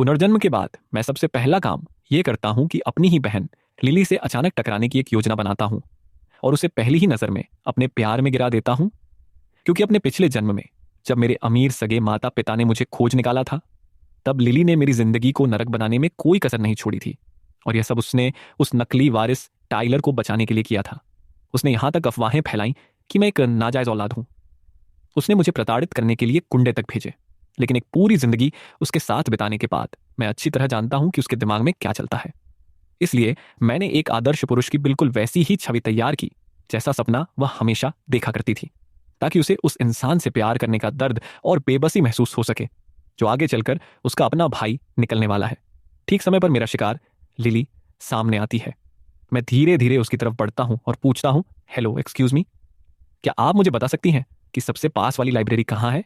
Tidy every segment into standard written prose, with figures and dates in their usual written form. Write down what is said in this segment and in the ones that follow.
पुनर्जन्म के बाद मैं सबसे पहला काम ये करता हूं कि अपनी ही बहन लिली से अचानक टकराने की एक योजना बनाता हूं और उसे पहली ही नजर में अपने प्यार में गिरा देता हूं। क्योंकि अपने पिछले जन्म में जब मेरे अमीर सगे माता पिता ने मुझे खोज निकाला था, तब लिली ने मेरी जिंदगी को नरक बनाने में कोई कसर नहीं छोड़ी थी। और यह सब उसने उस नकली वारिस टाइलर को बचाने के लिए किया था। उसने यहां तक अफवाहें फैलाई कि मैं एक नाजायज औलाद हूं। उसने मुझे प्रताड़ित करने के लिए कुंडे तक भेजे, लेकिन एक पूरी जिंदगी उसके साथ बिताने के बाद मैं अच्छी तरह जानता हूं कि उसके दिमाग में क्या चलता है। इसलिए मैंने एक आदर्श पुरुष की बिल्कुल वैसी ही छवि तैयार की जैसा सपना वह हमेशा देखा करती थी, ताकि उसे उस इंसान से प्यार करने का दर्द और बेबसी महसूस हो सके जो आगे चलकर उसका अपना भाई निकलने वाला है। ठीक समय पर मेरा शिकार लिली सामने आती है। मैं धीरे धीरे उसकी तरफ बढ़ता हूं और पूछता हूं, हेलो, एक्सक्यूज मी, क्या आप मुझे बता सकती हैं कि सबसे पास वाली लाइब्रेरी कहाँ है?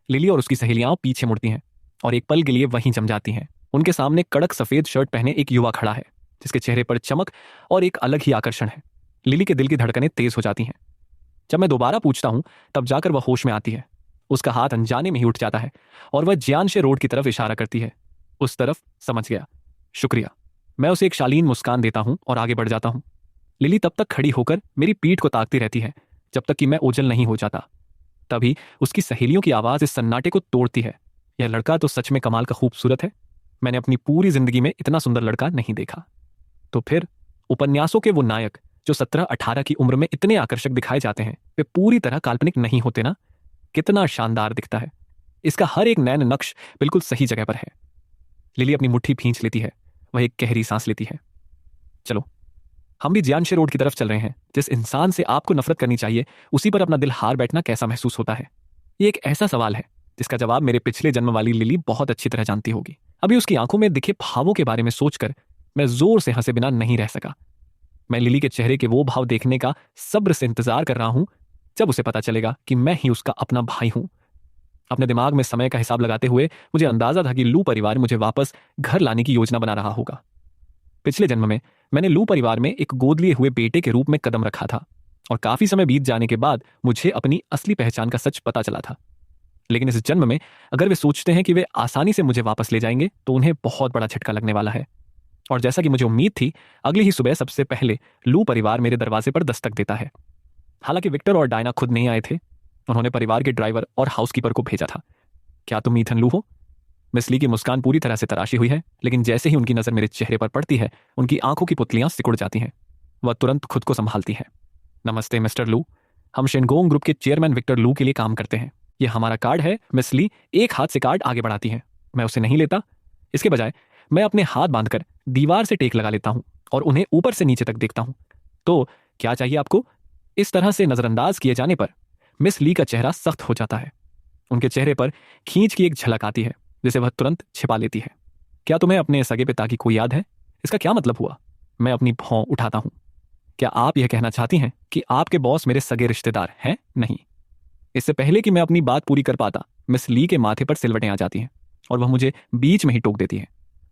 लिली और उसकी सहेलियां पीछे मुड़ती हैं और एक पल के लिए वहीं जम जाती हैं। उनके सामने कड़क सफेद शर्ट पहने एक युवा खड़ा है जिसके चेहरे पर चमक और एक अलग ही आकर्षण है। लिली के दिल की धड़कनें तेज हो जाती हैं। जब मैं दोबारा पूछता हूं तब जाकर वह होश में आती है। उसका हाथ अनजाने में ही उठ जाता है और वह ज्ञानशे रोड की तरफ इशारा करती है। उस तरफ, समझ गया, शुक्रिया। मैं उसे एक शालीन मुस्कान देता हूं और आगे बढ़ जाता हूं। लिली तब तक खड़ी होकर मेरी पीठ को ताकती रहती है जब तक कि मैं ओझल नहीं हो जाता। तभी उसकी सहेलियों की आवाज इस सन्नाटे को तोड़ती है। यह लड़का तो सच में कमाल का खूबसूरत है। मैंने अपनी पूरी जिंदगी में इतना सुंदर लड़का नहीं देखा। तो फिर उपन्यासों के वो नायक जो 17-18 की उम्र में इतने आकर्षक दिखाए जाते हैं, वे पूरी तरह काल्पनिक नहीं होते ना? कितना शानदार दिखता है। इसका हर एक नैन नक्श बिल्कुल सही जगह पर है। लिली अपनी मुट्ठी भींच लेती है। वह एक गहरी सांस लेती है। चलो, हम भी ज्ञानशे रोड की तरफ चल रहे हैं। जिस इंसान से आपको नफरत करनी चाहिए, उसी पर अपना दिल हार बैठना कैसा महसूस होता है? ये एक ऐसा सवाल है जिसका जवाब मेरे पिछले जन्म वाली लिली बहुत अच्छी तरह जानती होगी। अभी उसकी आंखों में दिखे भावों के बारे में सोचकर मैं जोर से हंसे बिना नहीं रह सका। मैं लिली के चेहरे के वो भाव देखने का सब्र से इंतजार कर रहा हूं जब उसे पता चलेगा कि मैं ही उसका अपना भाई हूं। अपने दिमाग में समय का हिसाब लगाते हुए मुझे अंदाजा था कि लू परिवार मुझे वापस घर लाने की योजना बना रहा होगा। पिछले जन्म में मैंने लू परिवार में एक गोद लिए हुए बेटे के रूप में कदम रखा था और काफी समय बीत जाने के बाद मुझे अपनी असली पहचान का सच पता चला था। लेकिन इस जन्म में अगर वे सोचते हैं कि वे आसानी से मुझे वापस ले जाएंगे तो उन्हें बहुत बड़ा झटका लगने वाला है। और जैसा कि मुझे उम्मीद थी, अगली ही सुबह सबसे पहले लू परिवार मेरे दरवाजे पर दस्तक देता है। हालांकि विक्टर और डायना खुद नहीं आए थे। उन्होंने परिवार के ड्राइवर और हाउसकीपर को भेजा था। क्या तुम ईथन लू हो? मिस ली की मुस्कान पूरी तरह से तराशी हुई है, लेकिन जैसे ही उनकी नजर मेरे चेहरे पर पड़ती है, उनकी आंखों की पुतलियां सिकुड़ जाती हैं। वह तुरंत खुद को संभालती है। नमस्ते मिस्टर लू, हम शेनगोंग ग्रुप के चेयरमैन विक्टर लू के लिए काम करते हैं। यह हमारा कार्ड है। मिस ली एक हाथ से कार्ड आगे बढ़ाती है। मैं उसे नहीं लेता। इसके बजाय मैं अपने हाथ बांधकर दीवार से टेक लगा लेता हूं और उन्हें ऊपर से नीचे तक देखता हूं। तो क्या चाहिए आपको? इस तरह से नजरअंदाज किए जाने पर मिस ली का चेहरा सख्त हो जाता है। उनके चेहरे पर खींच की एक झलक आती है जिसे वह तुरंत छिपा लेती है। क्या तुम्हें अपने सगे पिता की कोई याद है? इसका क्या मतलब हुआ? मैं अपनी भौं उठाता हूं। क्या आप यह कहना चाहती हैं कि आपके बॉस मेरे सगे रिश्तेदार हैं? नहीं। इससे पहले कि मैं अपनी बात पूरी कर पाता, मिस ली के माथे पर सिलवटें आ जाती हैं और वह मुझे बीच में ही टोक देती है।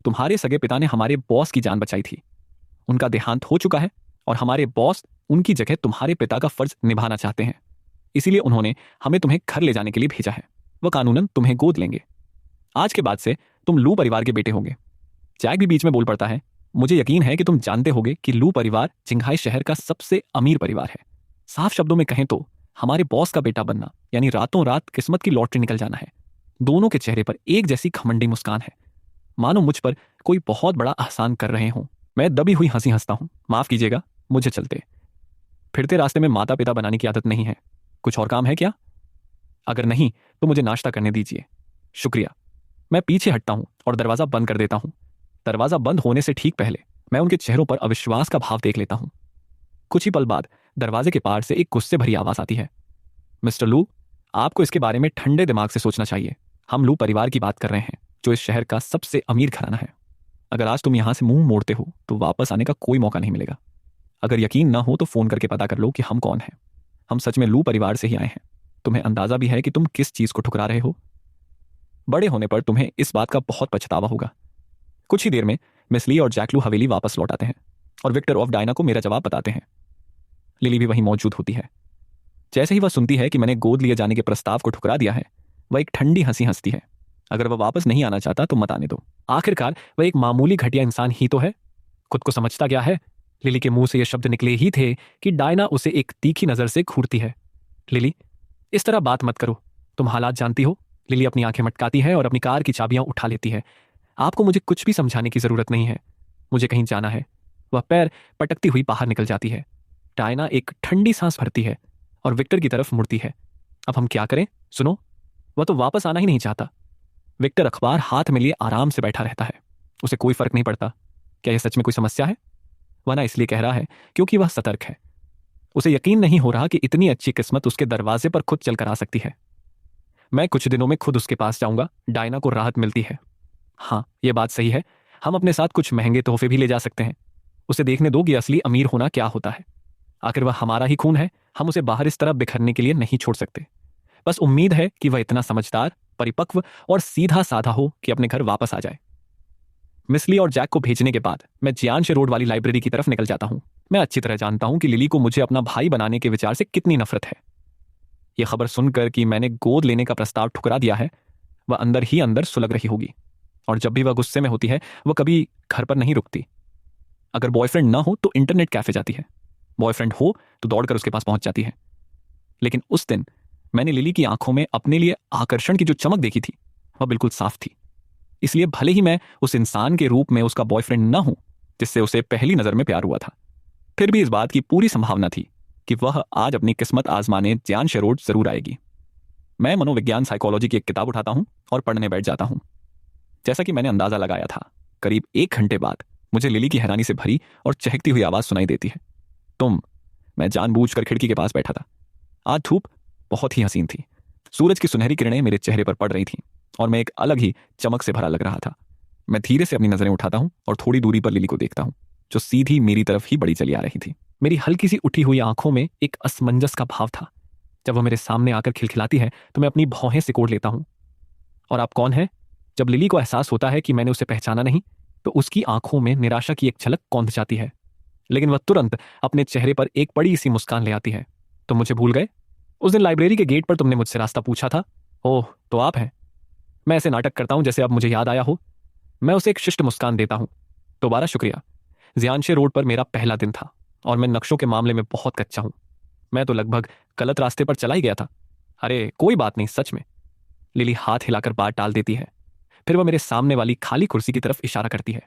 तुम्हारे सगे पिता ने हमारे बॉस की जान बचाई थी। उनका देहांत हो चुका है और हमारे बॉस उनकी जगह तुम्हारे पिता का फर्ज निभाना चाहते हैं। इसीलिए उन्होंने हमें तुम्हें घर ले जाने के लिए भेजा है। वह कानूनन तुम्हें गोद लेंगे। आज के बाद से तुम लू परिवार के बेटे होंगे। जैक भी बीच में बोल पड़ता है। मुझे यकीन है कि तुम जानते होगे कि लू परिवार चिंघाई शहर का सबसे अमीर परिवार है। साफ शब्दों में कहें तो हमारे बॉस का बेटा बनना यानी रातों रात किस्मत की लॉटरी निकल जाना है। दोनों के चेहरे पर एक जैसी घमंडी मुस्कान है, मानो मुझ पर कोई बहुत बड़ा एहसान कर रहे हों। मैं दबी हुई हंसी हंसता हूं। माफ कीजिएगा, मुझे चलते फिरते रास्ते में माता पिता बनाने की आदत नहीं है। कुछ और काम है क्या? अगर नहीं तो मुझे नाश्ता करने दीजिए। शुक्रिया। मैं पीछे हटता हूं और दरवाजा बंद कर देता हूं। दरवाजा बंद होने से ठीक पहले मैं उनके चेहरों पर अविश्वास का भाव देख लेता हूं। कुछ ही पल बाद दरवाजे के पार से एक गुस्से भरी आवाज आती है। मिस्टर लू, आपको इसके बारे में ठंडे दिमाग से सोचना चाहिए। हम लू परिवार की बात कर रहे हैं जो इस शहर का सबसे अमीर घराना है। अगर आज तुम यहां से मुंह मोड़ते हो तो वापस आने का कोई मौका नहीं मिलेगा। अगर यकीन ना हो तो फोन करके पता कर लो कि हम कौन हैं। हम सच में लू परिवार से ही आए हैं। तुम्हें अंदाजा भी है कि तुम किस चीज को ठुकरा रहे हो? बड़े होने पर तुम्हें इस बात का बहुत पछतावा होगा। कुछ ही देर में मिस ली और जैकलू हवेली वापस लौट आते हैं और विक्टर ऑफ डायना को मेरा जवाब बताते हैं। लिली भी वहीं मौजूद होती है। जैसे ही वह सुनती है कि मैंने गोद लिए जाने के प्रस्ताव को ठुकरा दिया है, वह एक ठंडी हंसी हंसती है। अगर वह वापस नहीं आना चाहता तो मत आने दो। आखिरकार वह एक मामूली घटिया इंसान ही तो है। खुद को समझता क्या है? लिली के मुंह से ये शब्द निकले ही थे कि डायना उसे एक तीखी नजर से घूरती है। लिली, इस तरह बात मत करो, तुम हालात जानती हो। लिली अपनी आंखें मटकाती है और अपनी कार की चाबियां उठा लेती है। आपको मुझे कुछ भी समझाने की जरूरत नहीं है, मुझे कहीं जाना है। वह पैर पटकती हुई बाहर निकल जाती है। डायना एक ठंडी सांस भरती है और विक्टर की तरफ मुड़ती है। अब हम क्या करें? सुनो, वह तो वापस आना ही नहीं चाहता। विक्टर अखबार हाथ में लिए आराम से बैठा रहता है। उसे कोई फर्क नहीं पड़ता। क्या यह सच में कोई समस्या है? वह ना इसलिए कह रहा है क्योंकि वह सतर्क है। उसे यकीन नहीं हो रहा कि इतनी अच्छी किस्मत उसके दरवाजे पर खुद चलकर आ सकती है। मैं कुछ दिनों में खुद उसके पास जाऊंगा, डायना को राहत मिलती है। हाँ, यह बात सही है, हम अपने साथ कुछ महंगे तोहफे भी ले जा सकते हैं। उसे देखने दो कि असली अमीर होना क्या होता है। आखिर वह हमारा ही खून है, हम उसे बाहर इस तरह बिखरने के लिए नहीं छोड़ सकते। बस उम्मीद है कि वह इतना समझदार, परिपक्व और सीधा साधा हो कि अपने घर वापस आ जाए। मिसली और जैक को भेजने के बाद मैं जियांश रोड वाली लाइब्रेरी की तरफ निकल जाता हूं। मैं अच्छी तरह जानता हूं कि लिली को मुझे अपना भाई बनाने के विचार से कितनी नफरत है। यह खबर सुनकर कि मैंने गोद लेने का प्रस्ताव ठुकरा दिया है, वह अंदर ही अंदर सुलग रही होगी। और जब भी वह गुस्से में होती है, वह कभी घर पर नहीं रुकती। अगर बॉयफ्रेंड ना हो तो इंटरनेट कैफे जाती है, बॉयफ्रेंड हो तो दौड़कर उसके पास पहुंच जाती है। लेकिन उस दिन मैंने लिली की आंखों में अपने लिए आकर्षण की जो चमक देखी थी, वह बिल्कुल साफ थी। इसलिए भले ही मैं उस इंसान के रूप में उसका बॉयफ्रेंड न हूं जिससे उसे पहली नजर में प्यार हुआ था, फिर भी इस बात की पूरी संभावना थी कि वह आज अपनी किस्मत आजमाने जियांश रोड जरूर आएगी। मैं मनोविज्ञान साइकोलॉजी की एक किताब उठाता हूं और पढ़ने बैठ जाता हूं। जैसा कि मैंने अंदाजा लगाया था, करीब 1 घंटे बाद मुझे लिली की हैरानी से भरी और चहकती हुई आवाज सुनाई देती है। तुम। मैं जानबूझकर खिड़की के पास बैठा था। आज धूप बहुत ही हसीन थी। सूरज की सुनहरी किरणें मेरे चेहरे पर पड़ रही थीं और मैं एक अलग ही चमक से भरा लग रहा था। मैं धीरे से अपनी नजरें उठाता हूं और थोड़ी दूरी पर लिली को देखता हूं, जो सीधी मेरी तरफ ही बढ़ी चली आ रही थी। मेरी हल्की सी उठी हुई आंखों में एक असमंजस का भाव था। जब वह मेरे सामने आकर खिलखिलाती है तो मैं अपनी भौहें सिकोड़ लेता हूं। और आप कौन है? जब लिली को एहसास होता है कि मैंने उसे पहचाना नहीं, तो उसकी आंखों में निराशा की एक झलक कौंध जाती है। लेकिन वह तुरंत अपने चेहरे पर एक बड़ी सी मुस्कान ले आती है। तुम मुझे भूल गए? उस दिन लाइब्रेरी के गेट पर तुमने मुझसे रास्ता पूछा था। ओह, तो आप हैं। मैं ऐसे नाटक करता हूं जैसे अब मुझे याद आया हो। मैं उसे एक शिष्ट मुस्कान देता हूं। दोबारा शुक्रिया। जियांशे रोड पर मेरा पहला दिन था और मैं नक्शों के मामले में बहुत कच्चा हूं। मैं तो लगभग गलत रास्ते पर चला ही गया था। अरे कोई बात नहीं, सच में। लिली हाथ हिलाकर बात टाल देती है। फिर वह मेरे सामने वाली खाली कुर्सी की तरफ इशारा करती है।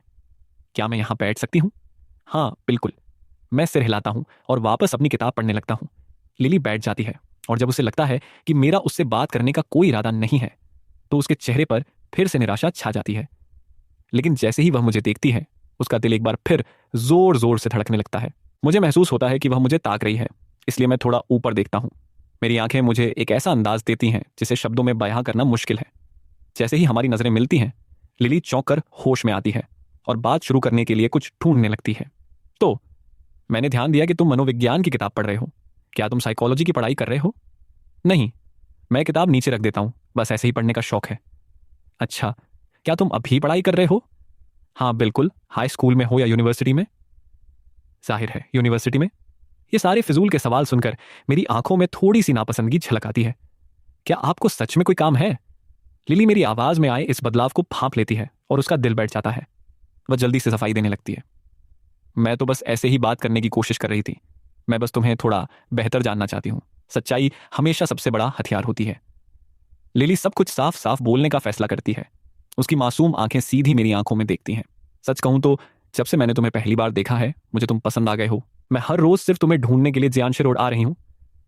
क्या मैं यहां बैठ सकती हूं? हाँ बिल्कुल। मैं सिर हिलाता हूं और वापस अपनी किताब पढ़ने लगता हूं। लिली बैठ जाती है और जब उसे लगता है कि मेरा उससे बात करने का कोई इरादा नहीं है, तो उसके चेहरे पर फिर से निराशा छा जाती है। लेकिन जैसे ही वह मुझे देखती है, उसका दिल एक बार फिर जोर जोर से धड़कने लगता है। मुझे महसूस होता है कि वह मुझे ताक रही है, इसलिए मैं थोड़ा ऊपर देखता हूं। मेरी आंखें मुझे एक ऐसा अंदाज देती हैं जिसे शब्दों में बयां करना मुश्किल है। जैसे ही हमारी नजरें मिलती हैं, लिली चौंक कर होश में आती है और बात शुरू करने के लिए कुछ ढूंढने लगती है। तो मैंने ध्यान दिया कि तुम मनोविज्ञान की किताब पढ़ रहे हो। क्या तुम साइकोलॉजी की पढ़ाई कर रहे हो? नहीं, मैं किताब नीचे रख देता हूं, बस ऐसे ही पढ़ने का शौक है। अच्छा, क्या तुम अभी पढ़ाई कर रहे हो? हाँ बिल्कुल, हाई स्कूल में हो या यूनिवर्सिटी में? जाहिर है यूनिवर्सिटी में। ये सारे फिजूल के सवाल सुनकर मेरी आंखों में थोड़ी सी नापसंदगी झलक आती है। क्या आपको सच में कोई काम है? लिली मेरी आवाज में आए इस बदलाव को भांप लेती है और उसका दिल बैठ जाता है। वह जल्दी से सफाई देने लगती है। मैं तो बस ऐसे ही बात करने की कोशिश कर रही थी। मैं बस तुम्हें थोड़ा बेहतर जानना चाहती हूँ। सच्चाई हमेशा सबसे बड़ा हथियार होती है। लिली सब कुछ साफ साफ बोलने का फैसला करती है। उसकी मासूम आंखें सीधी मेरी आंखों में देखती हैं। सच कहूं तो जब से मैंने तुम्हें पहली बार देखा है, मुझे तुम पसंद आ गए हो। मैं हर रोज सिर्फ तुम्हें ढूंढने के लिए जियांशे रोड आ रही हूं।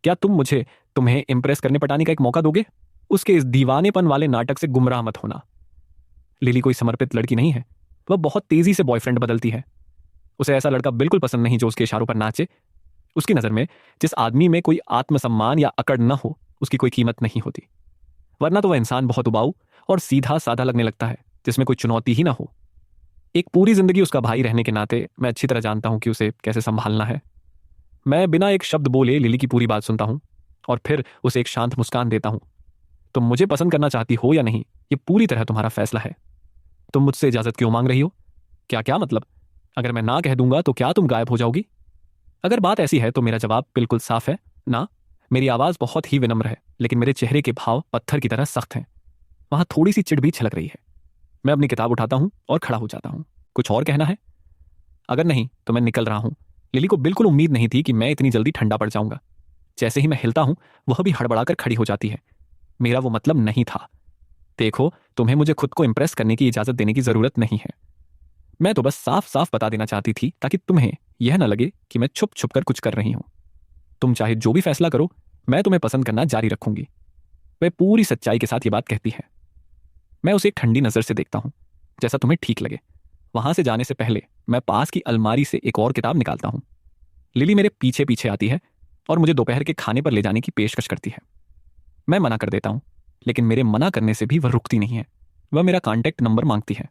क्या तुम मुझे तुम्हें इंप्रेस करने पटाने का एक मौका दोगे? उसके इस दीवानेपन वाले नाटक से गुमराह मत होना। लिली कोई समर्पित लड़की नहीं है। वह बहुत तेजी से बॉयफ्रेंड बदलती है। उसे ऐसा लड़का बिल्कुल पसंद नहीं जो उसके इशारों पर नाचे। उसकी नजर में जिस आदमी में कोई आत्मसम्मान या अकड़ न हो, उसकी कोई कीमत नहीं होती। वरना तो वह इंसान बहुत उबाऊ और सीधा साधा लगने लगता है, जिसमें कोई चुनौती ही ना हो। एक पूरी जिंदगी उसका भाई रहने के नाते मैं अच्छी तरह जानता हूं कि उसे कैसे संभालना है। मैं बिना एक शब्द बोले लिली की पूरी बात सुनता हूं और फिर उसे एक शांत मुस्कान देता हूं। तुम मुझे पसंद करना चाहती हो या नहीं, ये पूरी तरह तुम्हारा फैसला है। तुम मुझसे इजाजत क्यों मांग रही हो? क्या क्या मतलब? अगर मैं ना कह दूंगा तो क्या तुम गायब हो जाओगी? अगर बात ऐसी है तो मेरा जवाब बिल्कुल साफ है, ना। मेरी आवाज बहुत ही विनम्र है, लेकिन मेरे चेहरे के भाव पत्थर की तरह सख्त हैं। वहां थोड़ी सी चिढ़ भी छलक रही है। मैं अपनी किताब उठाता हूं और खड़ा हो जाता हूं। कुछ और कहना है? अगर नहीं तो मैं निकल रहा हूं। लिली को बिल्कुल उम्मीद नहीं थी कि मैं इतनी जल्दी ठंडा पड़ जाऊंगा। जैसे ही मैं हिलता हूं, वह भी हड़बड़ाकर खड़ी हो जाती है। मेरा वो मतलब नहीं था। देखो, तुम्हें मुझे खुद को इंप्रेस करने की इजाजत देने की जरूरत नहीं है। मैं तो बस साफ साफ बता देना चाहती थी ताकि तुम्हें यह न लगे कि मैं छुप छुप कर कुछ कर रही हूं। तुम चाहे जो भी फैसला करो, मैं तुम्हें पसंद करना जारी रखूंगी। वह पूरी सच्चाई के साथ ये बात कहती है। मैं उसे एक ठंडी नजर से देखता हूं, जैसा तुम्हें ठीक लगे। वहां से जाने से पहले मैं पास की अलमारी से एक और किताब निकालता हूं। लिली मेरे पीछे पीछे आती है और मुझे दोपहर के खाने पर ले जाने की पेशकश करती है। मैं मना कर देता हूं, लेकिन मेरे मना करने से भी वह रुकती नहीं है। वह मेरा कॉन्टैक्ट नंबर मांगती है।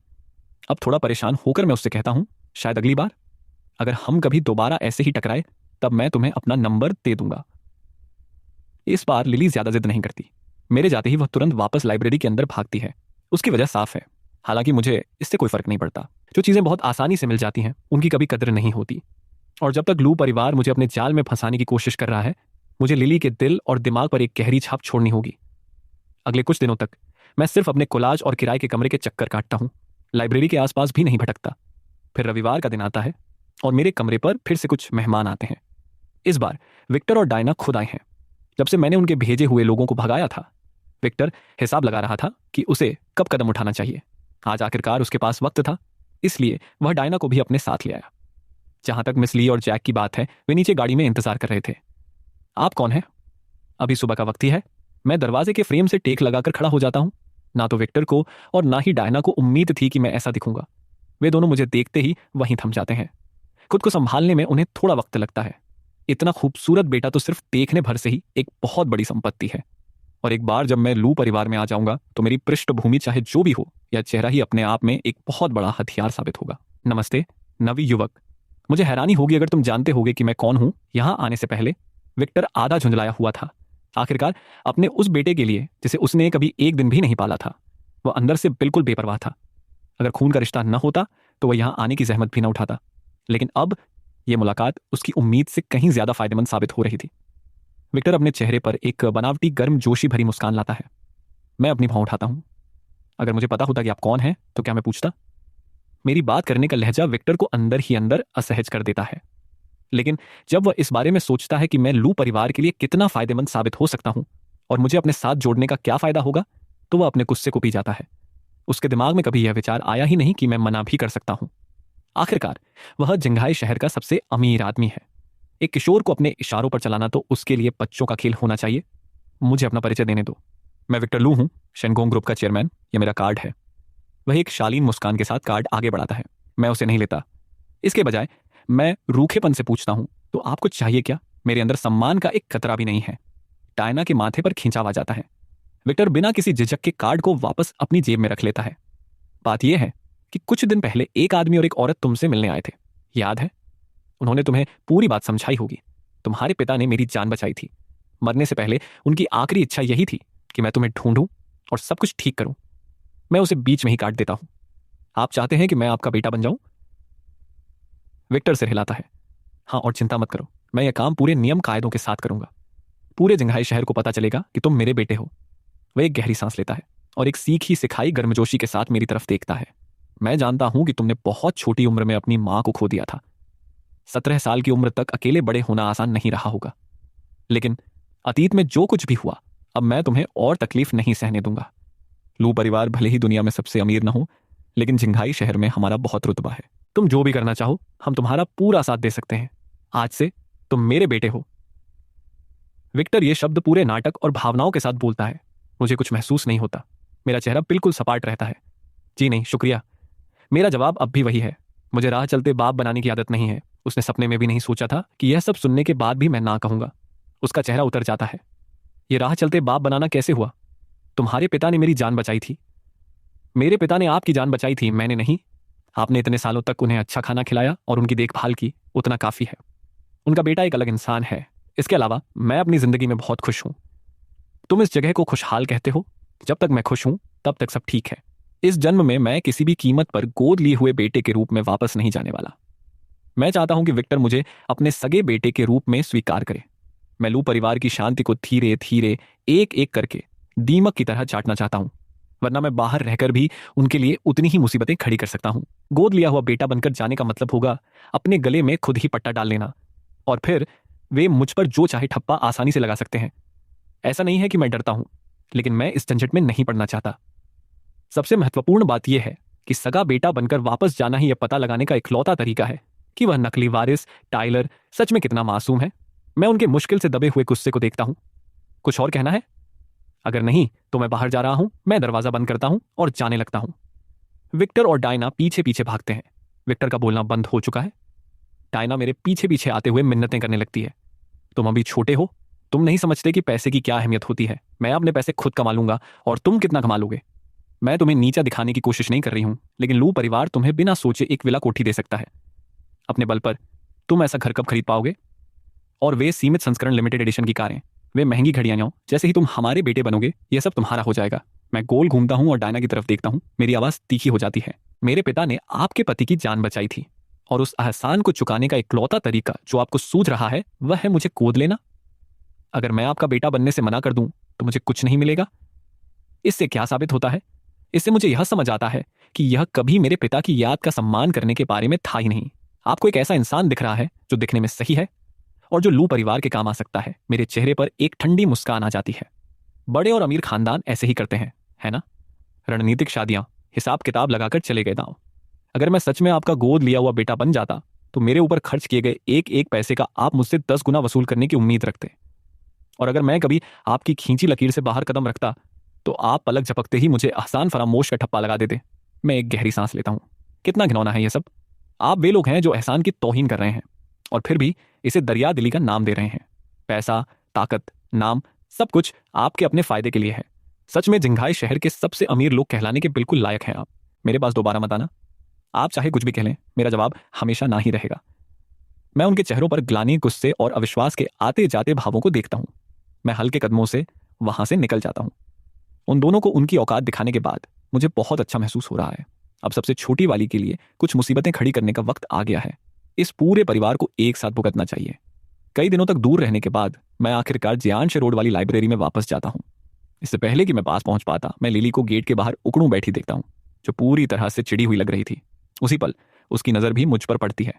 अब थोड़ा परेशान होकर मैं उससे कहता हूं, शायद अगली बार अगर हम कभी दोबारा ऐसे ही टकराए, तब मैं तुम्हें अपना नंबर दे दूंगा। इस बार लिली ज्यादा जिद नहीं करती। मेरे जाते ही वह तुरंत वापस लाइब्रेरी के अंदर भागती है। उसकी वजह साफ है। हालांकि मुझे इससे कोई फर्क नहीं पड़ता। जो चीजें बहुत आसानी से मिल जाती हैं, उनकी कभी कदर नहीं होती। और जब तक लू परिवार मुझे अपने जाल में फंसाने की कोशिश कर रहा है, मुझे लिली के दिल और दिमाग पर एक गहरी छाप छोड़नी होगी। अगले कुछ दिनों तक मैं सिर्फ अपने कोलाज और किराए के कमरे के चक्कर काटता हूं। लाइब्रेरी के आसपास भी नहीं भटकता। फिर रविवार का दिन आता है और मेरे कमरे पर फिर से कुछ मेहमान आते हैं। इस बार विक्टर और डायना खुद आए हैं। जब से मैंने उनके भेजे हुए लोगों को भगाया था, विक्टर हिसाब लगा रहा था कि उसे कब कदम उठाना चाहिए। आज आखिरकार उसके पास वक्त था, इसलिए वह डायना को भी अपने साथ ले आया। जहां तक मिस ली और जैक की बात है, वे नीचे गाड़ी में इंतजार कर रहे थे। आप कौन हैं? अभी सुबह का वक्त ही है। मैं दरवाजे के फ्रेम से टेक लगाकर खड़ा हो जाता हूं। ना तो विक्टर को और ना ही डायना को उम्मीद थी कि मैं ऐसा दिखूंगा। वे दोनों मुझे देखते ही वहीं थम जाते हैं। खुद को संभालने में उन्हें थोड़ा वक्त लगता है। इतना खूबसूरत बेटा तो सिर्फ देखने भर से ही एक बहुत बड़ी संपत्ति है। और एक बार जब मैं लू परिवार में आ जाऊंगा, तो मेरी पृष्ठभूमि चाहे जो भी हो, यह चेहरा ही अपने आप में एक बहुत बड़ा हथियार साबित होगा। नमस्ते नवी युवक। मुझे हैरानी होगी अगर तुम जानते होगे कि मैं कौन हूं। यहां आने से पहले विक्टर आधा झुंझलाया हुआ था। आखिरकार अपने उस बेटे के लिए जिसे उसने कभी एक दिन भी नहीं पाला था, वह अंदर से बिल्कुल बेपरवाह था। अगर खून का रिश्ता न होता तो वह यहां आने की जहमत भी न उठाता। लेकिन अब यह मुलाकात उसकी उम्मीद से कहीं ज्यादा फायदेमंद साबित हो रही थी। विक्टर अपने चेहरे पर एक बनावटी गर्म जोशी भरी मुस्कान लाता है। मैं अपनी भौं उठाता हूं। अगर मुझे पता होता कि आप कौन हैं, तो क्या मैं पूछता? मेरी बात करने का लहजा विक्टर को अंदर ही अंदर असहज कर देता है। लेकिन जब वह इस बारे में सोचता है कि मैं लू परिवार के लिए कितना फायदेमंद साबित हो सकता हूं और मुझे अपने साथ जोड़ने का क्या फायदा होगा, तो वह अपने गुस्से को पी जाता है। उसके दिमाग में कभी यह विचार आया ही नहीं कि मैं मना भी कर सकता हूं। आखिरकार वह जिंघाई शहर का सबसे अमीर आदमी है। एक किशोर को अपने इशारों पर चलाना तो उसके लिए बच्चों का खेल होना चाहिए। मुझे अपना परिचय देने दो। मैं विक्टर लू हूं, शेनगोंग ग्रुप का चेयरमैन। यह मेरा कार्ड है। वह एक शालीन मुस्कान के साथ कार्ड आगे बढ़ाता है। मैं उसे नहीं लेता। इसके बजाय मैं रूखेपन से पूछता हूं, तो आपको चाहिए क्या? मेरे अंदर सम्मान का एक कतरा भी नहीं है। डायना के माथे पर खिंचाव आ जाता है। विक्टर बिना किसी झिझक के कार्ड को वापस अपनी जेब में रख लेता है। बात यह है कि कुछ दिन पहले एक आदमी और एक औरत तुमसे मिलने आए थे, याद है? उन्होंने तुम्हें पूरी बात समझाई होगी। तुम्हारे पिता ने मेरी जान बचाई थी। मरने से पहले उनकी आखिरी इच्छा यही थी कि मैं तुम्हें ढूंढूं और सब कुछ ठीक करूं। मैं उसे बीच में ही काट देता हूं। आप चाहते हैं कि मैं आपका बेटा बन जाऊं? विक्टर सिर हिलाता है। हाँ, और चिंता मत करो, मैं यह काम पूरे नियम कायदों के साथ करूंगा। पूरे जिंघाई शहर को पता चलेगा कि तुम मेरे बेटे हो। वह एक गहरी सांस लेता है और एक सीखी सिखाई गर्मजोशी के साथ मेरी तरफ देखता है। मैं जानता हूं कि तुमने बहुत छोटी उम्र में अपनी मां को खो दिया था। 17 साल की उम्र तक अकेले बड़े होना आसान नहीं रहा होगा। लेकिन अतीत में जो कुछ भी हुआ, अब मैं तुम्हें और तकलीफ नहीं सहने दूंगा। लू परिवार भले ही दुनिया में सबसे अमीर न हो, लेकिन जिंघाई शहर में हमारा बहुत रुतबा है। तुम जो भी करना चाहो, हम तुम्हारा पूरा साथ दे सकते हैं। आज से तुम मेरे बेटे हो। विक्टर ये शब्द पूरे नाटक और भावनाओं के साथ बोलता है। मुझे कुछ महसूस नहीं होता। मेरा चेहरा बिल्कुल सपाट रहता है। जी नहीं, शुक्रिया। मेरा जवाब अब भी वही है। मुझे राह चलते बाप बनाने की आदत नहीं है। उसने सपने में भी नहीं सोचा था कि यह सब सुनने के बाद भी मैं ना कहूंगा। उसका चेहरा उतर जाता है। यह राह चलते बाप बनाना कैसे हुआ? तुम्हारे पिता ने मेरी जान बचाई थी। मेरे पिता ने आपकी जान बचाई थी, मैंने नहीं। आपने इतने सालों तक उन्हें अच्छा खाना खिलाया और उनकी देखभाल की, उतना काफी है। उनका बेटा एक अलग इंसान है। इसके अलावा मैं अपनी जिंदगी में बहुत खुश हूं। तुम इस जगह को खुशहाल कहते हो। जब तक मैं खुश हूं, तब तक सब ठीक है। इस जन्म में मैं किसी भी कीमत पर गोद लिए हुए बेटे के रूप में वापस नहीं जाने वाला। मैं चाहता हूं कि विक्टर मुझे अपने सगे बेटे के रूप में स्वीकार करे। मैं लू परिवार की शांति को धीरे धीरे एक एक करके दीमक की तरह चाटना चाहता हूं। वरना मैं बाहर रहकर भी उनके लिए उतनी ही मुसीबतें खड़ी कर सकता हूं। गोद लिया हुआ बेटा बनकर जाने का मतलब होगा अपने गले में खुद ही पट्टा डाल लेना, और फिर वे मुझ पर जो चाहे ठप्पा आसानी से लगा सकते हैं। ऐसा नहीं है कि मैं डरता हूं, लेकिन मैं इस झंझट में नहीं पड़ना चाहता। सबसे महत्वपूर्ण बात यह है कि सगा बेटा बनकर वापस जाना ही यह पता लगाने का इकलौता तरीका है कि वह नकली वारिस टाइलर सच में कितना मासूम है। मैं उनके मुश्किल से दबे हुए गुस्से को देखता हूं। कुछ और कहना है? अगर नहीं तो मैं बाहर जा रहा हूं। मैं दरवाजा बंद करता हूं और जाने लगता हूं। विक्टर और डायना पीछे पीछे भागते हैं। विक्टर का बोलना बंद हो चुका है। डायना मेरे पीछे पीछे आते हुए मिन्नतें करने लगती है। तुम अभी छोटे हो, तुम नहीं समझते कि पैसे की क्या अहमियत होती है। मैं अपने पैसे खुद कमा लूंगा और तुम कितना कमा लोगे। मैं तुम्हें नीचा दिखाने की कोशिश नहीं कर रही हूं, लेकिन लू परिवार तुम्हें बिना सोचे एक विला कोठी दे सकता है। अपने बल पर तुम ऐसा घर कब खरीद पाओगे? और वे सीमित संस्करण लिमिटेड एडिशन की कारें, वे महंगी घड़ियां, जैसे ही तुम हमारे बेटे बनोगे यह सब तुम्हारा हो जाएगा। मैं गोल घूमता हूं और डायना की तरफ देखता हूं। मेरी आवाज तीखी हो जाती है। मेरे पिता ने आपके पति की जान बचाई थी, और उस एहसान को चुकाने का इकलौता तरीका जो आपको सूझ रहा है वह है मुझे गोद लेना। अगर मैं आपका बेटा बनने से मना कर दूं तो मुझे कुछ नहीं मिलेगा। इससे क्या साबित होता है? इससे मुझे यह समझ आता है कि यह कभी मेरे पिता की याद का सम्मान करने के बारे में था ही नहीं। आपको एक ऐसा इंसान दिख रहा है जो दिखने में सही है और जो लू परिवार के काम आ सकता है। मेरे चेहरे पर एक ठंडी मुस्कान आ जाती है। बड़े और अमीर खानदान ऐसे ही करते हैं, है ना? रणनीतिक शादियां, हिसाब किताब लगाकर चले गए दांव। अगर मैं सच में आपका गोद लिया हुआ बेटा बन जाता तो मेरे ऊपर खर्च किए गए एक एक पैसे का आप मुझसे 10 गुना वसूल करने की उम्मीद रखते। और अगर मैं कभी आपकी खींची लकीर से बाहर कदम रखता तो आप पलक झपकते ही मुझे आसान फरामोश का ठप्पा लगा देते। मैं एक गहरी सांस लेता हूं। कितना घिनौना है यह सब। आप वे लोग हैं जो एहसान की तौहीन कर रहे हैं और फिर भी इसे दरिया दिली का नाम दे रहे हैं। पैसा, ताकत, नाम, सब कुछ आपके अपने फायदे के लिए है। सच में जिंघाई शहर के सबसे अमीर लोग कहलाने के बिल्कुल लायक हैं आप। मेरे पास दोबारा मत आना। आप चाहे कुछ भी कह लें, मेरा जवाब हमेशा ना ही रहेगा। मैं उनके चेहरों पर ग्लानि, गुस्से और अविश्वास के आते जाते भावों को देखता हूं। मैं हल्के कदमों से वहां से निकल जाता हूं। उन दोनों को उनकी औकात दिखाने के बाद मुझे बहुत अच्छा महसूस हो रहा है। अब सबसे छोटी वाली के लिए कुछ मुसीबतें खड़ी करने का वक्त आ गया है। इस पूरे परिवार को एक साथ भुगतना चाहिए। कई दिनों तक दूर रहने के बाद मैं आखिरकार जियांश रोड वाली लाइब्रेरी में वापस जाता हूं। इससे पहले कि मैं पास पहुंच पाता, मैं लिली को गेट के बाहर उकड़ू बैठी देखता हूं, जो पूरी तरह से चिड़ी हुई लग रही थी। उसी पल उसकी नजर भी मुझ पर पड़ती है।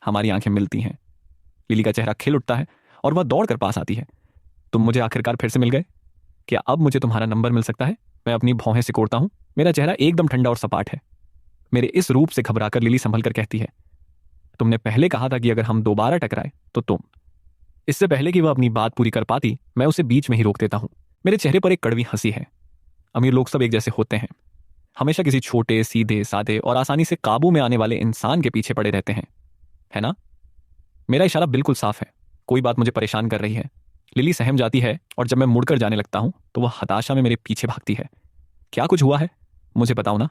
हमारी आंखें मिलती हैं। लिली का चेहरा खिल उठता है और वह दौड़ कर पास आती है। तुम मुझे आखिरकार फिर से मिल गए। क्या अब मुझे तुम्हारा नंबर मिल सकता है? मैं अपनी भौहें सिकोड़ता हूं। मेरा चेहरा एकदम ठंडा और सपाट है। मेरे इस रूप से घबराकर लिली संभल कर कहती है, तुमने पहले कहा था कि अगर हम दोबारा टकराए तो तुम। इससे पहले कि वह अपनी बात पूरी कर पाती, मैं उसे बीच में ही रोक देता हूं। मेरे चेहरे पर एक कड़वी हंसी है। अमीर लोग सब एक जैसे होते हैं, हमेशा किसी छोटे, सीधे, सादे और आसानी से काबू में आने वाले इंसान के पीछे पड़े रहते हैं, है ना? मेरा इशारा बिल्कुल साफ है। कोई बात मुझे परेशान कर रही है। लिली सहम जाती है और जब मैं मुड़कर जाने लगता हूं तो वह हताशा में मेरे पीछे भागती है। क्या कुछ हुआ है? मुझे बताओ ना,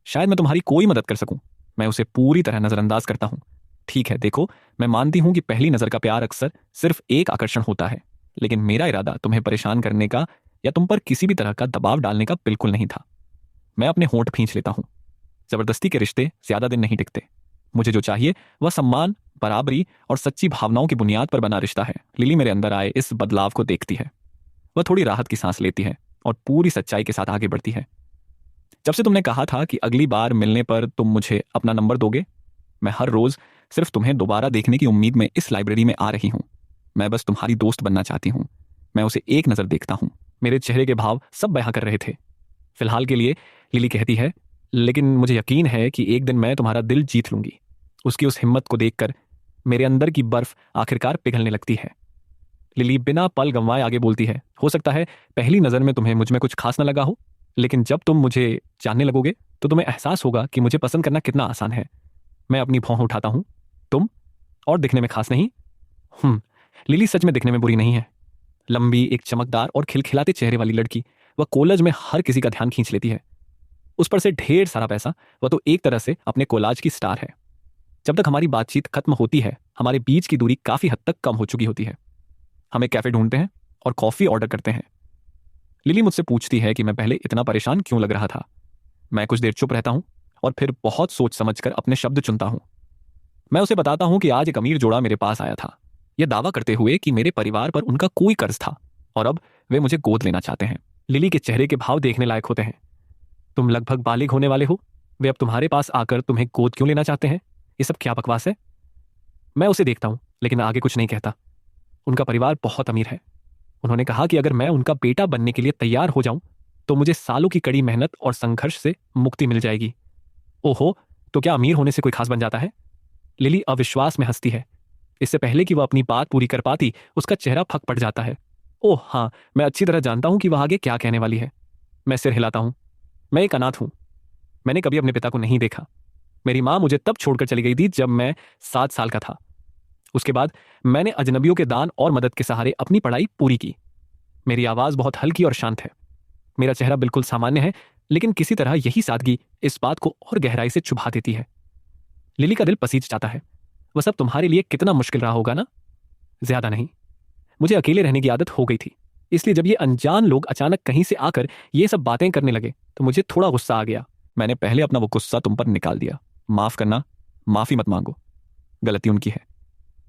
शायद मैं तुम्हारी कोई मदद कर सकूं। मैं उसे पूरी तरह नजरअंदाज करता हूं। ठीक है, देखो, मैं मानती हूं कि पहली नजर का प्यार अक्सर सिर्फ एक आकर्षण होता है, लेकिन मेरा इरादा तुम्हें परेशान करने का या तुम पर किसी भी तरह का दबाव डालने का बिल्कुल नहीं था। मैं अपने होंठ खींच लेता हूं। जबरदस्ती के रिश्ते ज्यादा दिन नहीं टिकते। मुझे जो चाहिए वह सम्मान, बराबरी और सच्ची भावनाओं की बुनियाद पर बना रिश्ता है। लिली मेरे अंदर आए इस बदलाव को देखती है। वह थोड़ी राहत की सांस लेती है और पूरी सच्चाई के साथ आगे बढ़ती है। जब से तुमने कहा था कि अगली बार मिलने पर तुम मुझे अपना नंबर दोगे, मैं हर रोज सिर्फ तुम्हें दोबारा देखने की उम्मीद में इस लाइब्रेरी में आ रही हूं। मैं बस तुम्हारी दोस्त बनना चाहती हूं। मैं उसे एक नजर देखता हूं। मेरे चेहरे के भाव सब बयां कर रहे थे। फिलहाल के लिए, लिली कहती है, लेकिन मुझे यकीन है कि एक दिन मैं तुम्हारा दिल जीत लूंगी। उसकी उस हिम्मत को देखकर मेरे अंदर की बर्फ आखिरकार पिघलने लगती है। लिली बिना पल गंवाए आगे बोलती है, हो सकता है पहली नजर में तुम्हें मुझ में कुछ खास न लगा हो, लेकिन जब तुम मुझे जानने लगोगे तो तुम्हें एहसास होगा कि मुझे पसंद करना कितना आसान है। मैं अपनी भौं उठाता हूं। तुम और दिखने में खास नहीं? लिली सच में दिखने में बुरी नहीं है। लंबी, एक चमकदार और खिलखिलाते चेहरे वाली लड़की। वह कॉलेज में हर किसी का ध्यान खींच लेती है। उस पर से ढेर सारा पैसा। वह तो एक तरह से अपने कॉलेज की स्टार है। जब तक हमारी बातचीत खत्म होती है, हमारे बीच की दूरी काफी हद तक कम हो चुकी होती है। हम एक कैफे ढूंढते हैं और कॉफी ऑर्डर करते हैं। लिली मुझसे पूछती है कि मैं पहले इतना परेशान क्यों लग रहा था। मैं कुछ देर चुप रहता हूं और फिर बहुत सोच समझकर अपने शब्द चुनता हूं। मैं उसे बताता हूं कि आज एक अमीर जोड़ा मेरे पास आया था, यह दावा करते हुए कि मेरे परिवार पर उनका कोई कर्ज था और अब वे मुझे गोद लेना चाहते हैं। लिली के चेहरे के भाव देखने लायक होते हैं। तुम लगभग बालिग होने वाले हो, वे अब तुम्हारे पास आकर तुम्हें गोद क्यों लेना चाहते हैं? ये सब क्या बकवास है? मैं उसे देखता हूं लेकिन आगे कुछ नहीं कहता। उनका परिवार बहुत अमीर है। उन्होंने कहा कि अगर मैं उनका बेटा बनने के लिए तैयार हो जाऊं तो मुझे सालों की कड़ी मेहनत और संघर्ष से मुक्ति मिल जाएगी। ओहो, तो क्या अमीर होने से कोई खास बन जाता है? लिली अविश्वास में हंसती है। इससे पहले कि वह अपनी बात पूरी कर पाती उसका चेहरा फक पड़ जाता है। ओह हाँ, मैं अच्छी तरह जानता हूं कि वह आगे क्या कहने वाली है। मैं सिर हिलाता हूं। मैं एक अनाथ हूं। मैंने कभी अपने पिता को नहीं देखा। मेरी माँ मुझे तब छोड़कर चली गई थी जब मैं 7 साल का था। उसके बाद मैंने अजनबियों के दान और मदद के सहारे अपनी पढ़ाई पूरी की। मेरी आवाज बहुत हल्की और शांत है। मेरा चेहरा बिल्कुल सामान्य है, लेकिन किसी तरह यही सादगी इस बात को और गहराई से चुभा देती है। लिली का दिल पसीज जाता है। वह सब तुम्हारे लिए कितना मुश्किल रहा होगा ना? ज्यादा नहीं। मुझे अकेले रहने की आदत हो गई थी, इसलिए जब ये अनजान लोग अचानक कहीं से आकर ये सब बातें करने लगे तो मुझे थोड़ा गुस्सा आ गया। मैंने पहले अपना वो गुस्सा तुम पर निकाल दिया। माफ करना, माफी मत मांगो। गलती उनकी है।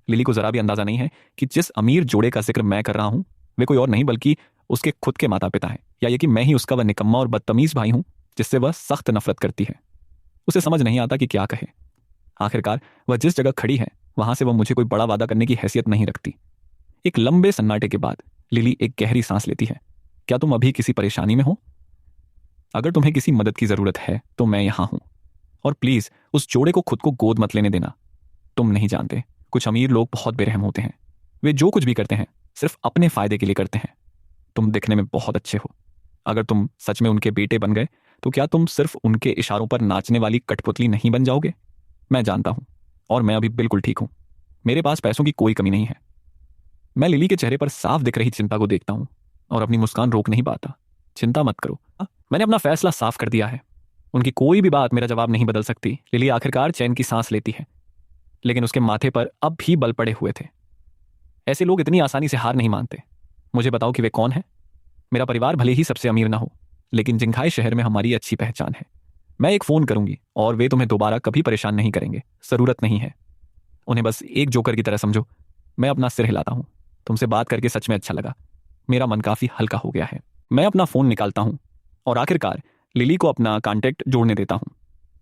लिली को जरा भी अंदाजा नहीं है कि जिस अमीर जोड़े का जिक्र मैं कर रहा हूं वे कोई और नहीं बल्कि उसके खुद के माता पिता हैं, या ये कि मैं ही उसका वह निकम्मा और बदतमीज भाई हूं जिससे वह सख्त नफरत करती है। उसे समझ नहीं आता कि क्या कहे। आखिरकार वह जिस जगह खड़ी है वहां से वह मुझे कोई बड़ा वादा करने की हैसियत नहीं रखती। एक लंबे सन्नाटे के बाद लिली एक गहरी सांस लेती है। क्या तुम अभी किसी परेशानी में हो? अगर तुम्हें किसी मदद की जरूरत है तो मैं यहां हूं। और प्लीज उस जोड़े को खुद को गोद मत लेने देना। तुम नहीं जानते, कुछ अमीर लोग बहुत बेरहम होते हैं। वे जो कुछ भी करते हैं सिर्फ अपने फायदे के लिए करते हैं। तुम दिखने में बहुत अच्छे हो। अगर तुम सच में उनके बेटे बन गए तो क्या तुम सिर्फ उनके इशारों पर नाचने वाली कठपुतली नहीं बन जाओगे? मैं जानता हूं, और मैं अभी बिल्कुल ठीक हूं। मेरे पास पैसों की कोई कमी नहीं है। मैं लिली के चेहरे पर साफ दिख रही चिंता को देखता हूं और अपनी मुस्कान रोक नहीं पाता। चिंता मत करो, मैंने अपना फैसला साफ कर दिया है। उनकी कोई भी बात मेरा जवाब नहीं बदल सकती। लिली आखिरकार चैन की सांस लेती है, लेकिन उसके माथे पर अब भी बल पड़े हुए थे। ऐसे लोग इतनी आसानी से हार नहीं मानते। मुझे बताओ कि वे कौन है? मेरा परिवार भले ही सबसे अमीर ना हो, लेकिन जिंघाई शहर में हमारी अच्छी पहचान है। मैं एक फोन करूंगी और वे तुम्हें दोबारा कभी परेशान नहीं करेंगे। जरूरत नहीं है। उन्हें बस एक जोकर की तरह समझो। मैं अपना सिर हिलाता हूं। तुमसे बात करके सच में अच्छा लगा। मेरा मन काफी हल्का हो गया है। मैं अपना फोन निकालता हूं और आखिरकार लिली को अपना कांटेक्ट जोड़ने देता हूं।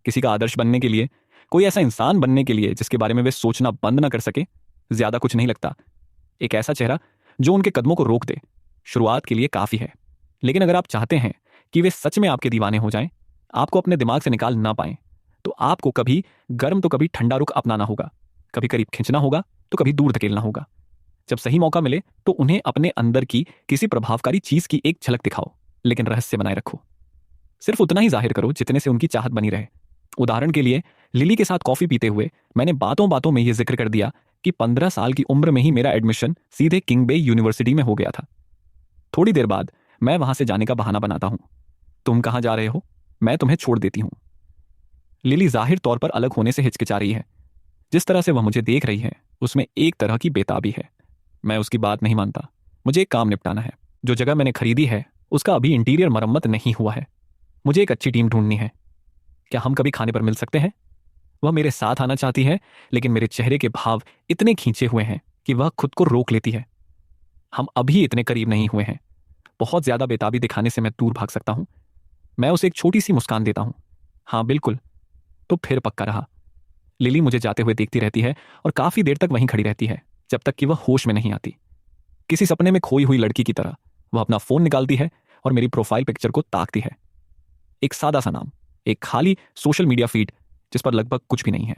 किसी का आदर्श बनने के लिए, कोई ऐसा इंसान बनने के लिए जिसके बारे में वे सोचना बंद ना कर सके, ज्यादा कुछ नहीं लगता। एक ऐसा चेहरा जो उनके कदमों को रोक दे, शुरुआत के लिए काफी है। लेकिन अगर आप चाहते हैं कि वे सच में आपके दीवाने हो जाएं, आपको अपने दिमाग से निकाल ना पाएं, तो आपको कभी गर्म तो कभी ठंडा रुख अपनाना होगा। कभी करीब खींचना होगा तो कभी दूर धकेलना होगा। जब सही मौका मिले तो उन्हें अपने अंदर की किसी प्रभावकारी चीज की एक झलक दिखाओ, लेकिन रहस्य बनाए रखो। सिर्फ उतना ही जाहिर करो जितने से उनकी चाहत बनी रहे। उदाहरण के लिए, लिली के साथ कॉफी पीते हुए मैंने बातों बातों में यह जिक्र कर दिया कि 15 साल की उम्र में ही मेरा एडमिशन सीधे किंग बे यूनिवर्सिटी में हो गया था। थोड़ी देर बाद मैं वहां से जाने का बहाना बनाता हूं। तुम कहां जा रहे हो? मैं तुम्हें छोड़ देती हूं। लिली जाहिर तौर पर अलग होने से हिचकिचा रही है। जिस तरह से वह मुझे देख रही है उसमें एक तरह की बेताबी है। मैं उसकी बात नहीं मानता। मुझे एक काम निपटाना है। जो जगह मैंने खरीदी है उसका अभी इंटीरियर मरम्मत नहीं हुआ है। मुझे एक अच्छी टीम ढूंढनी है। क्या हम कभी खाने पर मिल सकते हैं? वह मेरे साथ आना चाहती है, लेकिन मेरे चेहरे के भाव इतने खींचे हुए हैं कि वह खुद को रोक लेती है। हम अभी इतने करीब नहीं हुए हैं। बहुत ज्यादा बेताबी दिखाने से मैं दूर भाग सकता हूं। मैं उसे एक छोटी सी मुस्कान देता हूं। हाँ बिल्कुल। तो फिर पक्का रहा। लिली मुझे जाते हुए देखती रहती है और काफी देर तक वहीं खड़ी रहती है, जब तक कि वह होश में नहीं आती। किसी सपने में खोई हुई लड़की की तरह वह अपना फोन निकालती है और मेरी प्रोफाइल पिक्चर को ताकती है। एक सादा सा नाम, एक खाली सोशल मीडिया फीड जिस पर लगभग कुछ भी नहीं है।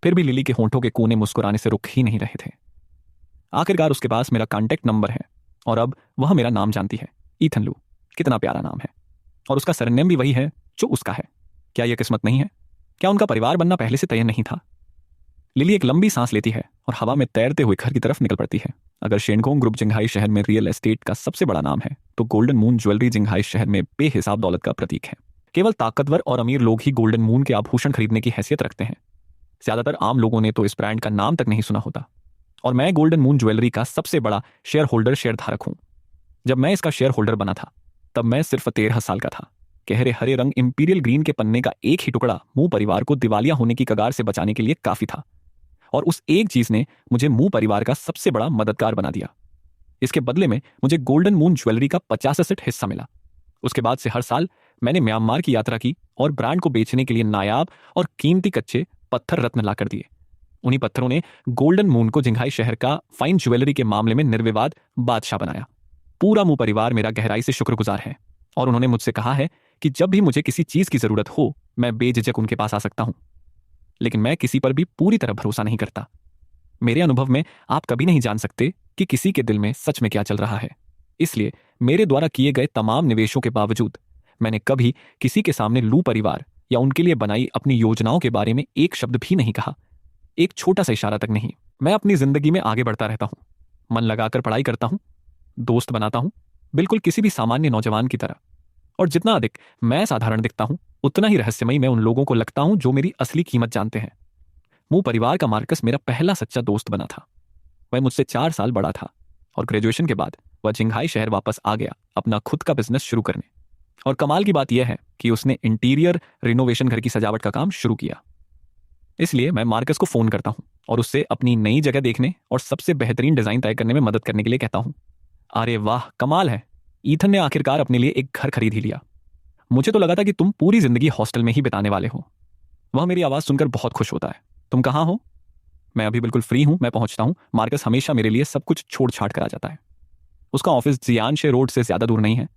फिर भी लिली के होंठों के कोने मुस्कुराने से रुक ही नहीं रहे थे। आखिरकार उसके पास मेरा कांटेक्ट नंबर है और अब वह मेरा नाम जानती है। ईथन लू। कितना प्यारा नाम है। और उसका सरनेम भी वही है जो उसका है। क्या यह किस्मत नहीं है? क्या उनका परिवार बनना पहले से तय नहीं था? लिली एक लंबी सांस लेती है और हवा में तैरते हुए घर की तरफ निकल पड़ती है। अगर शेनकोंग ग्रुप जिंघाई शहर में रियल एस्टेट का सबसे बड़ा नाम है तो गोल्डन मून ज्वेलरी जिंघाई शहर में बेहिसाब दौलत का प्रतीक है। केवल ताकतवर और अमीर लोग ही गोल्डन मून के आभूषण खरीदने की हैसियत रखते हैं। ज्यादातर आम लोगों ने तो इस ब्रांड का नाम तक नहीं सुना होता। और मैं गोल्डन मून ज्वेलरी का सबसे बड़ा शेयरधारक हूं। जब मैं इसका शेयर होल्डर बना था तब मैं सिर्फ 13 साल का था। गहरे हरे रंग इंपीरियल ग्रीन के पन्ने का एक ही टुकड़ा मू परिवार को दिवालिया होने की कगार से बचाने के लिए काफी था। और उस एक चीज ने मुझे मू परिवार का सबसे बड़ा मददगार बना दिया। इसके बदले में मुझे गोल्डन मून ज्वेलरी का 50% हिस्सा मिला। उसके बाद से हर साल मैंने म्यांमार की यात्रा की और ब्रांड को बेचने के लिए नायाब और कीमती कच्चे पत्थर रत्न लाकर दिए। उन्हीं पत्थरों ने गोल्डन मून को जिंघाई शहर का फाइन ज्वेलरी के मामले में निर्विवाद बादशाह बनाया। पूरा मुंह परिवार मेरा गहराई से शुक्रगुजार है और उन्होंने मुझसे कहा है कि जब भी मुझे किसी चीज की जरूरत हो मैं बेझिझक उनके पास आ सकता हूं। लेकिन मैं किसी पर भी पूरी तरह भरोसा नहीं करता। मेरे अनुभव में आप कभी नहीं जान सकते कि किसी के दिल में सच में क्या चल रहा है। इसलिए मेरे द्वारा किए गए तमाम निवेशों के बावजूद मैंने कभी किसी के सामने लू परिवार या उनके लिए बनाई अपनी योजनाओं के बारे में एक शब्द भी नहीं कहा, एक छोटा सा इशारा तक नहीं। मैं अपनी जिंदगी में आगे बढ़ता रहता हूं, मन लगाकर पढ़ाई करता हूं, दोस्त बनाता हूं, बिल्कुल किसी भी सामान्य नौजवान की तरह। और जितना अधिक मैं साधारण दिखता हूं उतना ही रहस्यमयी मैं उन लोगों को लगता हूं जो मेरी असली कीमत जानते हैं। मुंह परिवार का मार्कस मेरा पहला सच्चा दोस्त बना था। वह मुझसे 4 साल बड़ा था और ग्रेजुएशन के बाद वह जिंघाई शहर वापस आ गया अपना खुद का बिजनेस शुरू करने। और कमाल की बात यह है कि उसने इंटीरियर रिनोवेशन घर की सजावट का काम शुरू किया। इसलिए मैं मार्कस को फोन करता हूं और उससे अपनी नई जगह देखने और सबसे बेहतरीन डिजाइन तय करने में मदद करने के लिए कहता हूं। अरे वाह, कमाल है, ईथन ने आखिरकार अपने लिए एक घर खरीद ही लिया। मुझे तो लगा था कि तुम पूरी जिंदगी हॉस्टल में ही बिताने वाले हो। वह मेरी आवाज सुनकर बहुत खुश होता है। तुम कहाँ हो? मैं अभी बिल्कुल फ्री हूं, मैं पहुंचता हूं। मार्कस हमेशा मेरे लिए सब कुछ छोड़ छाड़ कर आ जाता है। उसका ऑफिस जियानशे रोड से ज्यादा दूर नहीं है,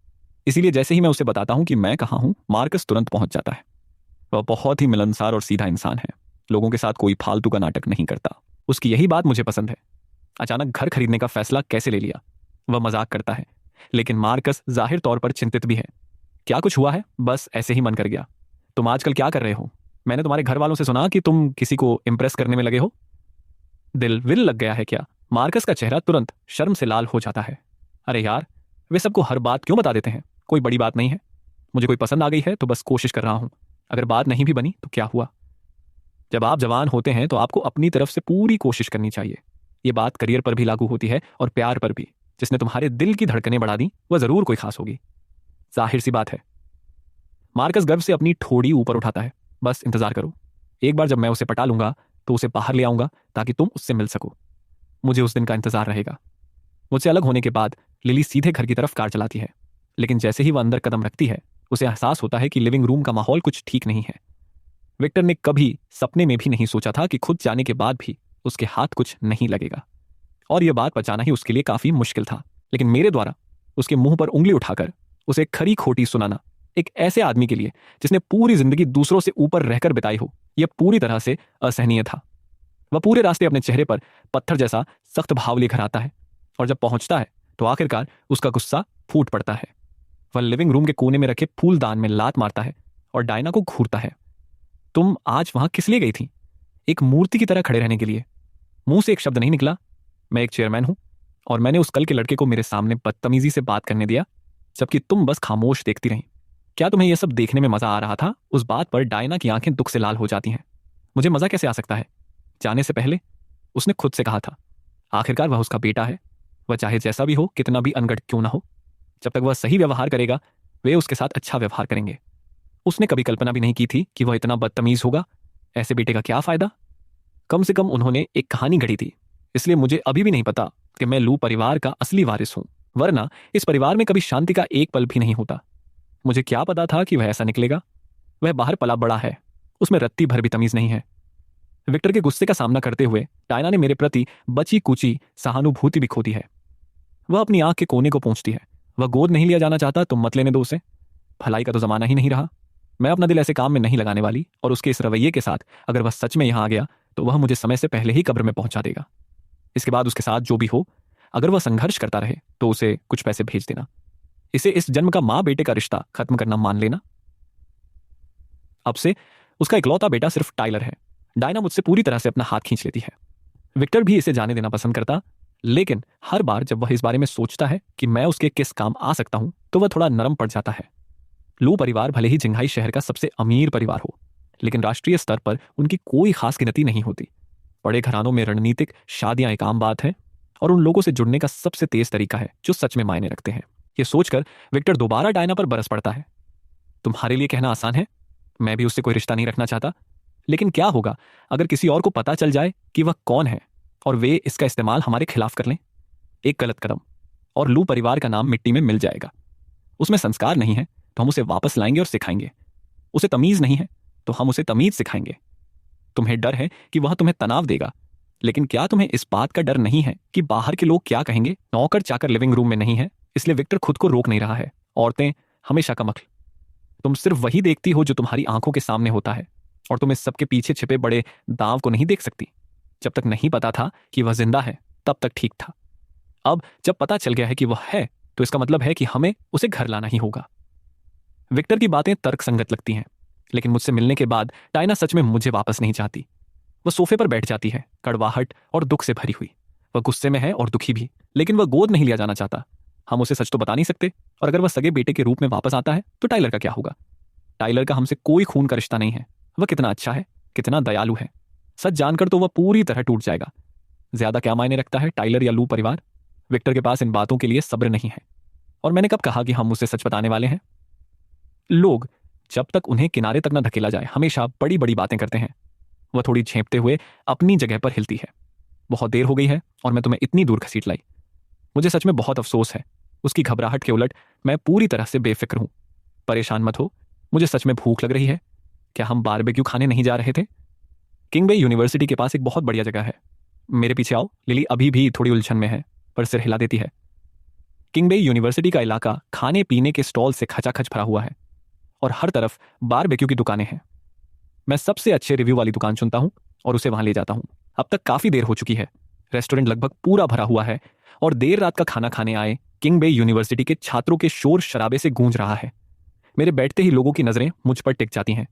इसीलिए जैसे ही मैं उसे बताता हूं कि मैं कहाँ हूं, मार्कस तुरंत पहुंच जाता है। वह बहुत ही मिलनसार और सीधा इंसान है, लोगों के साथ कोई फालतू का नाटक नहीं करता। उसकी यही बात मुझे पसंद है। अचानक घर खरीदने का फैसला कैसे ले लिया? वह मजाक करता है, लेकिन मार्कस जाहिर तौर पर चिंतित भी है। क्या कुछ हुआ है? बस ऐसे ही मन कर गया। तुम आजकल क्या कर रहे हो? मैंने तुम्हारे घर वालों से सुना कि तुम किसी को इम्प्रेस करने में लगे हो। दिल विल लग गया है क्या? मार्कस का चेहरा तुरंत शर्म से लाल हो जाता है। अरे यार, वे सबको हर बात क्यों बता देते हैं? कोई बड़ी बात नहीं है। मुझे कोई पसंद आ गई है तो बस कोशिश कर रहा हूं। अगर बात नहीं भी बनी तो क्या हुआ? जब आप जवान होते हैं तो आपको अपनी तरफ से पूरी कोशिश करनी चाहिए। ये बात करियर पर भी लागू होती है और प्यार पर भी। जिसने तुम्हारे दिल की धड़कनें बढ़ा दी वह जरूर कोई खास होगी, जाहिर सी बात है। मार्कस गर्व से अपनी ठोड़ी ऊपर उठाता है। बस इंतजार करो, एक बार जब मैं उसे पटा लूंगा तो उसे बाहर ले आऊंगा ताकि तुम उससे मिल सको। मुझे उस दिन का इंतजार रहेगा। मुझसे अलग होने के बाद लिली सीधे घर की तरफ कार चलाती है, लेकिन जैसे ही वह अंदर कदम रखती है उसे एहसास होता है कि लिविंग रूम का माहौल कुछ ठीक नहीं है। विक्टर ने कभी सपने में भी नहीं सोचा था कि खुद जाने के बाद भी उसके हाथ कुछ नहीं लगेगा, और यह बात बचाना ही उसके लिए काफी मुश्किल था। लेकिन मेरे द्वारा उसके मुंह पर उंगली उठाकर उसे खरी खोटी सुनाना, एक ऐसे आदमी के लिए जिसने पूरी जिंदगी दूसरों से ऊपर रहकर बिताई हो, यह पूरी तरह से असहनीय था। वह पूरे रास्ते अपने चेहरे पर पत्थर जैसा सख्त भाव लेकर आता है, और जब पहुंचता है तो आखिरकार उसका गुस्सा फूट पड़ता है। वह लिविंग रूम के कोने में रखे फूलदान में लात मारता है और डायना को घूरता है। तुम आज वहां किस लिए गई थी? एक मूर्ति की तरह खड़े रहने के लिए। मुंह से एक शब्द नहीं निकला। मैं एक चेयरमैन हूं और मैंने उस कल के लड़के को मेरे सामने बदतमीजी से बात करने दिया, जबकि तुम बस खामोश देखती रही। क्या तुम्हें यह सब देखने में मजा आ रहा था? उस बात पर डायना की आंखें दुख से लाल हो जाती हैं। मुझे मजा कैसे आ सकता है? जाने से पहले उसने खुद से कहा था, आखिरकार वह उसका बेटा है। वह चाहे जैसा भी हो, कितना भी अनगढ़ क्यों ना हो, जब तक वह सही व्यवहार करेगा वे उसके साथ अच्छा व्यवहार करेंगे। उसने कभी कल्पना भी नहीं की थी कि वह इतना बदतमीज होगा। ऐसे बेटे का क्या फायदा? कम से कम उन्होंने एक कहानी गढ़ी थी, इसलिए मुझे अभी भी नहीं पता कि मैं लू परिवार का असली वारिस हूं, वरना इस परिवार में कभी शांति का एक पल भी नहीं होता। मुझे क्या पता था कि वह ऐसा निकलेगा। वह बाहर पला बड़ा है, उसमें रत्ती भर भी तमीज नहीं है। विक्टर के गुस्से का सामना करते हुए डायना ने मेरे प्रति बची कुची सहानुभूति भी खो दी है। वह अपनी आंख के कोने को पहुंचती है। वह गोद नहीं लिया जाना चाहता तो मत लेने दो उसे। भलाई का तो जमाना ही नहीं रहा। मैं अपना दिल ऐसे काम में नहीं लगाने वाली, और उसके इस रवैये के साथ अगर वह सच में यहां आ गया तो वह मुझे समय से पहले ही कब्र में पहुंचा देगा। इसके बाद उसके साथ जो भी हो, अगर वह संघर्ष करता रहे तो उसे कुछ पैसे भेज देना। इसे इस जन्म का मां बेटे का रिश्ता खत्म करना मान लेना। अब से उसका इकलौता बेटा सिर्फ टाइलर है। डायना मुझसे पूरी तरह से अपना हाथ खींच लेती है। विक्टर भी इसे जाने देना पसंद करता, लेकिन हर बार जब वह इस बारे में सोचता है कि मैं उसके किस काम आ सकता हूं तो वह थोड़ा नरम पड़ जाता है। लू परिवार भले ही जिंघाई शहर का सबसे अमीर परिवार हो, लेकिन राष्ट्रीय स्तर पर उनकी कोई खास गिनती नहीं होती। बड़े घरानों में रणनीतिक शादियां एक आम बात है, और उन लोगों से जुड़ने का सबसे तेज तरीका है जो सच में मायने रखते हैं। ये सोचकर विक्टर दोबारा डायना पर बरस पड़ता है। तुम्हारे लिए कहना आसान है, मैं भी उससे कोई रिश्ता नहीं रखना चाहता, लेकिन क्या होगा अगर किसी और को पता चल जाए कि वह कौन है और वे इसका इस्तेमाल हमारे खिलाफ कर लें? एक गलत कदम और लू परिवार का नाम मिट्टी में मिल जाएगा। उसमें संस्कार नहीं है, तो हम उसे वापस लाएंगे और सिखाएंगे। उसे तमीज नहीं है तो हम उसे तमीज सिखाएंगे। तुम्हें डर है कि वह तुम्हें तनाव देगा, लेकिन क्या तुम्हें इस बात का डर नहीं है कि बाहर के लोग क्या कहेंगे? नौकर चाकर लिविंग रूम में नहीं है, इसलिए विक्टर खुद को रोक नहीं रहा है। औरतें हमेशा का मक्खल। तुम सिर्फ वही देखती हो जो तुम्हारी आंखों के सामने होता है, और तुम इस सबके पीछे छिपे बड़े दांव को नहीं देख सकती। जब तक नहीं पता था कि वह जिंदा है तब तक ठीक था। अब जब पता चल गया है कि वह है, तो इसका मतलब है कि हमें उसे घर लाना ही होगा। विक्टर की बातें तर्कसंगत लगती हैं, लेकिन मुझसे मिलने के बाद टाइना सच में मुझे वापस नहीं चाहती। वह सोफे पर बैठ जाती है, कड़वाहट और दुख से भरी हुई। वह गुस्से में है और दुखी भी, लेकिन वह गोद नहीं लिया जाना चाहता। हम उसे सच तो बता नहीं सकते, और अगर वह सगे बेटे के रूप में वापस आता है तो टाइलर का क्या होगा? टाइलर का हमसे कोई खून का रिश्ता नहीं है। वह कितना अच्छा है, कितना दयालु है। सच जानकर तो वह पूरी तरह टूट जाएगा। ज्यादा क्या मायने रखता है टाइलर या लू परिवार? विक्टर के पास इन बातों के लिए सब्र नहीं है। और मैंने कब कहा कि हम उसे सच बताने वाले हैं? लोग जब तक उन्हें किनारे तक न धकेला जाए हमेशा बड़ी बड़ी बातें करते हैं। वह थोड़ी झेंपते हुए अपनी जगह पर हिलती है। बहुत देर हो गई है और मैं तुम्हें इतनी दूर घसीट लाई। मुझे सच में बहुत अफसोस है। उसकी घबराहट के उलट मैं पूरी तरह से बेफिक्र हूं। परेशान मत हो, मुझे सच में भूख लग रही है। क्या हम बारबेक्यू खाने नहीं जा रहे थे? किंग बे यूनिवर्सिटी के पास एक बहुत बढ़िया जगह है। मेरे पीछे आओ। लिली अभी भी थोड़ी उलझन में है, पर सिर हिला देती है। किंग बे यूनिवर्सिटी का इलाका खाने पीने के स्टॉल से खचाखच भरा हुआ है, और हर तरफ बारबेक्यू की दुकानें हैं। मैं सबसे अच्छे रिव्यू वाली दुकान चुनता हूं और उसे वहां ले जाता हूं। अब तक काफी देर हो चुकी है। रेस्टोरेंट लगभग पूरा भरा हुआ है, और देर रात का खाना खाने आए किंग बे यूनिवर्सिटी के छात्रों के शोर शराबे से गूंज रहा है। मेरे बैठते ही लोगों की नजरें मुझ पर टिक जाती हैं।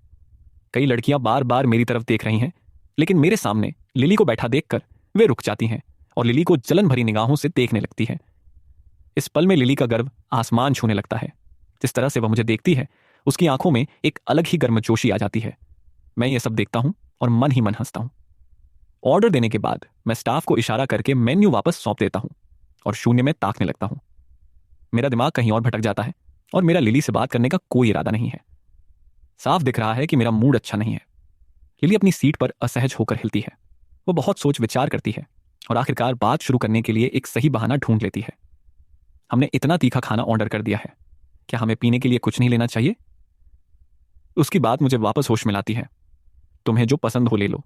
कई लड़कियां बार बार मेरी तरफ देख रही हैं, लेकिन मेरे सामने लिली को बैठा देखकर वे रुक जाती हैं और लिली को जलन भरी निगाहों से देखने लगती हैं। इस पल में लिली का गर्व आसमान छूने लगता है। जिस तरह से वह मुझे देखती है, उसकी आंखों में एक अलग ही गर्मजोशी आ जाती है। मैं ये सब देखता हूं और मन ही मन हंसता हूं। ऑर्डर देने के बाद मैं स्टाफ को इशारा करके मेन्यू वापस सौंप देता हूं और शून्य में ताकने लगता हूं। मेरा दिमाग कहीं और भटक जाता है, और मेरा लिली से बात करने का कोई इरादा नहीं है। साफ दिख रहा है कि मेरा मूड अच्छा नहीं है। लिली अपनी सीट पर असहज होकर हिलती है। वो बहुत सोच विचार करती है और आखिरकार बात शुरू करने के लिए एक सही बहाना ढूंढ लेती है। हमने इतना तीखा खाना ऑर्डर कर दिया है, क्या हमें पीने के लिए कुछ नहीं लेना चाहिए? उसकी बात मुझे वापस होश में लाती है। तुम्हें जो पसंद हो ले लो।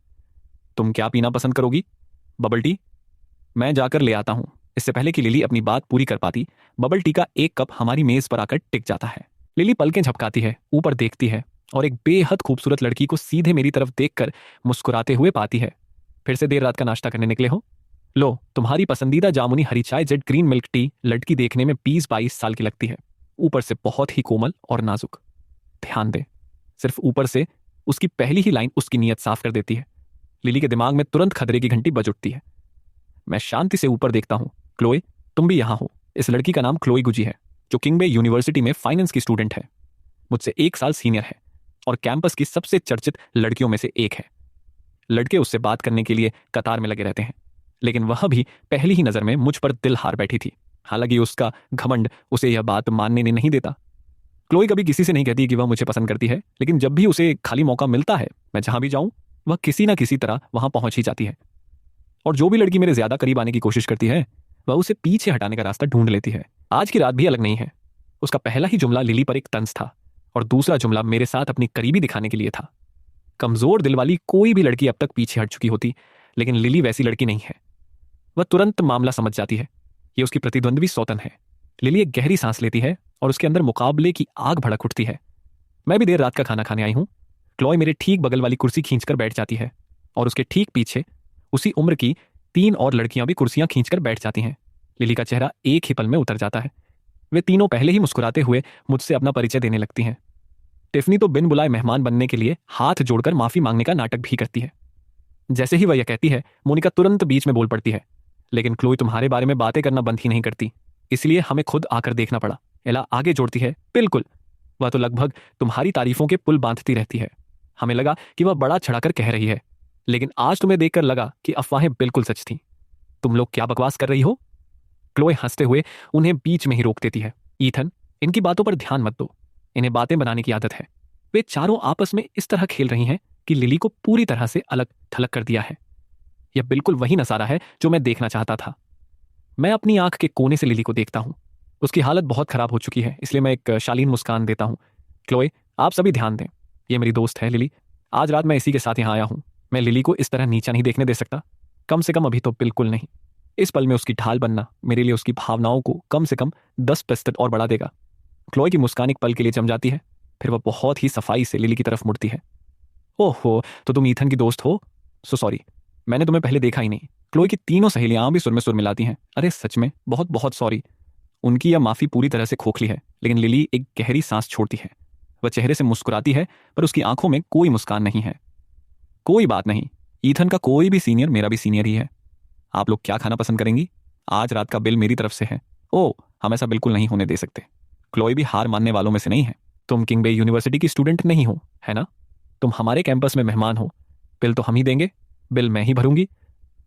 तुम क्या पीना पसंद करोगी? Bubble tea? मैं जाकर ले आता हूं। इससे पहले कि लिली अपनी बात पूरी कर पाती, बबल टी का एक कप हमारी मेज पर आकर टिक जाता है। लिली पलकें झपकाती है, ऊपर देखती है और एक बेहद खूबसूरत लड़की को सीधे मेरी तरफ देखकर मुस्कुराते हुए पाती है। फिर से देर रात का नाश्ता करने निकले हो? लो, तुम्हारी पसंदीदा जामुनी हरी चाय जेड ग्रीन मिल्क टी। लड़की देखने में 20-22 साल की लगती है, ऊपर से बहुत ही कोमल और नाजुक। ध्यान दे, सिर्फ ऊपर से उसकी पहली ही लाइन उसकी नीयत साफ कर देती है। लिली के दिमाग में तुरंत खतरे की घंटी बज उठती है। मैं शांति से ऊपर देखता हूं। क्लोए, तुम भी यहां हो। इस लड़की का नाम क्लोई गुजी है, जो किंग बे यूनिवर्सिटी में फाइनेंस की स्टूडेंट है। मुझसे 1 साल सीनियर है और कैंपस की सबसे चर्चित लड़कियों में से एक है। लड़के उससे बात करने के लिए कतार में लगे रहते हैं, लेकिन वह भी पहली ही नजर में मुझ पर दिल हार बैठी थी। हालांकि उसका घमंड उसे यह बात मानने ने नहीं देता। क्लोई कभी किसी से नहीं कहती कि वह मुझे पसंद करती है, लेकिन जब भी उसे खाली मौका मिलता है, मैं जहां भी जाऊं वह किसी ना किसी तरह वहां पहुंच ही जाती है। और जो भी लड़की मेरे ज्यादा करीब आने की कोशिश करती है, वह उसे पीछे हटाने का रास्ता ढूंढ लेती है। आज की रात भी अलग नहीं है। उसका पहला ही जुमला लिली पर एक तंज था, और दूसरा जुमला मेरे साथ अपनी करीबी दिखाने के लिए था। कमजोर दिल वाली कोई भी लड़की अब तक पीछे हट चुकी होती, लेकिन लिली वैसी लड़की नहीं है। वह तुरंत मामला समझ जाती है। ये उसकी प्रतिद्वंद्वी सौतन है। लिली एक गहरी सांस लेती है और उसके अंदर मुकाबले की आग भड़क उठती है। मैं भी देर रात का खाना खाने आई हूं। क्लोई मेरे ठीक बगल वाली कुर्सी खींचकर बैठ जाती है, और उसके ठीक पीछे उसी उम्र की 3 और लड़कियां भी कुर्सियां खींचकर बैठ जाती हैं। लिली का चेहरा एक ही पल में उतर जाता है। वे तीनों पहले ही मुस्कुराते हुए मुझसे अपना परिचय देने लगती हैं। टिफनी तो बिन बुलाए मेहमान बनने के लिए हाथ जोड़कर माफी मांगने का नाटक भी करती है। जैसे ही वह यह कहती है, मोनिका तुरंत बीच में बोल पड़ती है, लेकिन क्लोई तुम्हारे बारे में बातें करना बंद ही नहीं करती, इसलिए हमें खुद आकर देखना पड़ा। एला आगे जोड़ती है, बिल्कुल, वह तो लगभग तुम्हारी तारीफों के पुल बांधती रहती है। हमें लगा कि वह बड़ा चढ़ाकर कह रही है, लेकिन आज तुम्हें देखकर लगा कि अफवाहें बिल्कुल सच थीं। तुम लोग क्या बकवास कर रही हो? क्लोए हंसते हुए उन्हें बीच में ही रोक देती है। ईथन, इनकी बातों पर ध्यान मत दो। इन्हें बातें बनाने की आदत है। वे चारों आपस में इस तरह खेल रही हैं कि लिली को पूरी तरह से अलग थलग कर दिया है। यह बिल्कुल वही नजारा है जो मैं देखना चाहता था। मैं अपनी आंख के कोने से लिली को देखता हूं। उसकी हालत बहुत खराब हो चुकी है, इसलिए मैं एक शालीन मुस्कान देता हूँ। क्लोए, आप सभी ध्यान दें, ये मेरी दोस्त है लिली। आज रात मैं इसी के साथ यहाँ आया हूँ। मैं लिली को इस तरह नीचा नहीं देखने दे सकता, कम से कम अभी तो बिल्कुल नहीं। इस पल में उसकी ढाल बनना मेरे लिए उसकी भावनाओं को कम से कम 10% और बढ़ा देगा। क्लोए की मुस्कान एक पल के लिए जम जाती है, फिर वह बहुत ही सफाई से लिली की तरफ मुड़ती है। ओहो, तो तुम ईथन की दोस्त हो? सो सॉरी, मैंने तुम्हें पहले देखा ही नहीं। क्लोए की तीनों सहेलियां भी सुर में सुर मिलाती हैं। अरे सच में बहुत बहुत सॉरी। उनकी यह माफी पूरी तरह से खोखली है, लेकिन लिली एक गहरी सांस छोड़ती है। वह चेहरे से मुस्कुराती है, पर उसकी आंखों में कोई मुस्कान नहीं है। कोई बात नहीं, ईथन का कोई भी सीनियर मेरा भी सीनियर ही है। आप लोग क्या खाना पसंद करेंगी? आज रात का बिल मेरी तरफ से है। ओ, हम ऐसा बिल्कुल नहीं होने दे सकते। क्लोए भी हार मानने वालों में से नहीं है। तुम किंगबे यूनिवर्सिटी की स्टूडेंट नहीं हो, है ना? तुम हमारे कैंपस में मेहमान हो। बिल तो हम ही देंगे, बिल मैं ही भरूंगी।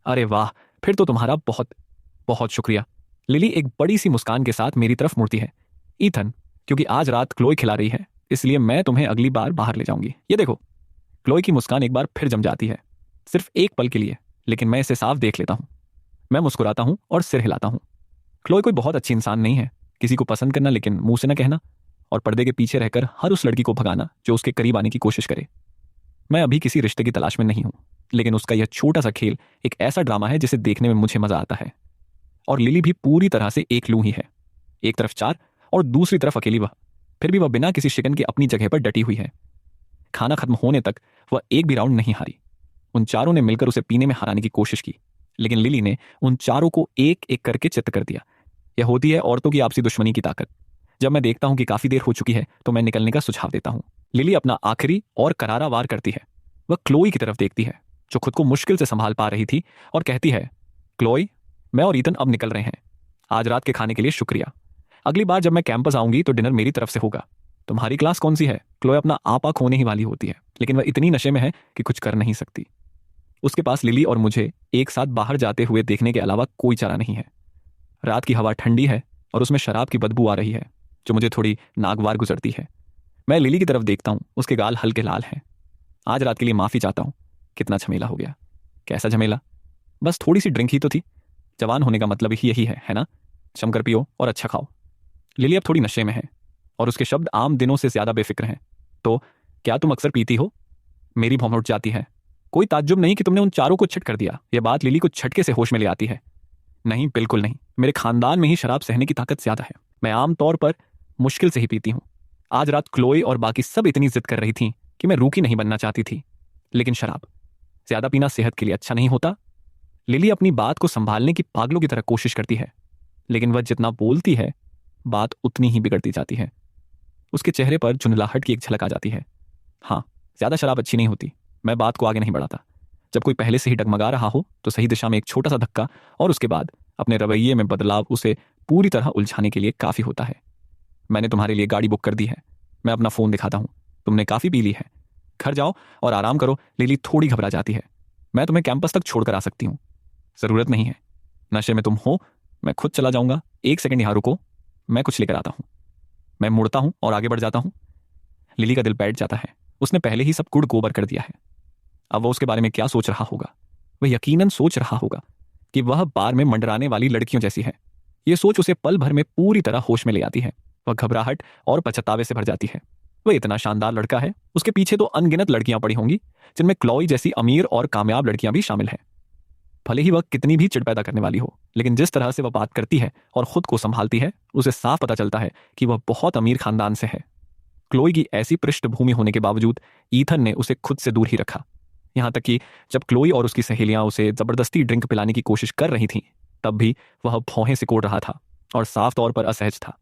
अरे वाह, फिर तो तुम्हारा बहुत बहुत शुक्रिया। लिली एक बड़ी सी मुस्कान के साथ मेरी तरफ मुड़ती है। ईथन, क्योंकि आज रात क्लोई खिला रही है, इसलिए मैं तुम्हें अगली बार बाहर ले जाऊंगी। ये देखो। क्लोई की मुस्कान एक बार फिर जम जाती है, सिर्फ एक पल के लिए, लेकिन मैं इसे साफ देख लेता हूं। मैं मुस्कुराता हूं और सिर हिलाता हूं। क्लोई कोई बहुत अच्छी इंसान नहीं है। किसी को पसंद करना लेकिन मुंह से न कहना, और पर्दे के पीछे रहकर हर उस लड़की को भगाना जो उसके करीब आने की कोशिश करे। मैं अभी किसी रिश्ते की तलाश में नहीं हूं, लेकिन उसका यह छोटा सा खेल एक ऐसा ड्रामा है जिसे देखने में मुझे मजा आता है। और लिली भी पूरी तरह से एक लू ही है। एक तरफ चार और दूसरी तरफ अकेली वह। फिर भी वह बिना किसी शिकन के अपनी जगह पर डटी हुई है। खाना खत्म होने तक वह एक भी राउंड नहीं हारी। उन चारों ने मिलकर उसे पीने में हराने की कोशिश की, लेकिन लिली ने उन चारों को एक एक करके चित्त कर दिया। यह होती है औरतों की आपसी दुश्मनी की ताकत। जब मैं देखता हूं कि काफी देर हो चुकी है तो मैं निकलने का सुझाव देता हूं। लिली अपना आखिरी और करारा वार करती है। वह क्लोई की तरफ देखती है, जो खुद को मुश्किल से संभाल पा रही थी, और कहती है, क्लोई, मैं और ईथन अब निकल रहे हैं। आज रात के खाने के लिए शुक्रिया। अगली बार जब मैं कैंपस आऊंगी तो डिनर मेरी तरफ से होगा। तुम्हारी क्लास कौन सी है? क्लोई अपना आपा खोने ही वाली होती है, लेकिन वह इतनी नशे में है कि कुछ कर नहीं सकती। उसके पास लिली और मुझे एक साथ बाहर जाते हुए देखने के अलावा कोई चारा नहीं है। रात की हवा ठंडी है और उसमें शराब की बदबू आ रही है, जो मुझे थोड़ी नागवार गुजरती है। मैं लिली की तरफ देखता हूं, उसके गाल हल्के लाल हैं। आज रात के लिए माफी चाहता हूं। कितना झमेला हो गया। कैसा झमेला? बस थोड़ी सी ड्रिंक ही तो थी। जवान होने का मतलब ही यही है ना? जमकर पियो और अच्छा खाओ। लिली अब थोड़ी नशे में है और उसके शब्द आम दिनों से ज्यादा बेफिक्र हैं। तो क्या तुम अक्सर पीती हो? मेरी भौं उठ जाती है। कोई ताज्जुब नहीं कि तुमने उन चारों को छिट कर दिया। यह बात लिली को झटके से होश में ले आती है। नहीं, बिल्कुल नहीं। मेरे खानदान में ही शराब सहने की ताकत ज्यादा है। मैं आमतौर पर मुश्किल से ही पीती हूँ। आज रात क्लोई और बाकी सब इतनी जिद कर रही थी कि मैं रूकी नहीं बनना चाहती थी, लेकिन शराब ज्यादा पीना सेहत के लिए अच्छा नहीं होता। लिली अपनी बात को संभालने की पागलों की तरह कोशिश करती है, लेकिन वह जितना बोलती है बात उतनी ही बिगड़ती जाती है। उसके चेहरे पर झुंझलाहट की एक झलक आ जाती है। हाँ, ज्यादा शराब अच्छी नहीं होती। मैं बात को आगे नहीं बढ़ाता। जब कोई पहले से ही डगमगा रहा हो तो सही दिशा में एक छोटा सा धक्का और उसके बाद अपने रवैये में बदलाव उसे पूरी तरह उलझाने के लिए काफी होता है। मैंने तुम्हारे लिए गाड़ी बुक कर दी है। मैं अपना फोन दिखाता हूं। तुमने काफी पी ली है। घर जाओ और आराम करो। लिली थोड़ी घबरा जाती है। मैं तुम्हें कैंपस तक छोड़कर आ सकती हूँ। जरूरत नहीं है। नशे में तुम हो, मैं खुद चला जाऊंगा। एक सेकंड यहाँ रुको, मैं कुछ लेकर आता हूँ। मैं मुड़ता हूँ और आगे बढ़ जाता हूँ। लिली का दिल बैठ जाता है। उसने पहले ही सब कुड़ गोबर कर दिया है। अब वह उसके बारे में क्या सोच रहा होगा? वह यकीनन सोच रहा होगा कि वह बार में मंडराने वाली लड़कियों जैसी है। यह सोच उसे पल भर में पूरी तरह होश में ले आती है। वह घबराहट और पछतावे से भर जाती है। वह इतना शानदार लड़का है, उसके पीछे तो अनगिनत लड़कियां पड़ी होंगी, जिनमें क्लॉई जैसी अमीर और कामयाब लड़कियां भी शामिल हैं। भले ही वह कितनी भी चिढ़ पैदा करने वाली हो, लेकिन जिस तरह से वह बात करती है और खुद को संभालती है, उसे साफ पता चलता है कि वह बहुत अमीर खानदान से है। क्लोई की ऐसी पृष्ठभूमि होने के बावजूद ईथन ने उसे खुद से दूर ही रखा। यहां तक कि जब क्लोई और उसकी सहेलियां उसे जबरदस्ती ड्रिंक पिलाने की कोशिश कर रही थीं, तब भी वह भौहें सिकोड़ रहा था और साफ तौर पर असहज था।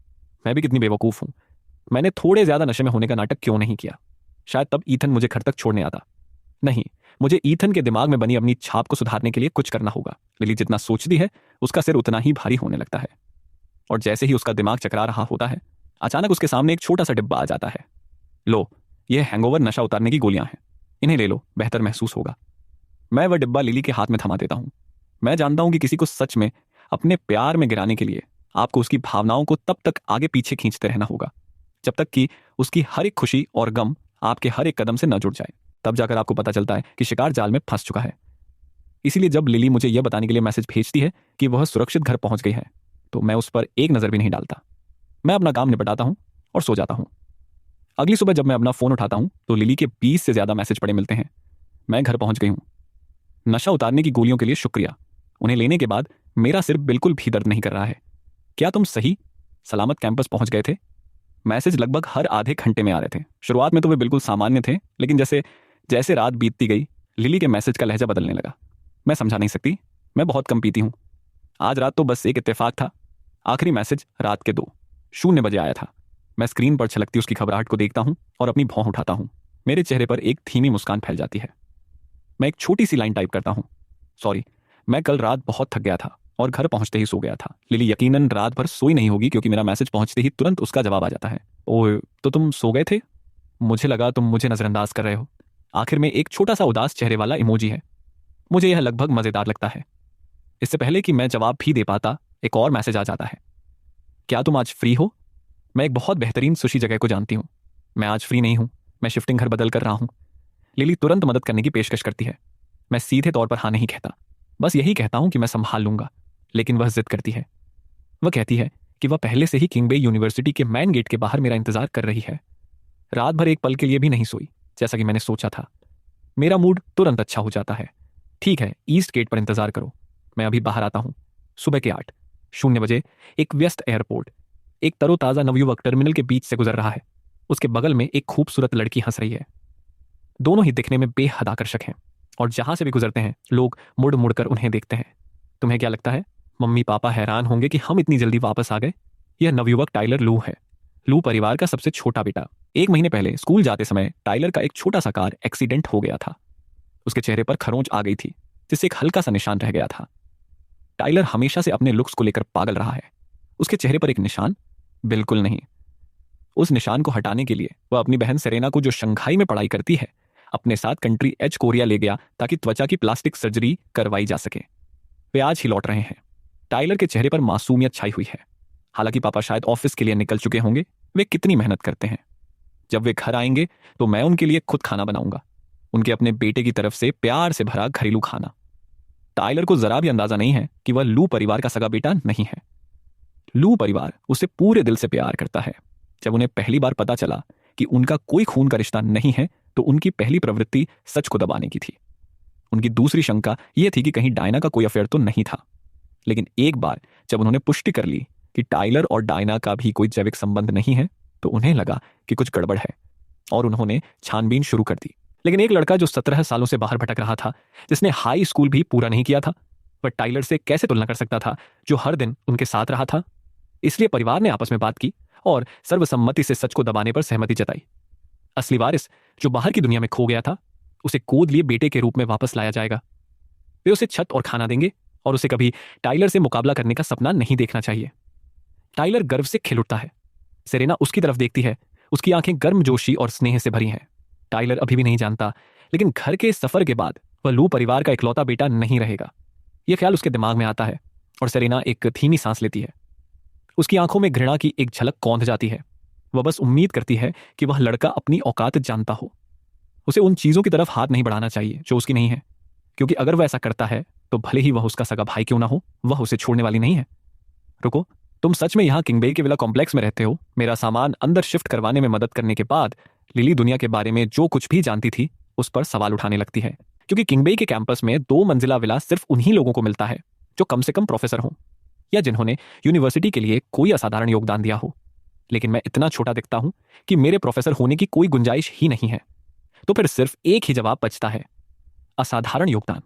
मैं भी कितनी बेवकूफ हूं। मैंने थोड़े ज्यादा नशे में होने का नाटक क्यों नहीं किया? शायद तब ईथन मुझे घर तक छोड़ने आता। नहीं, मुझे ईथन के दिमाग में बनी अपनी छाप को सुधारने के लिए कुछ करना होगा। लिली जितना सोचती है, उसका सिर उतना ही भारी होने लगता है। और जैसे ही उसका दिमाग चकरा रहा होता है, अचानक उसके सामने एक छोटा सा डिब्बा आ जाता है। लो, यह हैंगओवर नशा उतारने की गोलियां हैं। इन्हें ले लो, बेहतर महसूस होगा। मैं वह डिब्बा लिली के हाथ में थमा देता हूं। मैं जानता हूं कि किसी को सच में अपने प्यार में गिराने के लिए आपको उसकी भावनाओं को तब तक आगे पीछे खींचते रहना होगा जब तक कि उसकी हर एक खुशी और गम आपके हर एक कदम से न जुड़ जाए। तब जाकर आपको पता चलता है कि शिकार जाल में फंस चुका है। इसीलिए जब लिली मुझे यह बताने के लिए मैसेज भेजती है कि वह सुरक्षित घर पहुंच गई है, तो मैं उस पर एक नजर भी नहीं डालता। मैं अपना काम निपटाता हूँ और सो जाता हूँ। अगली सुबह जब मैं अपना फ़ोन उठाता हूँ तो लिली के 20 से ज़्यादा मैसेज पड़े मिलते हैं। मैं घर पहुँच गई हूँ। नशा उतारने की गोलियों के लिए शुक्रिया। उन्हें लेने के बाद मेरा सिर बिल्कुल भी दर्द नहीं कर रहा है। क्या तुम सही सलामत कैंपस पहुँच गए थे? मैसेज लगभग हर आधे घंटे में आ रहे थे। शुरुआत में तो वे बिल्कुल सामान्य थे, लेकिन जैसे जैसे रात बीतती गई लिली के मैसेज का लहजा बदलने लगा। मैं समझा नहीं सकती, मैं बहुत कम पीती हूँ। आज रात तो बस एक इत्तेफाक था। आखिरी मैसेज रात के 2:00 आया था। मैं स्क्रीन पर छलकती उसकी घबराहट को देखता हूँ और अपनी भौं उठाता हूँ। मेरे चेहरे पर एक धीमी मुस्कान फैल जाती है। मैं एक छोटी सी लाइन टाइप करता हूँ, सॉरी, मैं कल रात बहुत थक गया था और घर पहुंचते ही सो गया था। लिली यकीनन रात भर सोई नहीं होगी क्योंकि मेरा मैसेज पहुंचते ही तुरंत उसका जवाब आ जाता है। ओह, तो तुम सो गए थे? मुझे लगा तुम मुझे नजरअंदाज कर रहे हो। आखिर में एक छोटा सा उदास चेहरे वाला इमोजी है। मुझे यह लगभग मजेदार लगता है। इससे पहले कि मैं जवाब भी दे पाता एक और मैसेज आ जाता है। क्या तुम आज फ्री हो? मैं एक बहुत बेहतरीन सुशी जगह को जानती हूँ। मैं आज फ्री नहीं हूँ, मैं शिफ्टिंग घर बदल कर रहा हूँ। लिली तुरंत मदद करने की पेशकश करती है। मैं सीधे तौर पर हाँ नहीं कहता, बस यही कहता हूँ कि मैं संभाल लूंगा। लेकिन वह जिद करती है। वह कहती है कि वह पहले से ही किंग बे यूनिवर्सिटी के मेन गेट के बाहर मेरा इंतजार कर रही है। रात भर एक पल के लिए भी नहीं सोई, जैसा कि मैंने सोचा था। मेरा मूड तुरंत अच्छा हो जाता है। ठीक है, ईस्ट गेट पर इंतजार करो, मैं अभी बाहर आता हूँ। सुबह के 8:00 एक व्यस्त एयरपोर्ट। एक तरोताजा नवयुवक टर्मिनल के बीच से गुजर रहा है। उसके बगल में एक खूबसूरत लड़की हंस रही है। दोनों ही दिखने में बेहद आकर्षक हैं और जहां से भी गुजरते हैं लोग मुड़ मुड़ कर उन्हें देखते हैं। तुम्हें क्या लगता है मम्मी पापा हैरान होंगे कि हम इतनी जल्दी वापस आ गए? यह नवयुवक टाइलर लू है। लू परिवार का सबसे छोटा बेटा। 1 महीने पहले स्कूल जाते समय टाइलर का एक छोटा सा कार एक्सीडेंट हो गया था। उसके चेहरे पर खरोंच आ गई थी, जिससे एक हल्का सा निशान रह गया था। टाइलर हमेशा से अपने लुक्स को लेकर पागल रहा है। उसके चेहरे पर एक निशान? बिल्कुल नहीं। उस निशान को हटाने के लिए वह अपनी बहन सेरेना को, जो शंघाई में पढ़ाई करती है, अपने साथ कंट्री एच कोरिया ले गया ताकि त्वचा की प्लास्टिक सर्जरी करवाई जा सके। वे आज ही लौट रहे हैं। टाइलर के चेहरे पर मासूमियत छाई हुई है। हालांकि पापा शायद ऑफिस के लिए निकल चुके होंगे। वे कितनी मेहनत करते हैं। जब वे घर आएंगे तो मैं उनके लिए खुद खाना बनाऊंगा, उनके अपने बेटे की तरफ से प्यार से भरा घरेलू खाना। टाइलर को जरा भी अंदाजा नहीं है कि वह लू परिवार का सगा बेटा नहीं है। लू परिवार उसे पूरे दिल से प्यार करता है। जब उन्हें पहली बार पता चला कि उनका कोई खून का रिश्ता नहीं है तो उनकी पहली प्रवृत्ति सच को दबाने की थी। उनकी दूसरी शंका यह थी कि कहीं डायना का कोई अफेयर तो नहीं था। लेकिन एक बार जब उन्होंने पुष्टि कर ली कि टाइलर और डायना का भी कोई जैविक संबंध नहीं है तो उन्हें लगा कि कुछ गड़बड़ है और उन्होंने छानबीन शुरू कर दी। लेकिन एक लड़का जो 17 सालों से बाहर भटक रहा था, जिसने हाई स्कूल भी पूरा नहीं किया था, वह टाइलर से कैसे तुलना कर सकता था जो हर दिन उनके साथ रहा था? इसलिए परिवार ने आपस में बात की और सर्वसम्मति से सच को दबाने पर सहमति जताई। असली वारिस जो बाहर की दुनिया में खो गया था, उसे गोद लिए बेटे के रूप में वापस लाया जाएगा। वे उसे छत और खाना देंगे और उसे कभी टाइलर से मुकाबला करने का सपना नहीं देखना चाहिए। टाइलर गर्व से खिल उठता है। सेरेना उसकी तरफ देखती है। उसकी आंखें गर्मजोशी और स्नेह से भरी हैं। टाइलर अभी भी नहीं जानता, लेकिन घर के सफर के बाद वह लू परिवार का इकलौता बेटा नहीं रहेगा। यह ख्याल उसके दिमाग में आता है और सेरेना एक धीमी सांस लेती है। उसकी आंखों में घृणा की एक झलक कौंध जाती है। वह बस उम्मीद करती है कि वह लड़का अपनी औकात जानता हो। उसे उन चीजों की तरफ हाथ नहीं बढ़ाना चाहिए जो उसकी नहीं है, क्योंकि अगर वह ऐसा करता है तो भले ही वह उसका सगा भाई क्यों ना हो, वह उसे छोड़ने वाली नहीं है। रुको, तुम सच में यहाँ किंग बे के विला कॉम्प्लेक्स में रहते हो? मेरा सामान अंदर शिफ्ट करवाने में मदद करने के बाद लिली दुनिया के बारे में जो कुछ भी जानती थी उस पर सवाल उठाने लगती है, क्योंकि किंग बे के कैंपस में 2 मंजिला विला सिर्फ उन्हीं लोगों को मिलता है जो कम से कम प्रोफेसर हों या जिन्होंने यूनिवर्सिटी के लिए कोई असाधारण योगदान दिया हो। लेकिन मैं इतना छोटा दिखता हूं कि मेरे प्रोफेसर होने की कोई गुंजाइश ही नहीं है। तो फिर सिर्फ एक ही जवाब बचता है, असाधारण योगदान।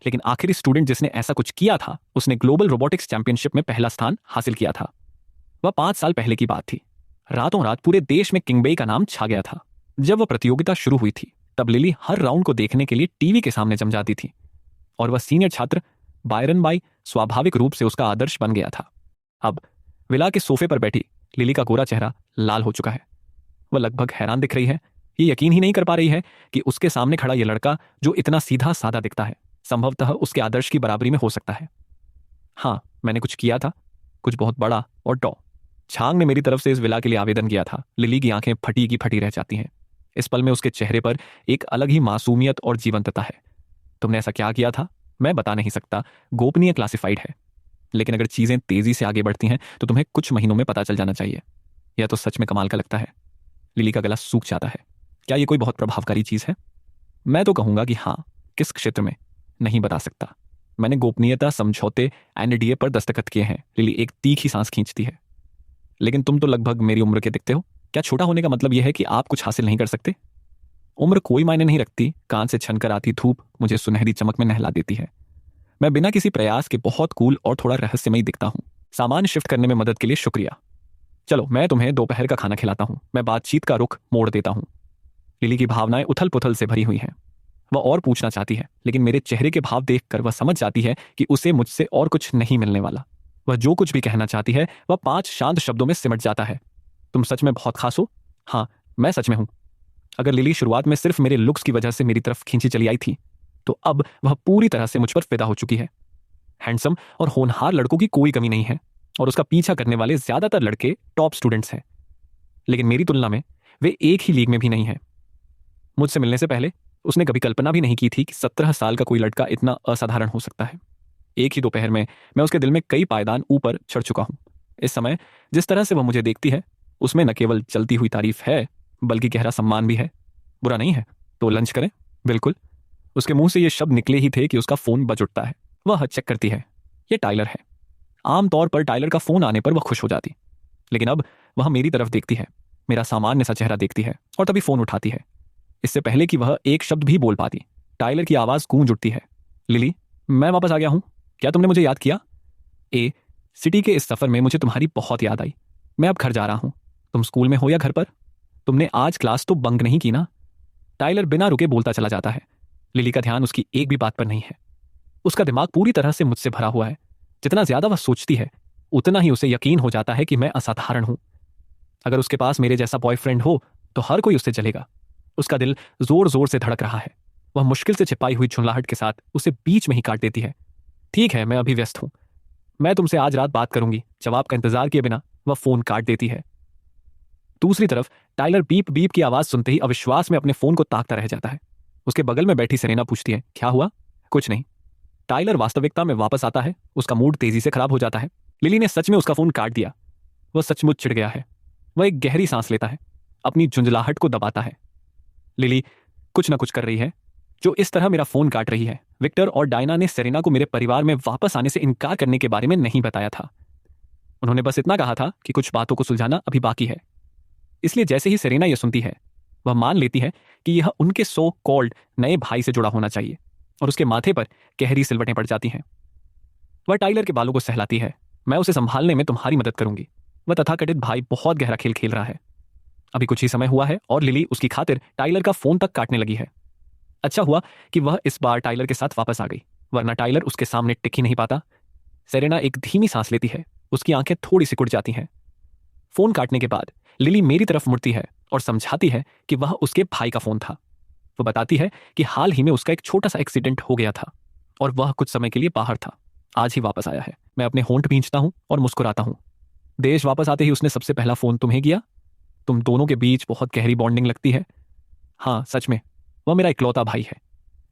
लेकिन आखिरी स्टूडेंट जिसने ऐसा कुछ किया था उसने ग्लोबल रोबोटिक्स चैंपियनशिप में पहला स्थान हासिल किया था। वह 5 साल पहले की बात थी। रातों रात पूरे देश में किंग बे का नाम छा गया था। जब वह प्रतियोगिता शुरू हुई थी तब लिली हर राउंड को देखने के लिए टीवी के सामने जम जाती थी और वह सीनियर छात्र बायरन बाई स्वाभाविक रूप से उसका आदर्श बन गया था। अब विला के सोफे पर बैठी लिली का गोरा चेहरा लाल हो चुका है। वह लगभग हैरान दिख रही है। ये यकीन ही नहीं कर पा रही है कि उसके सामने खड़ा यह लड़का जो इतना सीधा साधा दिखता है संभवतः उसके आदर्श की बराबरी में हो सकता है। हाँ, मैंने कुछ किया था, कुछ बहुत बड़ा और टॉ। छांग ने मेरी तरफ से इस विला के लिए आवेदन किया था। लिली की आंखें फटी की फटी रह जाती हैं। इस पल में उसके चेहरे पर एक अलग ही मासूमियत और जीवंतता है। तुमने ऐसा क्या किया था? मैं बता नहीं सकता, गोपनीय क्लासिफाइड है। लेकिन अगर चीज़ें तेज़ी से आगे बढ़ती हैं तो तुम्हें कुछ महीनों में पता चल जाना चाहिए। यह तो सच में कमाल का लगता है। लिली का गला सूख जाता है। क्या ये कोई बहुत प्रभावकारी चीज़ है? मैं तो कहूँगा कि हाँ। किस क्षेत्र में? नहीं बता सकता। मैंने गोपनीयता समझौते एनडीए पर दस्तखत किए हैं। लिली एक तीखी सांस खींचती है। लेकिन तुम तो लगभग मेरी उम्र के दिखते हो। क्या छोटा होने का मतलब यह है कि आप कुछ हासिल नहीं कर सकते? उम्र कोई मायने नहीं रखती। कान से छनकर आती धूप मुझे सुनहरी चमक में नहला देती है। मैं बिना किसी प्रयास के बहुत कूल और थोड़ा रहस्यमयी दिखता हूँ। सामान शिफ्ट करने में मदद के लिए शुक्रिया। चलो मैं तुम्हें दोपहर का खाना खिलाता हूँ। मैं बातचीत का रुख मोड़ देता हूँ। लिली की भावनाएं उथल पुथल से भरी हुई हैं। वह और पूछना चाहती है, लेकिन मेरे चेहरे के भाव देखकर वह समझ जाती है कि उसे मुझसे और कुछ नहीं मिलने वाला। वह जो कुछ भी कहना चाहती है वह 5 शांत शब्दों में सिमट जाता है। तुम सच में बहुत खास हो। हाँ, मैं सच में हूं। अगर लिली शुरुआत में सिर्फ मेरे लुक्स की वजह से मेरी तरफ खींची चली आई थी, तो अब वह पूरी तरह से मुझ पर फिदा हो चुकी है। हैंडसम और होनहार लड़कों की कोई कमी नहीं है, और उसका पीछा करने वाले ज्यादातर लड़के टॉप स्टूडेंट्स हैं। लेकिन मेरी तुलना में वे एक ही लीग में भी नहीं हैं। मुझसे मिलने से पहले उसने कभी कल्पना भी नहीं की थी कि 17 साल का कोई लड़का इतना असाधारण हो सकता है। एक ही दोपहर में मैं उसके दिल में कई पायदान ऊपर चढ़ चुका हूं। इस समय जिस तरह से वह मुझे देखती है, उसमें न केवल चलती हुई तारीफ है, बल्कि गहरा सम्मान भी है। बुरा नहीं है तो लंच करें। बिल्कुल। उसके मुंह से ये शब्द निकले ही थे कि उसका फोन बज उठता है। वह चेक करती है। यह टाइलर है। आमतौर पर टाइलर का फोन आने पर वह खुश हो जाती, लेकिन अब वह मेरी तरफ देखती है, मेरा सामान्य सा चेहरा देखती है, और तभी फोन उठाती है। इससे पहले कि वह एक शब्द भी बोल पाती, टाइलर की आवाज गूंज उठती है। लिली, मैं वापस आ गया हूं। क्या तुमने मुझे याद किया? सिटी के इस सफर में मुझे तुम्हारी बहुत याद आई। मैं अब घर जा रहा हूं। तुम स्कूल में हो या घर पर? तुमने आज क्लास तो बंक नहीं की ना? टाइलर बिना रुके बोलता चला जाता है। लिली का ध्यान उसकी एक भी बात पर नहीं है। उसका दिमाग पूरी तरह से मुझसे भरा हुआ है। जितना ज्यादा वह सोचती है, उतना ही उसे यकीन हो जाता है कि मैं असाधारण हूं। अगर उसके पास मेरे जैसा बॉयफ्रेंड हो तो हर कोई उससे चलेगा। उसका दिल जोर जोर से धड़क रहा है। वह मुश्किल से छिपाई हुई झुंझलाहट के साथ उसे बीच में ही काट देती है। ठीक है, मैं अभी व्यस्त हूं। मैं तुमसे आज रात बात करूंगी। जवाब का इंतजार किए बिना वह फोन काट देती है। दूसरी तरफ टाइलर बीप बीप की आवाज सुनते ही अविश्वास में अपने फोन को ताकता रह जाता है। उसके बगल में बैठी सेरेना पूछती है, क्या हुआ? कुछ नहीं। टाइलर वास्तविकता में वापस आता है। उसका मूड तेजी से खराब हो जाता है। लिली ने सच में उसका फोन काट दिया। वह सचमुच चिढ़ गया है। वह एक गहरी सांस लेता है, अपनी झुंझलाहट को दबाता है। लिली कुछ ना कुछ कर रही है जो इस तरह मेरा फोन काट रही है। विक्टर और डायना ने सेरेना को मेरे परिवार में वापस आने से इनकार करने के बारे में नहीं बताया था। उन्होंने बस इतना कहा था कि कुछ बातों को सुलझाना अभी बाकी है। इसलिए जैसे ही सेरेना यह सुनती है, वह मान लेती है कि यह उनके सो कॉल्ड नए भाई से जुड़ा होना चाहिए, और उसके माथे पर गहरी सिलवटें पड़ जाती हैं। वह टाइलर के बालों को सहलाती है। मैं उसे संभालने में तुम्हारी मदद करूंगी। वह तथाकथित भाई बहुत गहरा खेल खेल रहा है। अभी कुछ ही समय हुआ है और लिली उसकी खातिर टाइलर का फोन तक काटने लगी है। अच्छा हुआ कि वह इस बार टाइलर के साथ वापस आ गई, वरना टाइलर उसके सामने टिक ही नहीं पाता। सेरेना एक धीमी सांस लेती है। उसकी आंखें थोड़ी सिकुड़ जाती हैं। फोन काटने के बाद लिली मेरी तरफ मुड़ती है और समझाती है कि वह उसके भाई का फोन था। वह बताती है कि हाल ही में उसका एक छोटा सा एक्सीडेंट हो गया था और वह कुछ समय के लिए बाहर था। आज ही वापस आया है। मैं अपने होंठ भींचता हूं और मुस्कुराता हूं। देश वापस आते ही उसने सबसे पहला फोन तुम्हें किया? तुम दोनों के बीच बहुत गहरी बॉन्डिंग लगती है। हाँ, सच में वह मेरा इकलौता भाई है।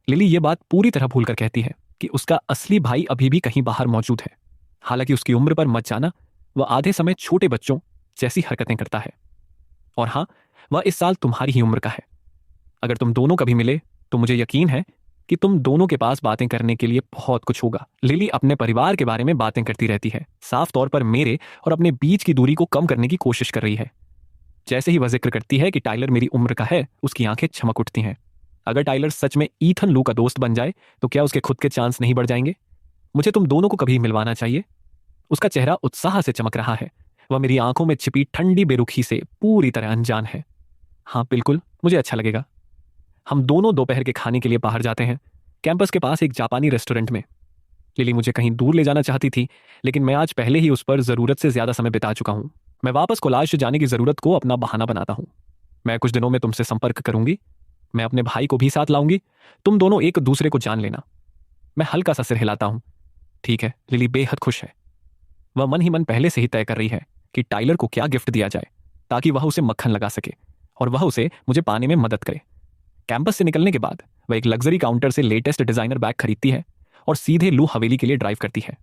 लिली ये बात पूरी तरह भूलकर कहती है कि उसका असली भाई अभी भी कहीं बाहर मौजूद है। हालांकि उसकी उम्र पर मत जाना, वह आधे समय छोटे बच्चों जैसी हरकतें करता है। और हाँ, वह इस साल तुम्हारी ही उम्र का है। अगर तुम दोनों कभी मिले तो मुझे यकीन है कि तुम दोनों के पास बातें करने के लिए बहुत कुछ होगा। लिली अपने परिवार के बारे में बातें करती रहती है, साफ तौर पर मेरे और अपने बीच की दूरी को कम करने की कोशिश कर रही है। जैसे ही वह जिक्र करती है कि टाइलर मेरी उम्र का है, उसकी आंखें चमक उठती हैं। अगर टाइलर सच में ईथन लू का दोस्त बन जाए तो क्या उसके खुद के चांस नहीं बढ़ जाएंगे? मुझे तुम दोनों को कभी मिलवाना चाहिए। उसका चेहरा उत्साह से चमक रहा है। वह मेरी आंखों में छिपी ठंडी बेरुखी से पूरी तरह अनजान है। हाँ बिल्कुल, मुझे अच्छा लगेगा। हम दोनों दोपहर के खाने के लिए बाहर जाते हैं, कैंपस के पास एक जापानी रेस्टोरेंट में। लिली मुझे कहीं दूर ले जाना चाहती थी, लेकिन मैं आज पहले ही उस पर जरूरत से ज्यादा समय बिता चुका हूं। मैं वापस कोलाज जाने की जरूरत को अपना बहाना बनाता हूं। मैं कुछ दिनों में तुमसे संपर्क करूंगी। मैं अपने भाई को भी साथ लाऊंगी। तुम दोनों एक दूसरे को जान लेना। मैं हल्का सा सिर हिलाता हूं। ठीक है। लिली बेहद खुश है। वह मन ही मन पहले से ही तय कर रही है कि टाइलर को क्या गिफ्ट दिया जाए ताकि वह उसे मक्खन लगा सके और वह उसे मुझे पाने में मदद करे। कैंपस से निकलने के बाद वह एक लग्जरी काउंटर से लेटेस्ट डिजाइनर बैग खरीदती है और सीधे लू हवेली के लिए ड्राइव करती है।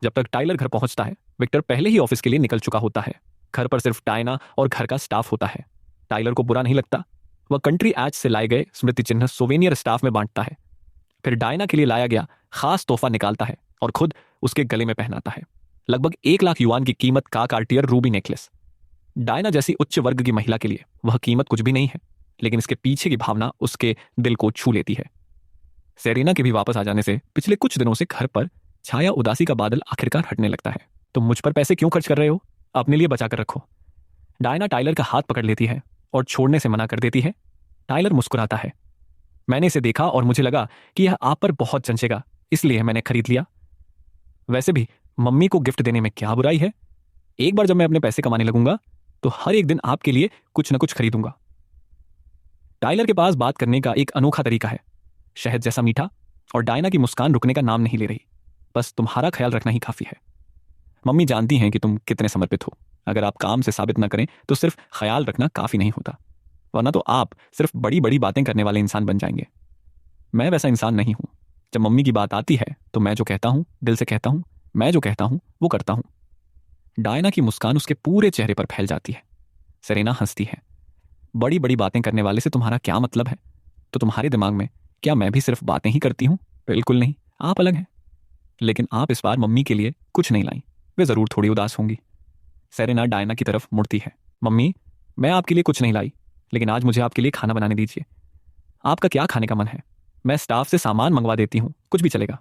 जब तक टाइलर घर पहुंचता है, विक्टर पहले ही ऑफिस के लिए निकल चुका होता है। घर पर सिर्फ डायना और घर का स्टाफ होता है। टाइलर को बुरा नहीं लगता। वह कंट्री एज से लाए गए स्मृति चिन्ह सोवेनियर स्टाफ में बांटता है। फिर डायना के लिए लाया गया खास तोहफा निकालता है और खुद उसके गले में पहनाता है। लगभग 1 लाख युआन की कीमत का कार्टियर रूबी नेकलेस। डायना जैसी उच्च वर्ग की महिला के लिए वह कीमत कुछ भी नहीं है, लेकिन इसके पीछे की भावना उसके दिल को छू लेती है। सेरेना के भी वापस आ जाने से पिछले कुछ दिनों से घर पर छाया उदासी का बादल आखिरकार हटने लगता है। तुम मुझ पर पैसे क्यों खर्च कर रहे हो? अपने लिए बचा कर रखो। डायना टाइलर का हाथ पकड़ लेती है और छोड़ने से मना कर देती है। टाइलर मुस्कुराता है। मैंने इसे देखा और मुझे लगा कि यह आप पर बहुत जंचेगा, इसलिए मैंने खरीद लिया। वैसे भी मम्मी को गिफ्ट देने में क्या बुराई है? एक बार जब मैं अपने पैसे कमाने लगूंगा तो हर एक दिन आपके लिए कुछ न कुछ खरीदूंगा। टाइलर के पास बात करने का एक अनोखा तरीका है, शहद जैसा मीठा, और डायना की मुस्कान रुकने का नाम नहीं ले रही। बस तुम्हारा ख्याल रखना ही काफी है। मम्मी जानती हैं कि तुम कितने समर्पित हो। अगर आप काम से साबित ना करें तो सिर्फ ख्याल रखना काफी नहीं होता, वरना तो आप सिर्फ बड़ी बड़ी बातें करने वाले इंसान बन जाएंगे। मैं वैसा इंसान नहीं हूं। जब मम्मी की बात आती है तो मैं जो कहता हूं दिल से कहता हूं, मैं जो कहता हूं वो करता हूं। डायना की मुस्कान उसके पूरे चेहरे पर फैल जाती है। सेरेना हंसती है। बड़ी बड़ी बातें करने वाले से तुम्हारा क्या मतलब है? तो तुम्हारे दिमाग में क्या मैं भी सिर्फ बातें ही करती हूं? बिल्कुल नहीं, आप अलग हैं। लेकिन आप इस बार मम्मी के लिए कुछ नहीं लाई, वे जरूर थोड़ी उदास होंगी। सेरेना डायना की तरफ मुड़ती है। मम्मी, मैं आपके लिए कुछ नहीं लाई, लेकिन आज मुझे आपके लिए खाना बनाने दीजिए। आपका क्या खाने का मन है? मैं स्टाफ से सामान मंगवा देती हूँ, कुछ भी चलेगा।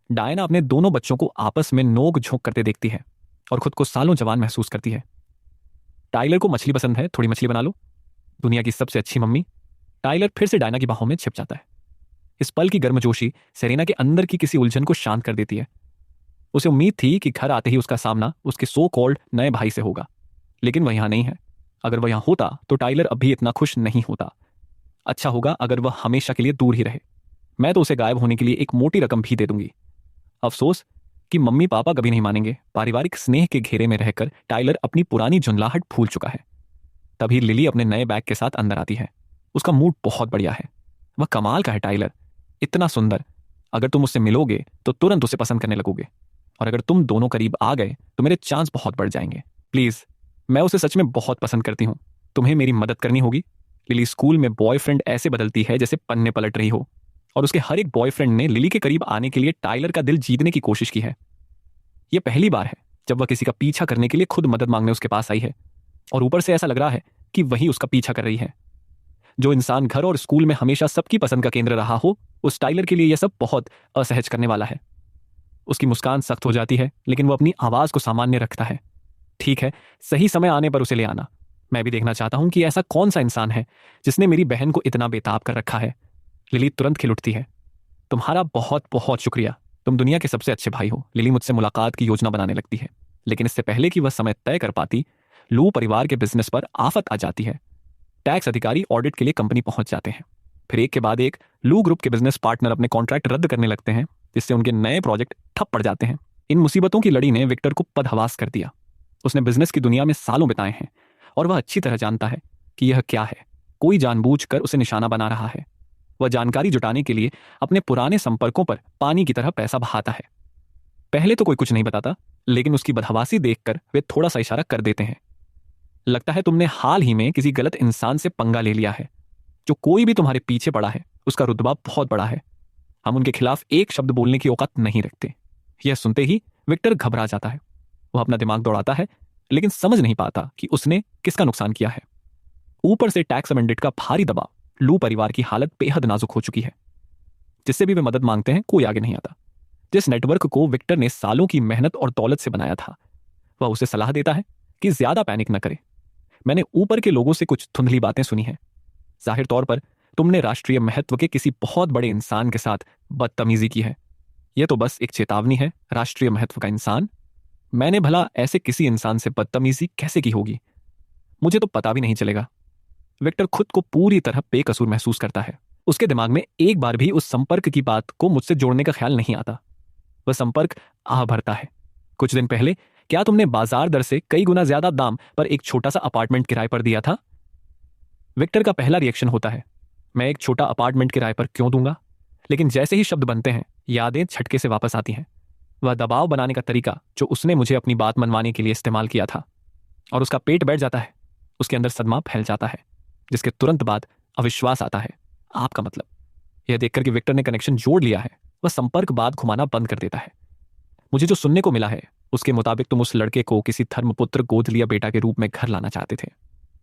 डायना अपने दोनों बच्चों को आपस में नोक झोंक करते देखती है और खुद को सालों जवान महसूस करती है। टाइलर को मछली पसंद है, थोड़ी मछली बना लो। दुनिया की सबसे अच्छी मम्मी। टाइलर फिर से डायना की बाहों में छिप जाता है। इस पल की गर्मजोशी सेरेना के अंदर की किसी उलझन को शांत कर देती है। उसे उम्मीद थी कि घर आते ही उसका सामना उसके सो कॉल्ड नए भाई से होगा, लेकिन वह यहां नहीं है। अगर वह यहां होता तो टाइलर अभी इतना खुश नहीं होता। अच्छा होगा अगर वह हमेशा के लिए दूर ही रहे। मैं तो उसे गायब होने के लिए एक मोटी रकम भी दे दूंगी। अफसोस कि मम्मी पापा कभी नहीं मानेंगे। पारिवारिक स्नेह के घेरे में रहकर टाइलर अपनी पुरानी झुंझलाहट भूल चुका है। तभी लिली अपने नए बैग के साथ अंदर आती है। उसका मूड बहुत बढ़िया है। वह कमाल का है टाइलर, इतना सुंदर। अगर तुम उससे मिलोगे तो तुरंत उसे पसंद करने लगोगे, और अगर तुम दोनों करीब आ गए तो मेरे चांस बहुत बढ़ जाएंगे। प्लीज, मैं उसे सच में बहुत पसंद करती हूँ। तुम्हें मेरी मदद करनी होगी। लिली स्कूल में बॉयफ्रेंड ऐसे बदलती है जैसे पन्ने पलट रही हो, और उसके हर एक बॉयफ्रेंड ने लिली के करीब आने के लिए टाइलर का दिल जीतने की कोशिश की है। यह पहली बार है जब वह किसी का पीछा करने के लिए खुद मदद मांगने उसके पास आई है, और ऊपर से ऐसा लग रहा है कि वही उसका पीछा कर रही है। जो इंसान घर और स्कूल में हमेशा सबकी पसंद का केंद्र रहा हो, उस टाइलर के लिए यह सब बहुत असहज करने वाला है। उसकी मुस्कान सख्त हो जाती है, लेकिन वो अपनी आवाज को सामान्य रखता है। ठीक है, सही समय आने पर उसे ले आना। मैं भी देखना चाहता हूं कि ऐसा कौन सा इंसान है जिसने मेरी बहन को इतना बेताब कर रखा है। लिली तुरंत खिल उठती है। तुम्हारा बहुत बहुत शुक्रिया। तुम दुनिया के सबसे अच्छे भाई हो। लिली मुझसे मुलाकात की योजना बनाने लगती है, लेकिन इससे पहले कि वह समय तय कर पाती, लू परिवार के बिजनेस पर आफत आ जाती है। टैक्स अधिकारी ऑडिट के लिए कंपनी पहुंच जाते हैं। फिर एक के बाद एक लू ग्रुप के बिजनेस पार्टनर अपने कॉन्ट्रैक्ट रद्द करने लगते हैं, जिससे उनके नए प्रोजेक्ट ठप पड़ जाते हैं। इन मुसीबतों की लड़ी ने विक्टर को पदहवास कर दिया। उसने बिजनेस की दुनिया में सालों बिताए हैं और वह अच्छी तरह जानता है कि यह क्या है। कोई जानबूझकर उसे निशाना बना रहा है। वह जानकारी जुटाने के लिए अपने पुराने संपर्कों पर पानी की तरह पैसा बहाता है। पहले तो कोई कुछ नहीं बताता, लेकिन उसकी बदहवासी देखकर वे थोड़ा सा इशारा कर देते हैं। लगता है तुमने हाल ही में किसी गलत इंसान से पंगा ले लिया है। जो कोई भी तुम्हारे पीछे पड़ा है उसका रुतबा बहुत बड़ा है। हम उनके खिलाफ एक शब्द बोलने की औकात नहीं रखते। यह सुनते ही विक्टर घबरा जाता है। वह अपना दिमाग दौड़ाता है, लेकिन समझ नहीं पाता कि उसने किसका नुकसान किया है। ऊपर से टैक्स अमेंडेट का भारी दबाव। लू परिवार की हालत बेहद नाजुक हो चुकी है। जिससे भी वे मदद मांगते हैं कोई आगे नहीं आता। जिस नेटवर्क को विक्टर ने सालों की मेहनत और दौलत से बनाया था, वह उसे सलाह देता है कि ज्यादा पैनिक न करे। मैंने ऊपर के लोगों से कुछ धुंधली बातें सुनी हैं। जाहिर तौर पर तुमने राष्ट्रीय महत्व के किसी बहुत बड़े इंसान के साथ बदतमीजी की है। यह तो बस एक चेतावनी है। राष्ट्रीय महत्व का इंसान? मैंने भला ऐसे किसी इंसान से बदतमीजी कैसे की होगी? मुझे तो पता भी नहीं चलेगा। विक्टर खुद को पूरी तरह बेकसूर महसूस करता है। उसके दिमाग में एक बार भी उस संपर्क की बात को मुझसे जोड़ने का ख्याल नहीं आता। वह संपर्क आह भरता है। कुछ दिन पहले क्या तुमने बाजार दर से कई गुना ज्यादा दाम पर एक छोटा सा अपार्टमेंट किराए पर दिया था? विक्टर का पहला रिएक्शन होता है, मैं एक छोटा अपार्टमेंट किराए पर क्यों दूंगा? लेकिन जैसे ही शब्द बनते हैं, यादें झटके से वापस आती हैं। वह दबाव बनाने का तरीका जो उसने मुझे अपनी बात मनवाने के लिए इस्तेमाल किया था। और उसका पेट बैठ जाता है, उसके अंदर सदमा फैल जाता है, जिसके तुरंत बाद अविश्वास आता है। आपका मतलब? यह देखकर कि विक्टर ने कनेक्शन जोड़ लिया है, वह संपर्क बात घुमाना बंद कर देता है। मुझे जो सुनने को मिला है उसके मुताबिक तुम उस लड़के को किसी धर्मपुत्र गोद लिया बेटा के रूप में घर लाना चाहते थे।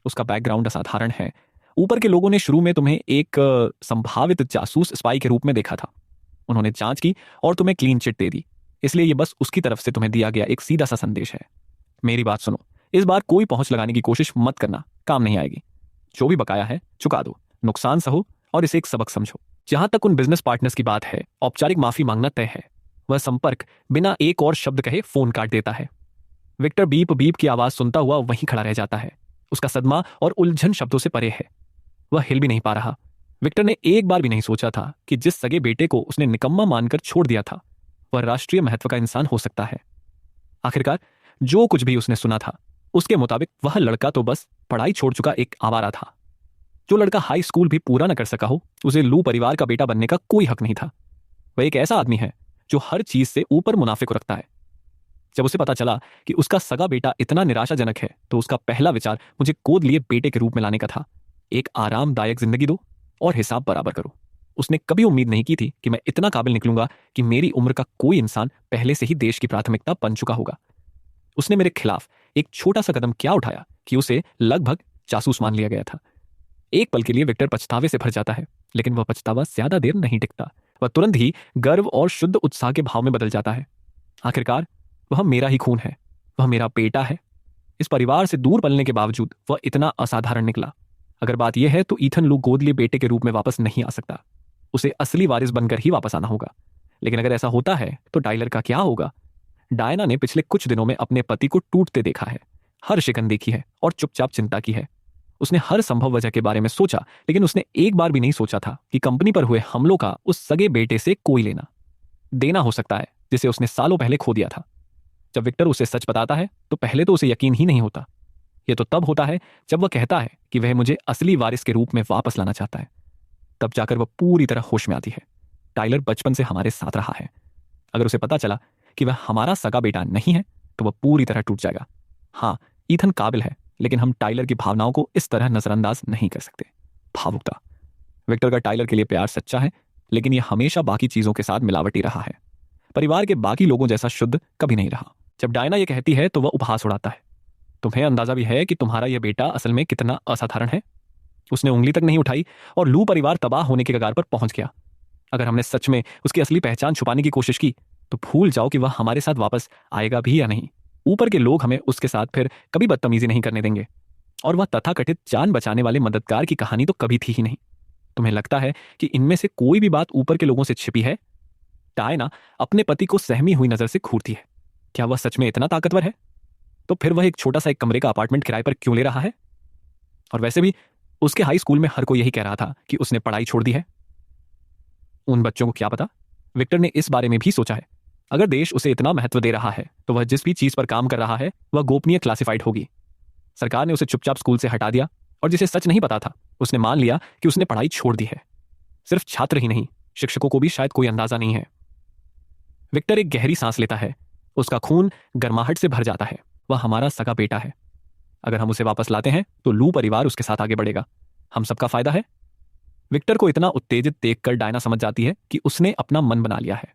उसका बैकग्राउंड असाधारण है। ऊपर के लोगों ने शुरू में तुम्हें एक संभावित जासूस स्पाई के रूप में देखा था। उन्होंने जांच की और तुम्हें क्लीन चिट दे दी, इसलिए ये बस उसकी तरफ से तुम्हें दिया गया एक सीधा सा संदेश है। मेरी बात सुनो, इस बार कोई पहुंच लगाने की कोशिश मत करना, काम नहीं आएगी। जो भी बकाया है चुका दो, नुकसान सहो और इसे एक सबक समझो। जहां तक उन बिजनेस पार्टनर्स की बात है, औपचारिक माफी मांगना तय है। वह संपर्क बिना एक और शब्द कहे फोन काट देता है। विक्टर बीप बीप की आवाज सुनता हुआ वहीं खड़ा रह जाता है। उसका सदमा और उलझन शब्दों से परे है। वह हिल भी नहीं पा रहा। विक्टर ने एक बार भी नहीं सोचा था कि जिस सगे बेटे को उसने निकम्मा मानकर छोड़ दिया था, वह राष्ट्रीय महत्व का इंसान हो सकता है। आखिरकार जो कुछ भी उसने सुना था उसके मुताबिक वह लड़का तो बस पढ़ाई छोड़ चुका एक आवारा था। जो लड़का हाई स्कूल भी पूरा न कर सका हो, उसे लू परिवार का बेटा बनने का कोई हक नहीं था। वह एक ऐसा आदमी है जो हर चीज से ऊपर मुनाफे को रखता है। जब उसे पता चला कि उसका सगा बेटा इतना निराशाजनक है, तो उसका पहला विचार मुझे गोद लिए बेटे के रूप में लाने का था। एक आरामदायक जिंदगी दो और हिसाब बराबर करो। उसने कभी उम्मीद नहीं की थी कि मैं इतना काबिल निकलूंगा कि मेरी उम्र का कोई इंसान पहले से ही देश की प्राथमिकता बन चुका होगा। उसने मेरे खिलाफ एक छोटा सा कदम क्या उठाया कि उसे लगभग जासूस मान लिया गया था। एक पल के लिए विक्टर पछतावे से भर जाता है, लेकिन वह पछतावा ज्यादा देर नहीं टिकता। वह तुरंत ही गर्व और शुद्ध उत्साह के भाव में बदल जाता है। आखिरकार वह मेरा ही खून है, वह मेरा बेटा है। इस परिवार से दूर पलने के बावजूद वह इतना असाधारण निकला। अगर बात यह है तो ईथन लू गोद लिए बेटे के रूप में वापस नहीं आ सकता। उसे असली वारिस बनकर ही वापस आना होगा। लेकिन अगर ऐसा होता है तो टाइलर का क्या होगा? डायना ने पिछले कुछ दिनों में अपने पति को टूटते देखा है, हर शिकन देखी है और चुपचाप चिंता की है। उसने हर संभव वजह के बारे में सोचा, लेकिन उसने एक बार भी नहीं सोचा था कि कंपनी पर हुए हमलों का उस सगे बेटे से कोई लेना देना हो सकता है, जिसे उसने सालों पहले खो दिया था। जब विक्टर उसे सच बताता है तो पहले तो उसे यकीन ही नहीं होता। यह तो तब होता है जब वह कहता है कि वह मुझे असली वारिस के रूप में वापस लाना चाहता है। तब जाकर वह पूरी तरह होश में आती है। टाइलर बचपन से हमारे साथ रहा है। अगर उसे पता चला कि वह हमारा सगा बेटा नहीं है तो वह पूरी तरह टूट जाएगा। हाँ, ईथन काबिल है, लेकिन हम टाइलर की भावनाओं को इस तरह नजरअंदाज नहीं कर सकते। भावुकता। विक्टर का टाइलर के लिए प्यार सच्चा है, लेकिन यह हमेशा बाकी चीजों के साथ मिलावटी रहा है। परिवार के बाकी लोगों जैसा शुद्ध कभी नहीं रहा। जब डायना यह कहती है तो वह उपहास उड़ाता है। तुम्हें अंदाजा भी है कि तुम्हारा यह बेटा असल में कितना असाधारण है? उसने उंगली तक नहीं उठाई और लू परिवार तबाह होने के कगार पर पहुंच गया। अगर हमने सच में उसकी असली पहचान छुपाने की कोशिश की तो भूल जाओ कि वह हमारे साथ वापस आएगा भी या नहीं। ऊपर के लोग हमें उसके साथ फिर कभी बदतमीजी नहीं करने देंगे। और वह तथाकथित जान बचाने वाले मददगार की कहानी तो कभी थी ही नहीं। तुम्हें लगता है कि इनमें से कोई भी बात ऊपर के लोगों से छिपी है? डायना अपने पति को सहमी हुई नजर से घूरती है। क्या वह सच में इतना ताकतवर है? तो फिर वह एक छोटा सा एक कमरे का अपार्टमेंट किराए पर क्यों ले रहा है? और वैसे भी उसके हाई स्कूल में हर कोई यही कह रहा था कि उसने पढ़ाई छोड़ दी है। उन बच्चों को क्या पता? विक्टर ने इस बारे में भी सोचा है। अगर देश उसे इतना महत्व दे रहा है तो वह जिस भी चीज पर काम कर रहा है वह गोपनीय क्लासिफाइड होगी। सरकार ने उसे चुपचाप स्कूल से हटा दिया और जिसे सच नहीं पता था उसने मान लिया कि उसने पढ़ाई छोड़ दी है। सिर्फ छात्र ही नहीं, शिक्षकों को भी शायद कोई अंदाजा नहीं है। विक्टर एक गहरी सांस लेता है। उसका खून गर्माहट से भर जाता है। वह हमारा सगा बेटा है। अगर हम उसे वापस लाते हैं तो लू परिवार उसके साथ आगे बढ़ेगा। हम सबका फायदा है। विक्टर को इतना उत्तेजित देखकर डायना समझ जाती है कि उसने अपना मन बना लिया है।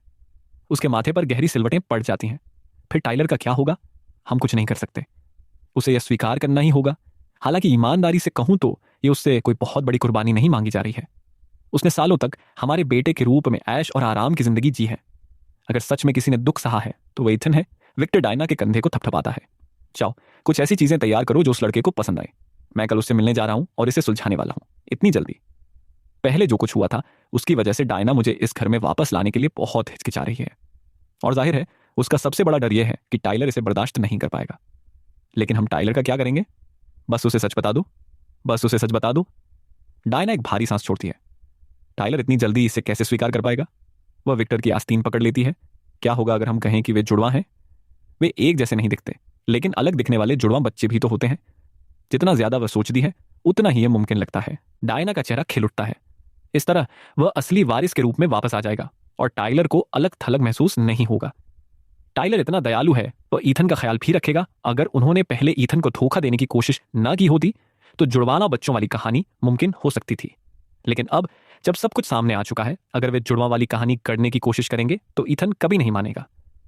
उसके माथे पर गहरी सिलवटें पड़ जाती हैं। फिर टाइलर का क्या होगा? हम कुछ नहीं कर सकते। उसे यह स्वीकार करना ही होगा। हालांकि ईमानदारी से कहूं तो ये उससे कोई बहुत बड़ी कुर्बानी नहीं मांगी जा रही है। उसने सालों तक हमारे बेटे के रूप में ऐश और आराम की जिंदगी जी है। अगर सच में किसी ने दुख सहा है तो वह ईथन है। विक्टर डायना के कंधे को थपथपाता है। जाओ, कुछ ऐसी चीजें तैयार करो जो उस लड़के को पसंद आए। मैं कल उससे मिलने जा रहा हूं और इसे सुलझाने वाला हूं। इतनी जल्दी? पहले जो कुछ हुआ था उसकी वजह से डायना मुझे इस घर में वापस लाने के लिए बहुत हिचकिचा रही है। और जाहिर है उसका सबसे बड़ा डर यह है कि टाइलर इसे बर्दाश्त नहीं कर पाएगा। लेकिन हम टाइलर का क्या करेंगे? बस उसे सच बता दो, बस उसे सच बता दो। डायना एक भारी सांस छोड़ती है। टाइलर इतनी जल्दी इसे कैसे स्वीकार कर पाएगा? वह विक्टर की आस्तीन पकड़ लेती है। क्या होगा अगर हम कहें कि वे जुड़वा हैं? वे एक जैसे नहीं दिखते, लेकिन अलग दिखने वाले जुड़वा बच्चे भी तो होते हैं। जितना ज्यादा वह सोचती है उतना ही यह मुमकिन लगता है। डायना का चेहरा खिल उठता है। इस तरह वह असली वारिस के रूप में वापस आ जाएगा और टाइलर को अलग थलग महसूस नहीं होगा। टाइलर इतना दयालु है तो ईथन का ख्याल भी रखेगा। अगर उन्होंने पहले ईथन को धोखा देने की कोशिश ना की होती तो जुड़वाना बच्चों वाली कहानी मुमकिन हो सकती थी। लेकिन अब जब सब कुछ सामने आ चुका है, अगर वे जुड़वा वाली कहानी करने की कोशिश करेंगे तो ईथन कभी नहीं मानेगा।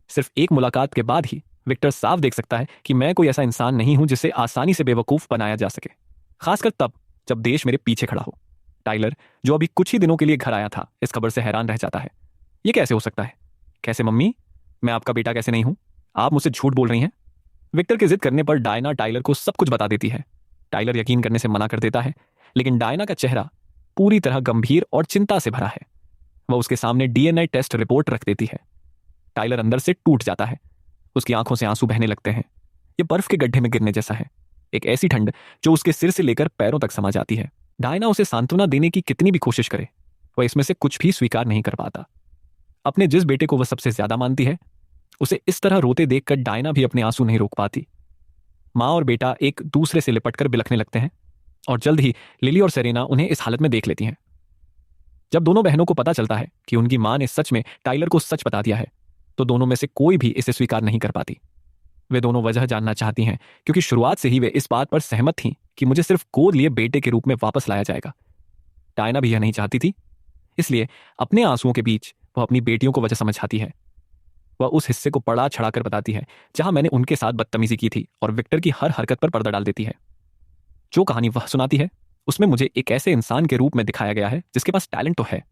सिर्फ एक मुलाकात के बाद ही विक्टर साफ देख सकता है कि मैं कोई ऐसा इंसान नहीं हूं जिसे आसानी से बेवकूफ बनाया जा सके, खासकर तब जब देश मेरे पीछे खड़ा हो। टाइलर, जो अभी कुछ ही दिनों के लिए घर आया था, इस खबर से हैरान रह जाता है। ये कैसे हो सकता है? कैसे मम्मी? मैं आपका बेटा कैसे नहीं हूं? आप मुझसे झूठ बोल रही हैं। विक्टर की जिद करने पर डायना टाइलर को सब कुछ बता देती है। टाइलर यकीन करने से मना कर देता है, लेकिन डायना का चेहरा पूरी तरह गंभीर और चिंता से भरा है। वह उसके सामने डीएनए टेस्ट रिपोर्ट रख देती है। टाइलर अंदर से टूट जाता है। उसकी आंखों से आंसू बहने लगते हैं। यह बर्फ के गड्ढे में गिरने जैसा है, एक ऐसी ठंड जो उसके सिर से लेकर पैरों तक समा जाती है। डायना उसे सांत्वना देने की कितनी भी कोशिश करे, वह इसमें से कुछ भी स्वीकार नहीं कर पाता। अपने जिस बेटे को वह सबसे ज्यादा मानती है, उसे इस तरह रोते देखकर डायना भी अपने आंसू नहीं रोक पाती। माँ और बेटा एक दूसरे से लिपटकर बिलखने लगते हैं और जल्द ही लिली और सेरेना उन्हें इस हालत में देख लेती हैं। जब दोनों बहनों को पता चलता है कि उनकी माँ ने सच में टाइलर को सच बता दिया है, तो दोनों में से कोई भी इसे स्वीकार नहीं कर पाती। वे दोनों वजह जानना चाहती हैं, क्योंकि शुरुआत से ही वे इस बात पर सहमत थीं कि मुझे सिर्फ गोद लिए बेटे के रूप में वापस लाया जाएगा। डायना भी यह नहीं चाहती थी, इसलिए अपने आंसुओं के बीच वह अपनी बेटियों को वजह समझाती है। वह उस हिस्से को पड़ा छड़ाकर बताती है जहां मैंने उनके साथ बदतमीजी की थी, और विक्टर की हर हरकत पर पर्दा डाल देती है। जो कहानी वह सुनाती है उसमें मुझे एक ऐसे इंसान के रूप में दिखाया गया है जिसके पास टैलेंट तो है,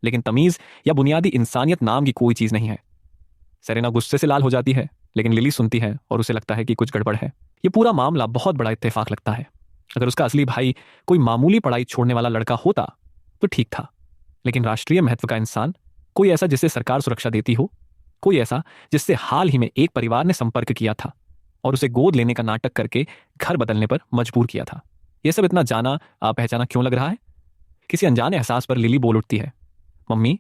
लेकिन तमीज या बुनियादी इंसानियत नाम की कोई चीज नहीं है। सेरेना गुस्से से लाल हो जाती है, लेकिन लिली सुनती है और उसे लगता है कि कुछ गड़बड़ है। यह पूरा मामला बहुत बड़ा इत्तेफाक लगता है। अगर उसका असली भाई कोई मामूली पढ़ाई छोड़ने वाला लड़का होता तो ठीक था, लेकिन राष्ट्रीय महत्व का इंसान, कोई ऐसा जिसे सरकार सुरक्षा देती हो, कोई ऐसा जिससे हाल ही में एक परिवार ने संपर्क किया था और उसे गोद लेने का नाटक करके घर बदलने पर मजबूर किया था। यह सब इतना जाना पहचाना क्यों लग रहा है? किसी अनजाने एहसास पर लिली बोल उठती है, मम्मी,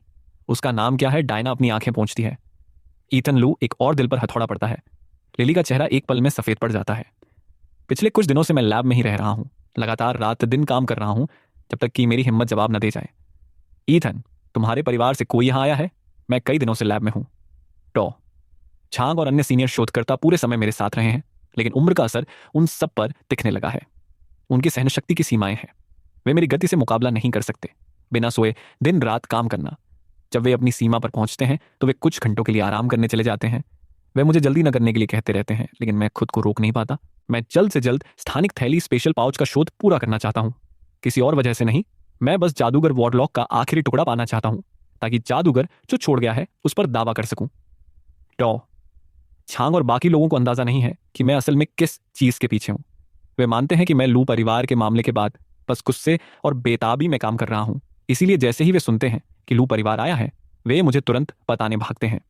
उसका नाम क्या है? डायना अपनी आंखें पोंछती है। ईथन लू। एक और दिल पर हथौड़ा पड़ता है। लिली का चेहरा एक पल में सफेद पड़ जाता है। पिछले कुछ दिनों से मैं लैब में ही रह रहा हूं, लगातार रात दिन काम कर रहा हूं, जब तक कि मेरी हिम्मत जवाब न दे जाए। ईथन, तुम्हारे परिवार से कोई यहां आया है? मैं कई दिनों से लैब में हूं। टॉ, छांग और अन्य सीनियर शोधकर्ता पूरे समय मेरे साथ रहे हैं, लेकिन उम्र का असर उन सब पर दिखने लगा है। उनकी सहनशक्ति की सीमाएं हैं। वे मेरी गति से मुकाबला नहीं कर सकते। बिना सोए दिन रात काम करना। जब वे अपनी सीमा पर पहुंचते हैं तो वे कुछ घंटों के लिए आराम करने चले जाते हैं। वे मुझे जल्दी न करने के लिए कहते रहते हैं, लेकिन मैं खुद को रोक नहीं पाता। मैं जल्द से जल्द स्थानिक थैली स्पेशल पाउच का शोध पूरा करना चाहता हूं, किसी और वजह से नहीं। मैं बस जादूगर वॉर्डलॉक का आखिरी टुकड़ा पाना चाहता हूं, ताकि जादूगर जो छोड़ गया है उस पर दावा कर सकूं। टॉ, छांग और बाकी लोगों को अंदाजा नहीं है कि मैं असल में किस चीज के पीछे हूं। वे मानते हैं कि मैं लू परिवार के मामले के बाद बस गुस्से और बेताबी में काम कर रहा हूं। इसीलिए जैसे ही वे सुनते हैं कि लू परिवार आया है, वे मुझे तुरंत बताने भागते हैं।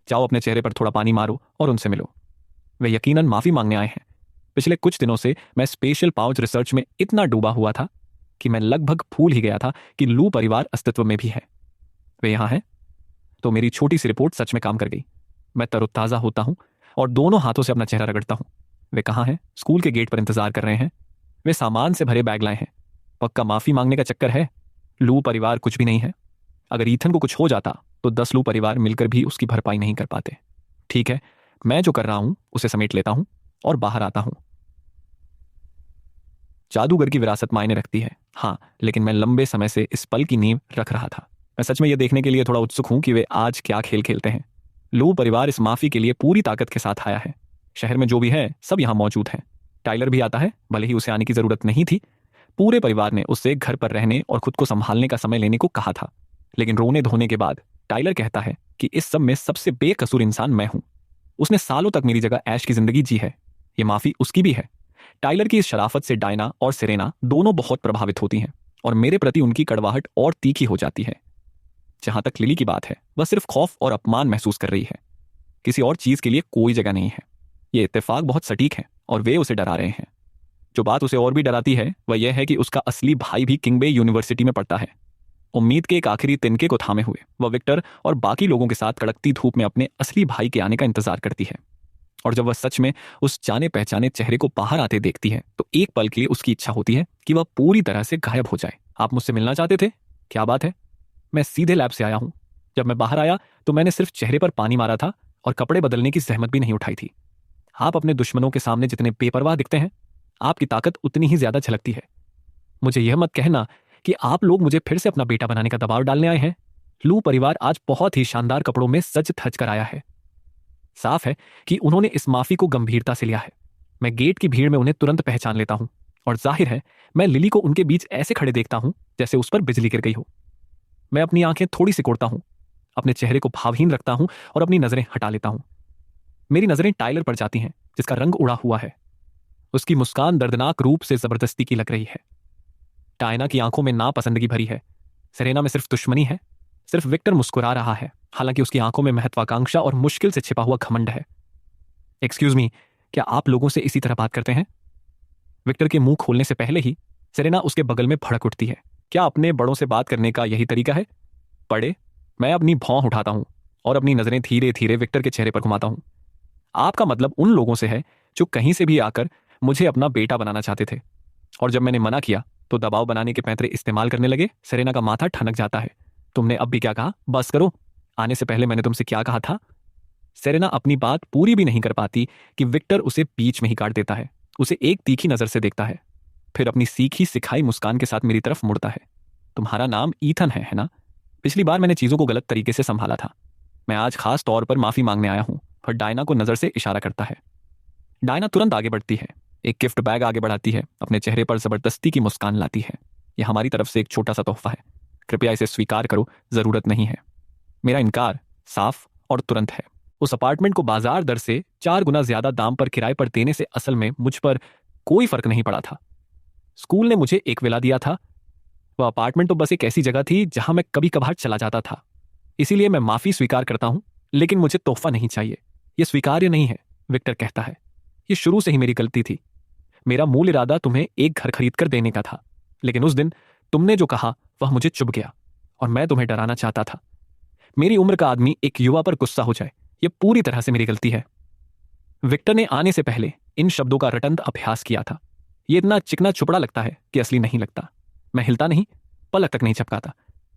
जाओ, अपने चेहरे पर थोड़ा पानी मारो और उनसे मिलो। वे यकीनन माफी मांगने आए हैं। पिछले कुछ दिनों से मैं स्पेशल पाउच रिसर्च में इतना डूबा हुआ था कि मैं लगभग भूल ही गया था कि लू परिवार अस्तित्व में भी है। वे यहां हैं तो मेरी छोटी सी रिपोर्ट सच में काम कर गई। मैं तरोताजा होता हूं और दोनों हाथों से अपना चेहरा रगड़ता हूं। वे कहां हैं? स्कूल के गेट पर इंतजार कर रहे हैं। वे सामान से भरे बैग लाए हैं। पक्का माफी मांगने का चक्कर है। लू परिवार कुछ भी नहीं है। अगर ईथन को कुछ हो जाता तो 10 लू परिवार मिलकर भी उसकी भरपाई नहीं कर पाते। ठीक है, मैं जो कर रहा हूं उसे समेट लेता हूं और बाहर आता हूं। जादूगर की विरासत मायने रखती है, हाँ, लेकिन मैं लंबे समय से इस पल की नींव रख रहा था। मैं सच में यह देखने के लिए थोड़ा उत्सुक हूं कि वे आज क्या खेल खेलते हैं। लू परिवार इस माफी के लिए पूरी ताकत के साथ आया है। शहर में जो भी है सब यहां मौजूद है। टाइलर भी आता है, भले ही उसे आने की जरूरत नहीं थी। पूरे परिवार ने उससे घर पर रहने और खुद को संभालने का समय लेने को कहा था, लेकिन रोने धोने के बाद टाइलर कहता है कि इस सब में सबसे बेकसूर इंसान मैं हूं। उसने सालों तक मेरी जगह ऐश की जिंदगी जी है। ये माफी उसकी भी है। टाइलर की इस शराफत से डायना और सेरेना दोनों बहुत प्रभावित होती हैं और मेरे प्रति उनकी कड़वाहट और तीखी हो जाती है। जहां तक लिली की बात है, वह सिर्फ खौफ और अपमान महसूस कर रही है। किसी और चीज के लिए कोई जगह नहीं है। ये इत्तेफाक बहुत सटीक है और वे उसे डरा रहे हैं। जो बात उसे और भी डराती है वह यह है कि उसका असली भाई भी किंगबे यूनिवर्सिटी में पढ़ता है। उम्मीद के एक आखिरी तिनके को थामे हुए वह विक्टर और बाकी लोगों के साथ कड़कती धूप में अपने असली भाई के आने का इंतजार करती है। और जब वह सच में उस जाने पहचाने चेहरे को बाहर आते देखती है तो एक पल के लिए उसकी इच्छा होती है कि वह पूरी तरह से गायब हो जाए। आप मुझसे मिलना चाहते थे? क्या बात है? मैं सीधे लैब से आया हूं। जब मैं बाहर आया तो मैंने सिर्फ चेहरे पर पानी मारा था और कपड़े बदलने की जहमत भी नहीं उठाई थी। आप अपने दुश्मनों के सामने जितने बेपरवाह दिखते हैं, आपकी ताकत उतनी ही ज्यादा झलकती है। मुझे यह मत कहना कि आप लोग मुझे फिर से अपना बेटा बनाने का दबाव डालने आए हैं। लू परिवार आज बहुत ही शानदार कपड़ों में सज धज कर आया है। साफ है कि उन्होंने इस माफी को गंभीरता से लिया है। मैं गेट की भीड़ में उन्हें तुरंत पहचान लेता हूं, और जाहिर है मैं लिली को उनके बीच ऐसे खड़े देखता हूं जैसे उस पर बिजली गिर गई हो। मैं अपनी आंखें थोड़ी सिकोड़ता हूं, अपने चेहरे को भावहीन रखता हूं और अपनी नजरें हटा लेता हूं। मेरी नजरें टाइलर पर जाती हैं, जिसका रंग उड़ा हुआ है। उसकी मुस्कान दर्दनाक रूप से जबरदस्ती की लग रही है। डायना की आंखों में नापसंदगी भरी है। सेरेना में सिर्फ दुश्मनी है। सिर्फ विक्टर मुस्कुरा रहा है, हालांकि उसकी आंखों में महत्वाकांक्षा और मुश्किल से छिपा हुआ घमंड है। एक्सक्यूज मी, क्या आप लोगों से इसी तरह बात करते हैं? विक्टर के मुंह खोलने से पहले ही सेरेना उसके बगल में भड़क उठती है। क्या अपने बड़ों से बात करने का यही तरीका है? बड़े? मैं अपनी भौं उठाता हूं और अपनी नजरें धीरे धीरे विक्टर के चेहरे पर घुमाता हूं। आपका मतलब उन लोगों से है जो कहीं से भी आकर मुझे अपना बेटा बनाना चाहते थे, और जब मैंने मना किया तो दबाव बनाने के पैंतरे इस्तेमाल करने लगे। सेरेना का माथा ठनक जाता है। तुमने अब भी क्या कहा? बस करो। आने से पहले मैंने तुमसे क्या कहा था? सेरेना अपनी बात पूरी भी नहीं कर पाती कि विक्टर उसे बीच में ही काट देता है। उसे एक तीखी नजर से देखता है, फिर अपनी सीखी सिखाई मुस्कान के साथ मेरी तरफ मुड़ता है। तुम्हारा नाम ईथन है ना? पिछली बार मैंने चीजों को गलत तरीके से संभाला था। मैं आज खास तौर पर माफी मांगने आया हूं। पर डायना को नजर से इशारा करता है। डायना तुरंत आगे बढ़ती है, एक गिफ्ट बैग आगे बढ़ाती है, अपने चेहरे पर जबरदस्ती की मुस्कान लाती है। यह हमारी तरफ से एक छोटा सा तोहफा है, कृपया इसे स्वीकार करो, जरूरत नहीं है। मेरा इनकार साफ और तुरंत है। उस अपार्टमेंट को बाजार दर से 4 गुना ज्यादा दाम पर किराए पर देने से असल में मुझ पर कोई फर्क नहीं पड़ा था। स्कूल ने मुझे एक विला दिया था। वह अपार्टमेंट तो बस एक ऐसी जगह थी जहां मैं कभी कभार चला जाता था। इसीलिए मैं माफी स्वीकार करता हूं, लेकिन मुझे तोहफा नहीं चाहिए। यह स्वीकार्य नहीं है, विक्टर कहता है। यह शुरू से ही मेरी गलती थी। मेरा मूल इरादा तुम्हें एक घर खरीद कर देने का था, लेकिन उस दिन तुमने जो कहा वह मुझे चुभ गया, और मैं तुम्हें डराना चाहता था। मेरी उम्र का आदमी एक युवा पर गुस्सा हो जाए, यह पूरी तरह से मेरी गलती है। विक्टर ने आने से पहले इन शब्दों का रटंत अभ्यास किया था। यह इतना चिकना चुपड़ा लगता है कि असली नहीं लगता। मैं हिलता नहीं, पलक तक नहीं झपकाता।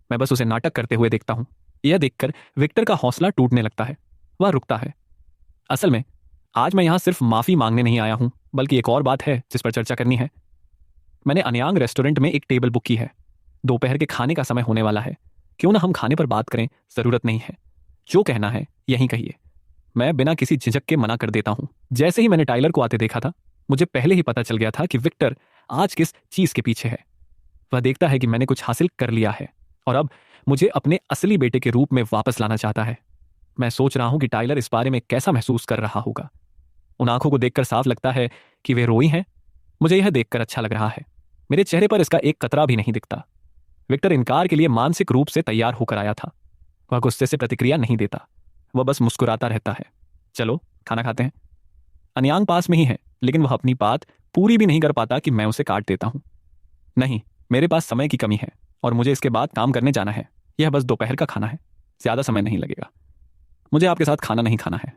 मैं बस उसे नाटक करते हुए देखता हूं। यह देखकर विक्टर का हौसला टूटने लगता है। वह रुकता है। असल में आज मैं यहां सिर्फ माफी मांगने नहीं आया हूं, बल्कि एक और बात है जिस पर चर्चा करनी है। मैंने अन्यांग रेस्टोरेंट में एक टेबल बुक की है। दोपहर के खाने का समय होने वाला है। क्यों ना हम खाने पर बात करें? जरूरत नहीं है। जो कहना है यहीं कहिए। मैं बिना किसी झिझक के मना कर देता हूं। जैसे ही मैंने टाइलर को आते देखा था, मुझे पहले ही पता चल गया था कि विक्टर आज किस चीज के पीछे है। वह देखता है कि मैंने कुछ हासिल कर लिया है, और अब मुझे अपने असली बेटे के रूप में वापस लाना चाहता है। मैं सोच रहा हूं कि टाइलर इस बारे में कैसा महसूस कर रहा होगा। उन आंखों को देखकर साफ लगता है कि वे रोई हैं। मुझे यह देखकर अच्छा लग रहा है। मेरे चेहरे पर इसका एक कतरा भी नहीं दिखता। विक्टर इनकार के लिए मानसिक रूप से तैयार होकर आया था। वह गुस्से से प्रतिक्रिया नहीं देता, वह बस मुस्कुराता रहता है। चलो खाना खाते हैं। अन्यांग पास में ही है, लेकिन वह अपनी बात पूरी भी नहीं कर पाता कि मैं उसे काट देता हूं। नहीं, मेरे पास समय की कमी है और मुझे इसके बाद काम करने जाना है। यह बस दोपहर का खाना है, ज्यादा समय नहीं लगेगा। मुझे आपके साथ खाना नहीं खाना है।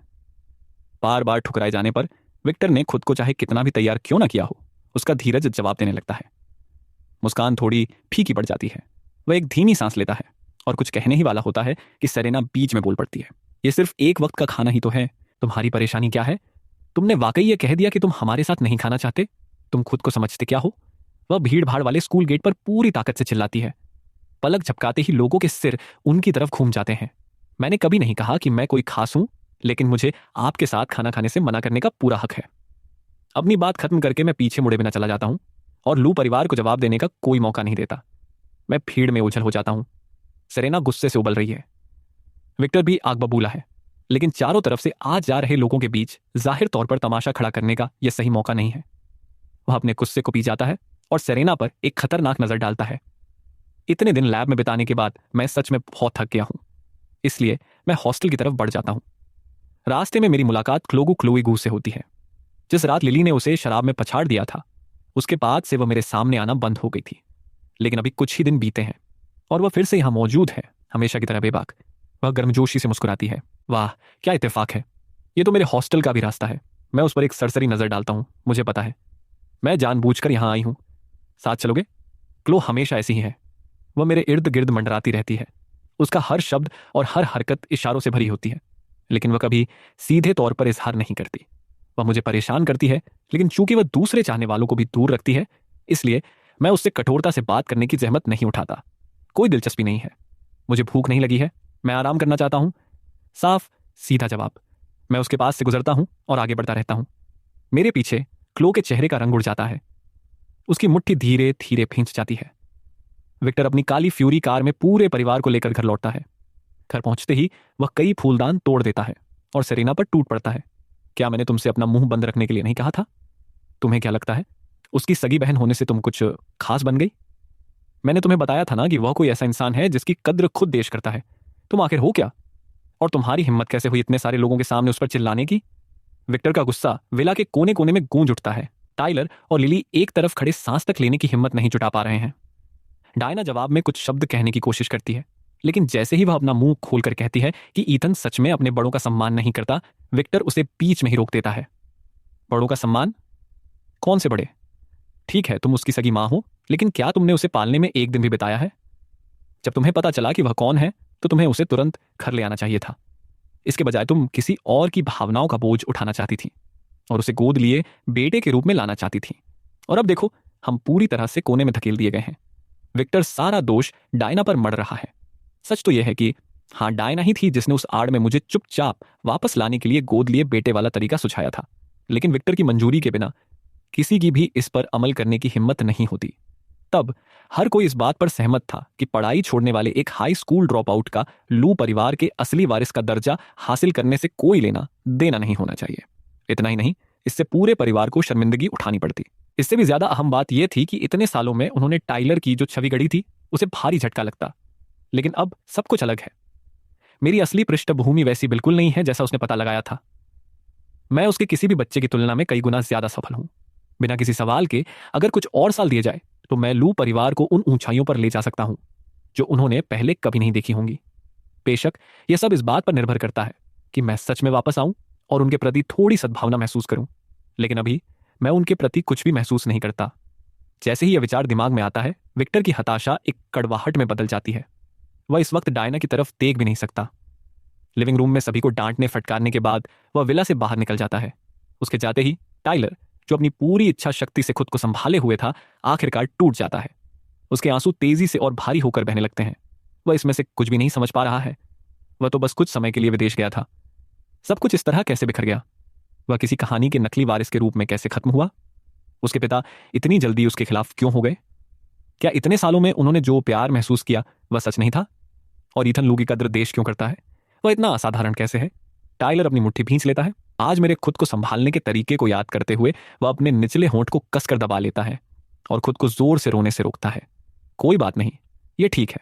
बार बार ठुकराए जाने पर विक्टर ने खुद को चाहे कितना भी तैयार क्यों ना किया हो, उसका धीरज जवाब देने लगता है। मुस्कान थोड़ी फीकी पड़ जाती है। वह एक धीमी सांस लेता है और कुछ कहने ही वाला होता है कि सेरेना बीच में बोल पड़ती है। यह सिर्फ एक वक्त का खाना ही तो है। तुम्हारी परेशानी क्या है? तुमने वाकई यह कह दिया कि तुम हमारे साथ नहीं खाना चाहते? तुम खुद को समझते क्या हो? वह भीड़ भाड़ वाले स्कूल गेट पर पूरी ताकत से चिल्लाती है। पलक झपकाते ही लोगों के सिर उनकी तरफ घूम जाते हैं। मैंने कभी नहीं कहा कि मैं कोई खास हूं, लेकिन मुझे आपके साथ खाना खाने से मना करने का पूरा हक है। अपनी बात खत्म करके मैं पीछे मुड़े बिना चला जाता हूं और लू परिवार को जवाब देने का कोई मौका नहीं देता। मैं भीड़ में उछल हो जाता हूं। सेरेना गुस्से से उबल रही है। विक्टर भी आग बबूला है, लेकिन चारों तरफ से आ जा रहे लोगों के बीच जाहिर तौर पर तमाशा खड़ा करने का यह सही मौका नहीं है। वह अपने गुस्से को पी जाता है और सेरेना पर एक खतरनाक नजर डालता है। इतने दिन लैब में बिताने के बाद मैं सच में बहुत थक गया हूं, इसलिए मैं हॉस्टल की तरफ बढ़ जाता हूं। रास्ते में मेरी मुलाकात क्लोई गू से होती है। जिस रात लिली ने उसे शराब में पछाड़ दिया था, उसके बाद से वह मेरे सामने आना बंद हो गई थी। लेकिन अभी कुछ ही दिन बीते हैं और वह फिर से यहां मौजूद है, हमेशा की तरह बेबाक। वह गर्मजोशी से मुस्कुराती है। वाह, क्या इत्तेफाक है। यह तो मेरे हॉस्टल का भी रास्ता है। मैं उस पर एक सरसरी नजर डालता हूं। मुझे पता है, मैं जानबूझकर यहां आई हूं। साथ चलोगे? क्लो हमेशा ऐसी ही है। वह मेरे इर्द गिर्द मंडराती रहती है। उसका हर शब्द और हर हरकत इशारों से भरी होती है। लेकिन वह कभी सीधे तौर पर इजहार नहीं करती। वह मुझे परेशान करती है, लेकिन चूंकि वह दूसरे चाहने वालों को भी दूर रखती है, इसलिए मैं उससे कठोरता से बात करने की जहमत नहीं उठाता। कोई दिलचस्पी नहीं है। मुझे भूख नहीं लगी है, मैं आराम करना चाहता हूं। साफ सीधा जवाब। मैं उसके पास से गुजरता हूं और आगे बढ़ता रहता हूं। मेरे पीछे क्लो के चेहरे का रंग उड़ जाता है। उसकी मुट्ठी धीरे धीरे भींच जाती है। विक्टर अपनी काली फ्यूरी कार में पूरे परिवार को लेकर घर लौटता है। घर पहुंचते ही वह कई फूलदान तोड़ देता है और सेरेना पर टूट पड़ता है। क्या मैंने तुमसे अपना मुंह बंद रखने के लिए नहीं कहा था? तुम्हें क्या लगता है, उसकी सगी बहन होने से तुम कुछ खास बन गई? मैंने तुम्हें बताया था ना कि वह कोई ऐसा इंसान है जिसकी कद्र खुद देश करता है। तुम आखिर हो क्या? और तुम्हारी हिम्मत कैसे हुई इतने सारे लोगों के सामने उस पर चिल्लाने की? विक्टर का गुस्सा विला के कोने कोने में गूंज उठता है। टाइलर और लिली एक तरफ खड़े सांस तक लेने की हिम्मत नहीं जुटा पा रहे हैं। डायना जवाब में कुछ शब्द कहने की कोशिश करती है, लेकिन जैसे ही वह अपना मुंह खोलकर कहती है कि ईथन सच में अपने बड़ों का सम्मान नहीं करता, विक्टर उसे बीच में ही रोक देता है। बड़ों का सम्मान? कौन से बड़े? ठीक है, तुम उसकी सगी मां हो, लेकिन क्या तुमने उसे पालने में एक दिन भी बिताया है? जब तुम्हें पता चला कि वह कौन है, तो तुम्हें उसे तुरंत घर ले आना चाहिए था। इसके बजाय तुम किसी और की भावनाओं का बोझ उठाना चाहती थी और उसे गोद लिए बेटे के रूप में लाना चाहती थी। और अब देखो, हम पूरी तरह से कोने में धकेल दिए गए हैं। विक्टर सारा दोष डायना पर मढ़ रहा है। सच तो यह है कि हाँ, डायना ही थी जिसने उस आड़ में मुझे चुपचाप वापस लाने के लिए गोद लिए बेटे वाला तरीका सुझाया था, लेकिन विक्टर की मंजूरी के बिना किसी की भी इस पर अमल करने की हिम्मत नहीं होती। तब हर कोई इस बात पर सहमत था कि पढ़ाई छोड़ने वाले एक हाई स्कूल ड्रॉप आउट का लू परिवार के असली वारिस का दर्जा हासिल करने से कोई लेना देना नहीं होना चाहिए। इतना ही नहीं, इससे पूरे परिवार को शर्मिंदगी उठानी पड़ती। इससे भी ज्यादा अहम बात यह थी कि इतने सालों में उन्होंने टाइलर की जो छवि गढ़ी थी, उसे भारी झटका लगता। लेकिन अब सब कुछ अलग है। मेरी असली पृष्ठभूमि वैसी बिल्कुल नहीं है जैसा उसने पता लगाया था। मैं उसके किसी भी बच्चे की तुलना में कई गुना ज्यादा सफल हूं। बिना किसी सवाल के अगर कुछ और साल दिए जाए तो मैं लू परिवार को उन ऊंचाइयों पर ले जा सकता हूं जो उन्होंने पहले कभी नहीं देखी होंगी। बेशक यह सब इस बात पर निर्भर करता है कि मैं सच में वापस आऊं और उनके प्रति थोड़ी सद्भावना महसूस करूं। लेकिन अभी मैं उनके प्रति कुछ भी महसूस नहीं करता। जैसे ही यह विचार दिमाग में आता है, विक्टर की हताशा एक कड़वाहट में बदल जाती है। वह इस वक्त डायना की तरफ देख भी नहीं सकता। लिविंग रूम में सभी को डांटने फटकारने के बाद वह विला से बाहर निकल जाता है। उसके जाते ही टाइलर, जो अपनी पूरी इच्छा शक्ति से खुद को संभाले हुए था, आखिरकार टूट जाता है। उसके आंसू तेजी से और भारी होकर बहने लगते हैं। वह इसमें से कुछ भी नहीं समझ पा रहा है। वह तो बस कुछ समय के लिए विदेश गया था। सब कुछ इस तरह कैसे बिखर गया? वह किसी कहानी के नकली वारिस के रूप में कैसे खत्म हुआ? उसके पिता इतनी जल्दी उसके खिलाफ क्यों हो गए? क्या इतने सालों में उन्होंने जो प्यार महसूस किया वह सच नहीं था? और ईथन लू की कद्र देश क्यों करता है? वह इतना असाधारण कैसे है? टाइलर अपनी मुट्ठी भींच लेता है। आज मेरे खुद को संभालने के तरीके को याद करते हुए वह अपने निचले होंठ को कसकर दबा लेता है और खुद को जोर से रोने से रोकता है। कोई बात नहीं, यह ठीक है।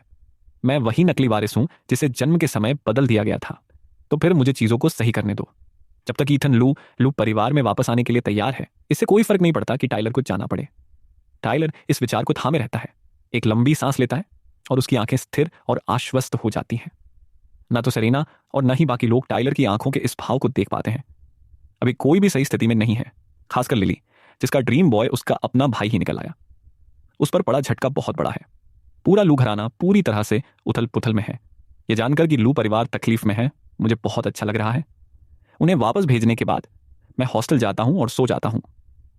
मैं वही नकली वारिस हूं जिसे जन्म के समय बदल दिया गया था। तो फिर मुझे चीजों को सही करने दो। जब तक ईथन लू परिवार में वापस आने के लिए तैयार है, इससे कोई फर्क नहीं पड़ता कि टाइलर को जाना पड़े। टाइलर इस विचार को थामे रहता है, एक लंबी सांस लेता है और उसकी आंखें स्थिर और आश्वस्त हो जाती हैं। ना तो सेरेना और न ही बाकी लोग टाइलर की आंखों के इस भाव को देख पाते हैं। अभी कोई भी सही स्थिति में नहीं है, खासकर लिली, जिसका ड्रीम बॉय उसका अपना भाई ही निकल आया। उस पर पड़ा झटका बहुत बड़ा है। पूरा लू घराना पूरी तरह से उथल पुथल में है। यह जानकर कि लू परिवार तकलीफ में है, मुझे बहुत अच्छा लग रहा है। उन्हें वापस भेजने के बाद मैं हॉस्टल जाता हूं और सो जाता हूं।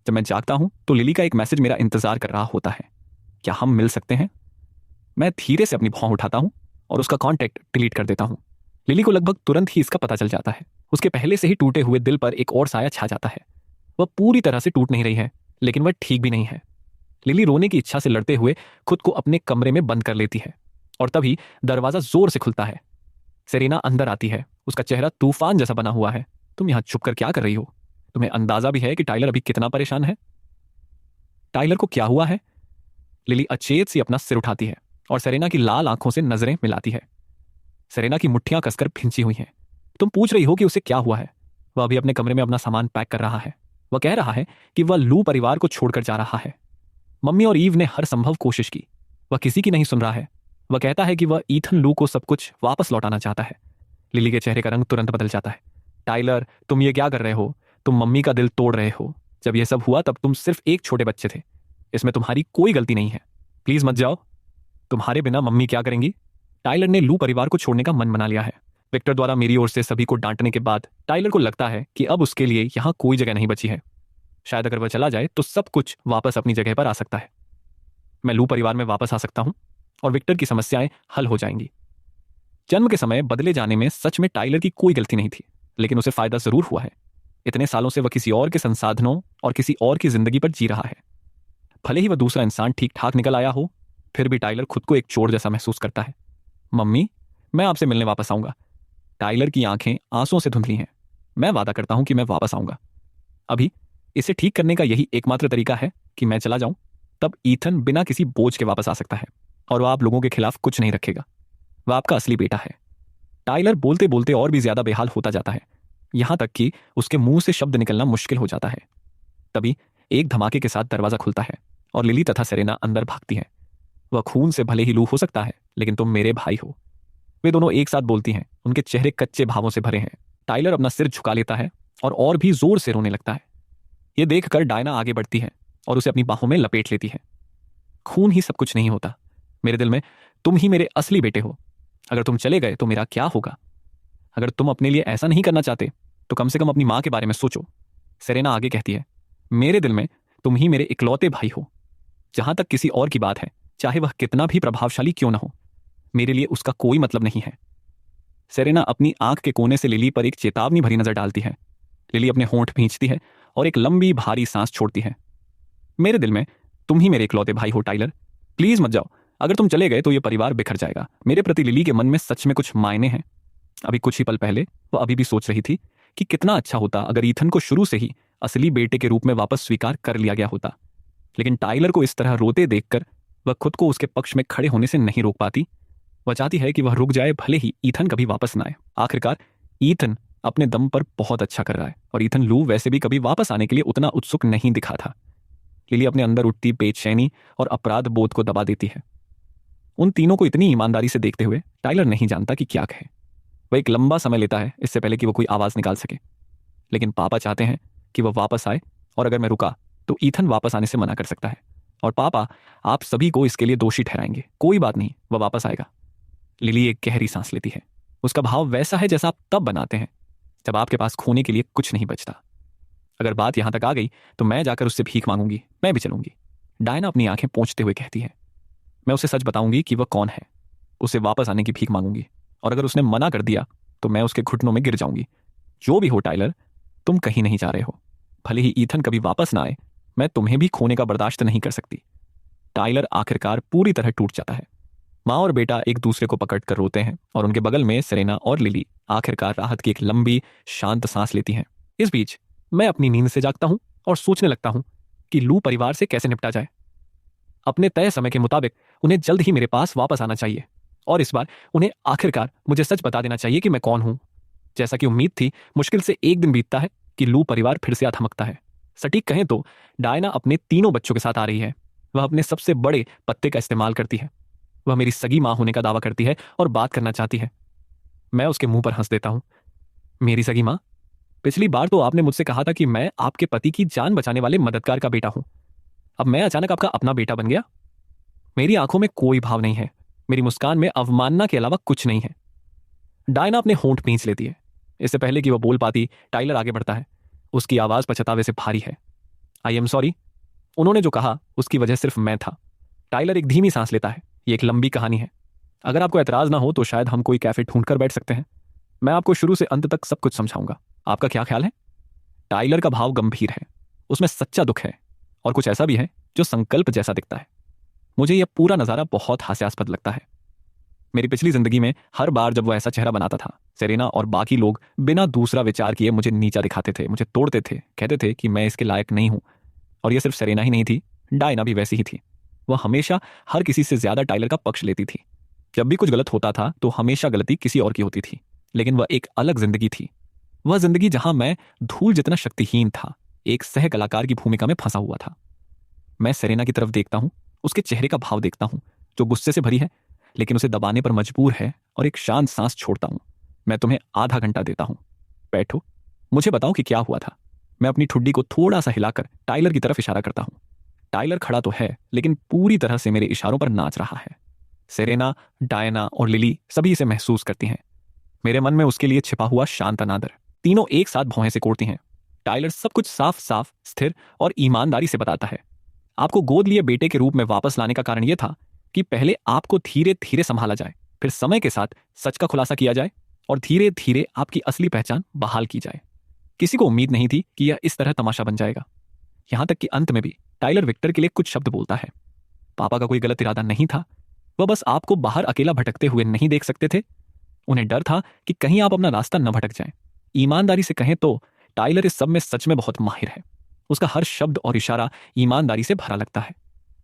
जब मैं जागता हूं तो लिली का एक मैसेज मेरा इंतजार कर रहा होता है। क्या हम मिल सकते हैं? मैं धीरे से अपनी भौं उठाता हूं और उसका कांटेक्ट डिलीट कर देता हूं। लिली को लगभग तुरंत ही इसका पता चल जाता है। उसके पहले से ही टूटे हुए दिल पर एक और साया छा जाता है। वह पूरी तरह से टूट नहीं रही है, लेकिन वह ठीक भी नहीं है। लिली रोने की इच्छा से लड़ते हुए खुद को अपने कमरे में बंद कर लेती है और तभी दरवाजा जोर से खुलता है। सेरेना अंदर आती है। उसका चेहरा तूफान जैसा बना हुआ है। तुम यहां छुपकर क्या कर रही हो? तुम्हें अंदाजा भी है कि टाइलर अभी कितना परेशान है? टाइलर को क्या हुआ है? लिली अचेत सी अपना सिर उठाती है और सेरेना की लाल आंखों से नजरें मिलाती है। सेरेना की मुट्ठियां कसकर भिंची हुई हैं। तुम पूछ रही हो कि उसे क्या हुआ है? वह अभी अपने कमरे में अपना सामान पैक कर रहा है। वह कह रहा है कि वह लू परिवार को छोड़कर जा रहा है। मम्मी और ईव ने हर संभव कोशिश की, वह किसी की नहीं सुन रहा है। वह कहता है कि वह ईथन लू को सब कुछ वापस लौटाना चाहता है। लिली के चेहरे का रंग तुरंत बदल जाता है। टाइलर, तुम ये क्या कर रहे हो? तुम मम्मी का दिल तोड़ रहे हो। जब यह सब हुआ तब तुम सिर्फ एक छोटे बच्चे थे। इसमें तुम्हारी कोई गलती नहीं है। प्लीज मत जाओ। तुम्हारे बिना मम्मी क्या करेंगी? टाइलर ने लू परिवार को छोड़ने का मन बना लिया है। विक्टर द्वारा मेरी ओर से सभी को डांटने के बाद टाइलर को लगता है कि अब उसके लिए यहाँ कोई जगह नहीं बची है। शायद अगर वह चला जाए तो सब कुछ वापस अपनी जगह पर आ सकता है। मैं लू परिवार में वापस आ सकता हूं और विक्टर की समस्याएं हल हो जाएंगी। जन्म के समय बदले जाने में सच में टाइलर की कोई गलती नहीं थी, लेकिन उसे फायदा जरूर हुआ है। इतने सालों से वह किसी और के संसाधनों और किसी और की जिंदगी पर जी रहा है। भले ही वह दूसरा इंसान ठीक ठाक निकल आया हो, फिर भी टाइलर खुद को एक चोर जैसा महसूस करता है। मम्मी, मैं आपसे मिलने वापस आऊंगा। टाइलर की आंखें आंसुओं से धुंधली हैं। मैं वादा करता हूं कि मैं वापस आऊंगा। अभी इसे ठीक करने का यही एकमात्र तरीका है कि मैं चला जाऊं। तब ईथन बिना किसी बोझ के वापस आ सकता है और वह आप लोगों के खिलाफ कुछ नहीं रखेगा। वह आपका असली बेटा है। टाइलर बोलते बोलते और भी ज्यादा बेहाल होता जाता है, यहां तक कि उसके मुंह से शब्द निकलना मुश्किल हो जाता है। तभी एक धमाके के साथ दरवाजा खुलता है और लिली तथा सेरेना अंदर भागती हैं। वह खून से भले ही लू हो सकता है, लेकिन तुम मेरे भाई हो। वे दोनों एक साथ बोलती हैं। उनके चेहरे कच्चे भावों से भरे हैं। टाइलर अपना सिर झुका लेता है और भी जोर से रोने लगता है। यह देखकर डायना आगे बढ़ती है और उसे अपनी बाहों में लपेट लेती है। खून ही सब कुछ नहीं होता। मेरे दिल में तुम ही मेरे असली बेटे हो। अगर तुम चले गए तो मेरा क्या होगा? अगर तुम अपने लिए ऐसा नहीं करना चाहते तो कम से कम अपनी मां के बारे में सोचो। सेरेना आगे कहती है, मेरे दिल में तुम ही मेरे इकलौते भाई हो। जहां तक किसी और की बात है, चाहे वह कितना भी प्रभावशाली क्यों ना हो, मेरे लिए उसका कोई मतलब नहीं है। सेरेना अपनी आंख के कोने से लिली पर एक चेतावनी भरी नजर डालती है। लिली अपने होंठ भींचती है और एक लंबी भारी सांस छोड़ती है। मेरे दिल में तुम ही मेरे इकलौते भाई हो टाइलर। प्लीज मत जाओ। अगर तुम चले गए तो यह परिवार बिखर जाएगा। मेरे प्रति लिली के मन में सच में कुछ मायने हैं। अभी कुछ ही पल पहले वह अभी भी सोच रही थी कि कितना अच्छा होता अगर ईथन को शुरू से ही असली बेटे के रूप में वापस स्वीकार कर लिया गया होता। लेकिन टाइलर को इस तरह रोते देखकर वह खुद को उसके पक्ष में खड़े होने से नहीं रोक पाती। वह चाहती है कि वह रुक जाए, भले ही ईथन कभी वापस ना आए। आखिरकार ईथन अपने दम पर बहुत अच्छा कर रहा है और ईथन लू वैसे भी कभी वापस आने के लिए उतना उत्सुक नहीं दिखा था। लिली अपने अंदर उठती बेचैनी और अपराध बोध को दबा देती है। उन तीनों को इतनी ईमानदारी से देखते हुए टाइलर नहीं जानता कि क्या कहे। वह एक लंबा समय लेता है इससे पहले कि वो कोई आवाज निकाल सके। लेकिन पापा चाहते हैं कि वह वापस आए, और अगर मैं रुका तो ईथन वापस आने से मना कर सकता है। और पापा आप सभी को इसके लिए दोषी ठहराएंगे। कोई बात नहीं, वह वापस आएगा। लिली एक गहरी सांस लेती है। उसका भाव वैसा है जैसा आप तब बनाते हैं जब आपके पास खोने के लिए कुछ नहीं बचता। अगर बात यहां तक आ गई तो मैं जाकर उससे भीख मांगूंगी। मैं भी चलूंगी। डायना अपनी आंखें पोंछते हुए कहती है, मैं उसे सच बताऊंगी कि वह कौन है। उसे वापस आने की भीख मांगूंगी, और अगर उसने मना कर दिया तो मैं उसके घुटनों में गिर जाऊंगी। जो भी हो टाइलर, तुम कहीं नहीं जा रहे हो। भले ही ईथन कभी वापस ना आए, मैं तुम्हें भी खोने का बर्दाश्त नहीं कर सकती। टाइलर आखिरकार पूरी तरह टूट जाता है। माँ और बेटा एक दूसरे को पकड़कर रोते हैं और उनके बगल में सेरेना और लिली आखिरकार राहत की एक लंबी शांत सांस लेती हैं। इस बीच मैं अपनी नींद से जागता हूं और सोचने लगता हूं कि लू परिवार से कैसे निपटा जाए। अपने तय समय के मुताबिक उन्हें जल्द ही मेरे पास वापस आना चाहिए, और इस बार उन्हें आखिरकार मुझे सच बता देना चाहिए कि मैं कौन हूं। जैसा कि उम्मीद थी, मुश्किल से एक दिन बीतता है कि लू परिवार फिर से आ धमकता है। सटीक कहें तो डायना अपने तीनों बच्चों के साथ आ रही है। वह अपने सबसे बड़े पत्ते का इस्तेमाल करती है। वह मेरी सगी मां होने का दावा करती है और बात करना चाहती है। मैं उसके मुंह पर हंस देता हूं। मेरी सगी मां, पिछली बार तो आपने मुझसे कहा था कि मैं आपके पति की जान बचाने वाले मददगार का बेटा हूं। अब मैं अचानक आपका अपना बेटा बन गया। मेरी आंखों में कोई भाव नहीं है। मेरी मुस्कान में अवमानना के अलावा कुछ नहीं है। डायना अपने होंठ भींच लेती है। इससे पहले कि वह बोल पाती, टाइलर आगे बढ़ता है। उसकी आवाज पछतावे से भारी है। I am sorry. उन्होंने जो कहा उसकी वजह सिर्फ मैं था। टाइलर एक धीमी सांस लेता है। ये एक लंबी कहानी है। अगर आपको ऐतराज ना हो तो शायद हम कोई कैफे ढूंढकर बैठ सकते हैं। मैं आपको शुरू से अंत तक सब कुछ समझाऊंगा। आपका क्या ख्याल है? टाइलर का भाव गंभीर है। उसमें सच्चा दुख है, और कुछ ऐसा भी है जो संकल्प जैसा दिखता है। मुझे यह पूरा नजारा बहुत हास्यास्पद लगता है। मेरी पिछली जिंदगी में हर बार जब वो ऐसा चेहरा बनाता था, सेरेना और बाकी लोग बिना दूसरा विचार किए मुझे नीचा दिखाते थे, मुझे तोड़ते थे, कहते थे कि मैं इसके लायक नहीं हूं। और यह सिर्फ सेरेना ही नहीं थी, डायना भी वैसी ही थी। वह हमेशा हर किसी से ज्यादा टाइलर का पक्ष लेती थी। जब भी कुछ गलत होता था तो हमेशा गलती किसी और की होती थी। लेकिन वह एक अलग जिंदगी थी। वह जिंदगी जहां मैं धूल जितना शक्तिहीन था, एक सह कलाकार की भूमिका में फंसा हुआ था। मैं सेरेना की तरफ देखता हूं, उसके चेहरे का भाव देखता हूं जो गुस्से से भरी है, लेकिन उसे दबाने पर मजबूर है, और एक शांत सांस छोड़ता हूं। मैं तुम्हें आधा घंटा देता हूं। बैठो, मुझे बताओ कि क्या हुआ था। मैं अपनी ठुड्डी को थोड़ा सा हिलाकर टाइलर की तरफ इशारा करता हूं। टाइलर खड़ा तो है, लेकिन पूरी तरह से मेरे इशारों पर नाच रहा है। सेरेना, डायना और लिली सभी इसे महसूस करती हैं। मेरे मन में उसके लिए छिपा हुआ शांत अनादर। तीनों एक साथ भौहें से कोड़ती हैं। टाइलर सब कुछ साफ साफ, स्थिर और ईमानदारी से बताता है। आपको गोद लिए बेटे के रूप में वापस लाने का कारण यह था कि पहले आपको धीरे धीरे संभाला जाए, फिर समय के साथ सच का खुलासा किया जाए और धीरे धीरे आपकी असली पहचान बहाल की जाए। किसी को उम्मीद नहीं थी कि यह इस तरह तमाशा बन जाएगा। यहां तक कि अंत में भी टाइलर विक्टर के लिए कुछ शब्द बोलता है। पापा का कोई गलत इरादा नहीं था, वह बस आपको बाहर अकेला भटकते हुए नहीं देख सकते थे। उन्हें डर था कि कहीं आप अपना रास्ता न भटक जाएं। ईमानदारी से कहें तो टाइलर इस सब में सच में बहुत माहिर है। उसका हर शब्द और इशारा ईमानदारी से भरा लगता है।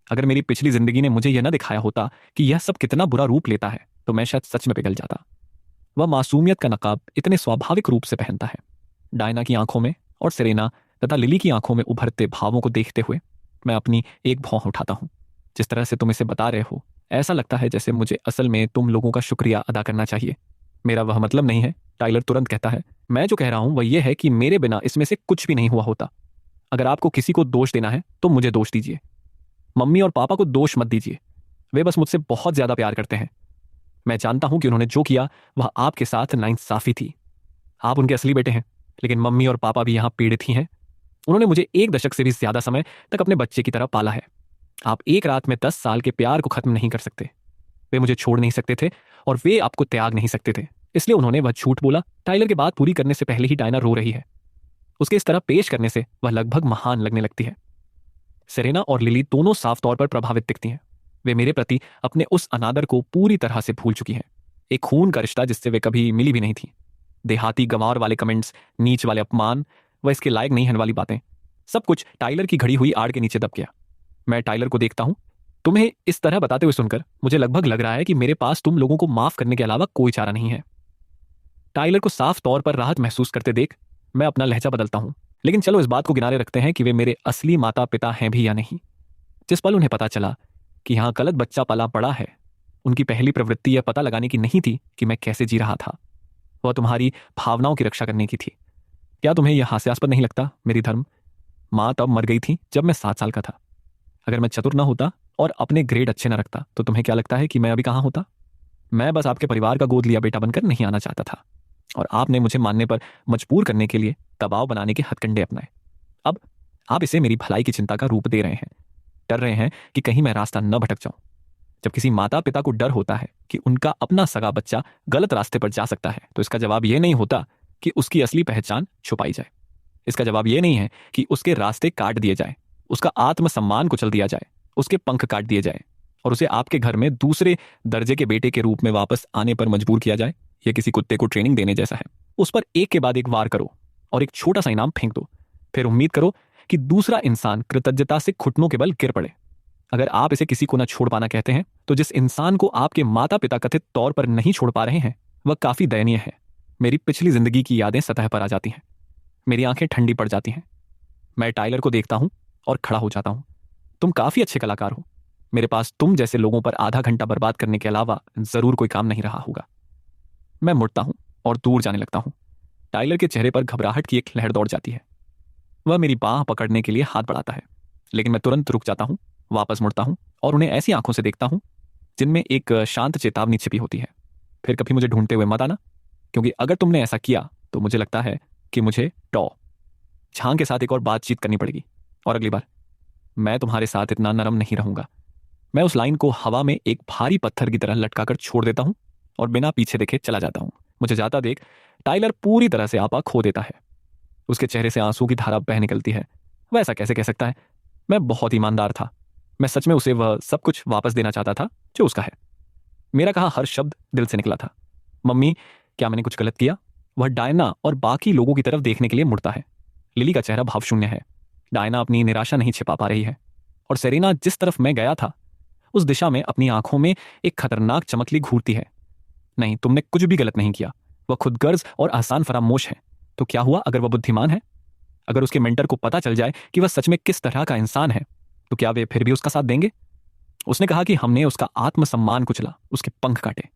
अगर मेरी पिछली जिंदगी ने मुझे यह न दिखाया होता कि यह सब कितना बुरा रूप लेता है तो मैं शायद सच में पिघल जाता। वह मासूमियत का नकाब इतने स्वाभाविक रूप से पहनता है। डायना की आंखों में और सेरेना तथा लिली की आंखों में उभरते भावों को देखते हुए मैं अपनी एक भौं उठाता हूं। जिस तरह से तुम इसे बता रहे हो, ऐसा लगता है जैसे मुझे असल में तुम लोगों का शुक्रिया अदा करना चाहिए। मेरा वह मतलब नहीं है, टाइलर तुरंत कहता है। मैं जो कह रहा हूं वह यह है कि मेरे बिना इसमें से कुछ भी नहीं हुआ होता। अगर आपको किसी को दोष देना है तो मुझे दोष दीजिए। मम्मी और पापा को दोष मत दीजिए। वे बस मुझसे बहुत ज्यादा प्यार करते हैं। मैं जानता हूं कि उन्होंने जो किया वह आपके साथ नाइंसाफी थी। आप उनके असली बेटे हैं, लेकिन मम्मी और पापा भी यहां पीड़ित ही हैं। उन्होंने मुझे 1 दशक से भी ज्यादा समय तक अपने बच्चे की तरह पाला है। आप एक रात में 10 साल के प्यार को खत्म नहीं कर सकते। वे मुझे छोड़ नहीं सकते थे और वे आपको त्याग नहीं सकते थे, इसलिए उन्होंने वह झूठ बोला। टाइलर की बात पूरी करने से पहले ही डायना रो रही है। उसके इस तरह पेश करने से वह लगभग महान लगने लगती है। सेरेना और लिली दोनों साफ तौर पर प्रभावित दिखती हैं। वे मेरे प्रति अपने उस अनादर को पूरी तरह से भूल चुकी हैं। एक खून का रिश्ता जिससे वे कभी मिली भी नहीं थी। देहाती गंवार वाले कमेंट्स, नीच वाले अपमान, वह इसके लायक नहीं होने वाली बातें, सब कुछ टाइलर की घड़ी हुई आड़ के नीचे दब गया। मैं टाइलर को देखता हूं। तुम्हें इस तरह बताते हुए सुनकर मुझे लगभग लग रहा है कि मेरे पास तुम लोगों को माफ करने के अलावा कोई चारा नहीं है। टाइलर को साफ तौर पर राहत महसूस करते देख मैं अपना लहजा बदलता हूं। लेकिन चलो इस बात को किनारे रखते हैं कि वे मेरे असली माता पिता हैं भी या नहीं। जिस पल उन्हें पता चला कि यहां गलत बच्चा पला पड़ा है, उनकी पहली प्रवृत्ति यह पता लगाने की नहीं थी कि मैं कैसे जी रहा था। वह तुम्हारी भावनाओं की रक्षा करने की थी। क्या तुम्हें यह हास्यास्पद नहीं लगता? मेरी धर्म माँ तब मर गई थी जब मैं 7 साल का था। अगर मैं चतुर न होता और अपने ग्रेड अच्छे न रखता तो तुम्हें क्या लगता है कि मैं अभी कहाँ होता? मैं बस आपके परिवार का गोद लिया बेटा बनकर नहीं आना चाहता था, और आपने मुझे मानने पर मजबूर करने के लिए दबाव बनाने के हथकंडे अपनाए। अब आप इसे मेरी भलाई की चिंता का रूप दे रहे हैं। डर रहे हैं कि कहीं मैं रास्ता न भटक जाऊं। जब किसी माता पिता को डर होता है कि उनका अपना सगा बच्चा गलत रास्ते पर जा सकता है, तो इसका जवाब यह नहीं होता कि उसकी असली पहचान छुपाई जाए। इसका जवाब यह नहीं है कि उसके रास्ते काट दिए जाए, उसका आत्मसम्मान कुचल दिया जाए, उसके पंख काट दिए जाए और उसे आपके घर में दूसरे दर्जे के बेटे के रूप में वापस आने पर मजबूर किया जाए। यह किसी कुत्ते को ट्रेनिंग देने जैसा है। उस पर एक के बाद एक वार करो और एक छोटा सा इनाम फेंक दो, फिर उम्मीद करो कि दूसरा इंसान कृतज्ञता से घुटनों के बल गिर पड़े। अगर आप इसे किसी को न छोड़ पाना कहते हैं, तो जिस इंसान को आपके माता पिता कथित तौर पर नहीं छोड़ पा रहे हैं वह काफी दयनीय है। मेरी पिछली जिंदगी की यादें सतह पर आ जाती हैं। मेरी आंखें ठंडी पड़ जाती हैं। मैं टाइलर को देखता हूं और खड़ा हो जाता हूं। तुम काफी अच्छे कलाकार हो। मेरे पास तुम जैसे लोगों पर आधा घंटा बर्बाद करने के अलावा जरूर कोई काम नहीं रहा होगा। मैं मुड़ता हूं और दूर जाने लगता हूं। टाइलर के चेहरे पर घबराहट की एक लहर दौड़ जाती है। वह मेरी बाह पकड़ने के लिए हाथ बढ़ाता है, लेकिन मैं तुरंत रुक जाता हूं, वापस मुड़ता हूं और उन्हें ऐसी आंखों से देखता हूं जिनमें एक शांत चेतावनी छिपी होती है। फिर कभी मुझे ढूंढते हुए मत आना, क्योंकि अगर तुमने ऐसा किया तो मुझे लगता है कि मुझे झांग के साथ एक और बातचीत करनी पड़ेगी, और अगली बार मैं तुम्हारे साथ इतना नरम नहीं रहूंगा। मैं उस लाइन को हवा में एक भारी पत्थर की तरह लटकाकर छोड़ देता हूं और बिना पीछे देखे चला जाता हूं। मुझे जाता देख टाइलर पूरी तरह से आपा खो देता है। उसके चेहरे से आंसू की धारा बह निकलती है। वह ऐसा कैसे कह सकता है? मैं बहुत ईमानदार था। मैं सच में उसे वह सब कुछ वापस देना चाहता था जो उसका है। मेरा कहा हर शब्द दिल से निकला था। मम्मी, क्या मैंने कुछ गलत किया? वह डायना और बाकी लोगों की तरफ देखने के लिए मुड़ता है। लिली का चेहरा भावशून्य है। डायना अपनी निराशा नहीं छिपा पा रही है, और सेरेना जिस तरफ मैं गया था उस दिशा में अपनी आंखों में एक खतरनाक चमकली घूरती है। नहीं, तुमने कुछ भी गलत नहीं किया। वह खुदगर्ज और आसान फरामोश है। तो क्या हुआ अगर वह बुद्धिमान है? अगर उसके मेंटर को पता चल जाए कि वह सच में किस तरह का इंसान है, तो क्या वे फिर भी उसका साथ देंगे? उसने कहा कि हमने उसका आत्मसम्मान कुचला, उसके पंख काटे।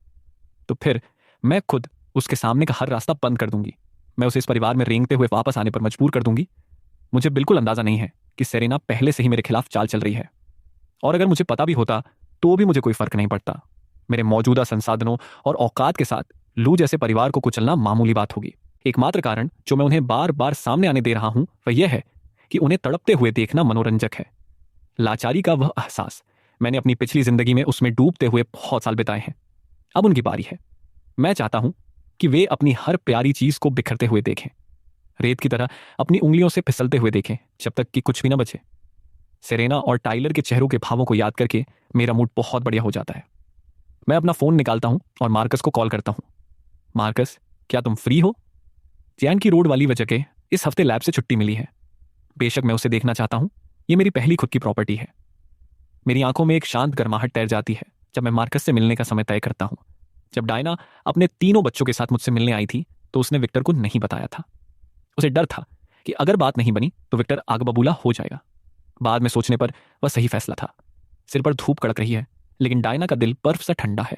तो फिर मैं खुद उसके सामने का हर रास्ता बंद कर दूंगी। मैं उसे इस परिवार में रेंगते हुए वापस आने पर मजबूर कर दूंगी। मुझे बिल्कुल अंदाजा नहीं है कि सेरेना पहले से ही मेरे खिलाफ चाल चल रही है, और अगर मुझे पता भी होता तो भी मुझे कोई फर्क नहीं पड़ता। मेरे मौजूदा संसाधनों और औकात के साथ लू जैसे परिवार को कुचलना मामूली बात होगी। एकमात्र कारण जो मैं उन्हें बार बार सामने आने दे रहा हूं वह यह है कि उन्हें तड़पते हुए देखना मनोरंजक है। लाचारी का वह एहसास मैंने अपनी पिछली जिंदगी में उसमें डूबते हुए बहुत साल बिताए हैं। अब उनकी बारी है। मैं चाहता हूं कि वे अपनी हर प्यारी चीज को बिखरते हुए देखें, रेत की तरह अपनी उंगलियों से फिसलते हुए देखें, जब तक कि कुछ भी न बचे। सेरेना और टाइलर के चेहरों के भावों को याद करके मेरा मूड बहुत बढ़िया हो जाता है। मैं अपना फोन निकालता हूं और मार्कस को कॉल करता हूं। मार्कस, क्या तुम फ्री हो? जैन की रोड वाली वजह के इस हफ्ते लैब से छुट्टी मिली है। बेशक मैं उसे देखना चाहता हूं, ये मेरी पहली खुद की प्रॉपर्टी है। मेरी आंखों में एक शांत गर्माहट तैर जाती है जब मैं मार्कस से मिलने का समय तय करता हूं। जब डायना अपने तीनों बच्चों के साथ मुझसे मिलने आई थी तो उसने विक्टर को नहीं बताया था। उसे डर था कि अगर बात नहीं बनी तो विक्टर आग बबूला हो जाएगा। बाद में सोचने पर वह सही फैसला था। सिर पर धूप कड़क रही है, लेकिन डायना का दिल बर्फ सा ठंडा है।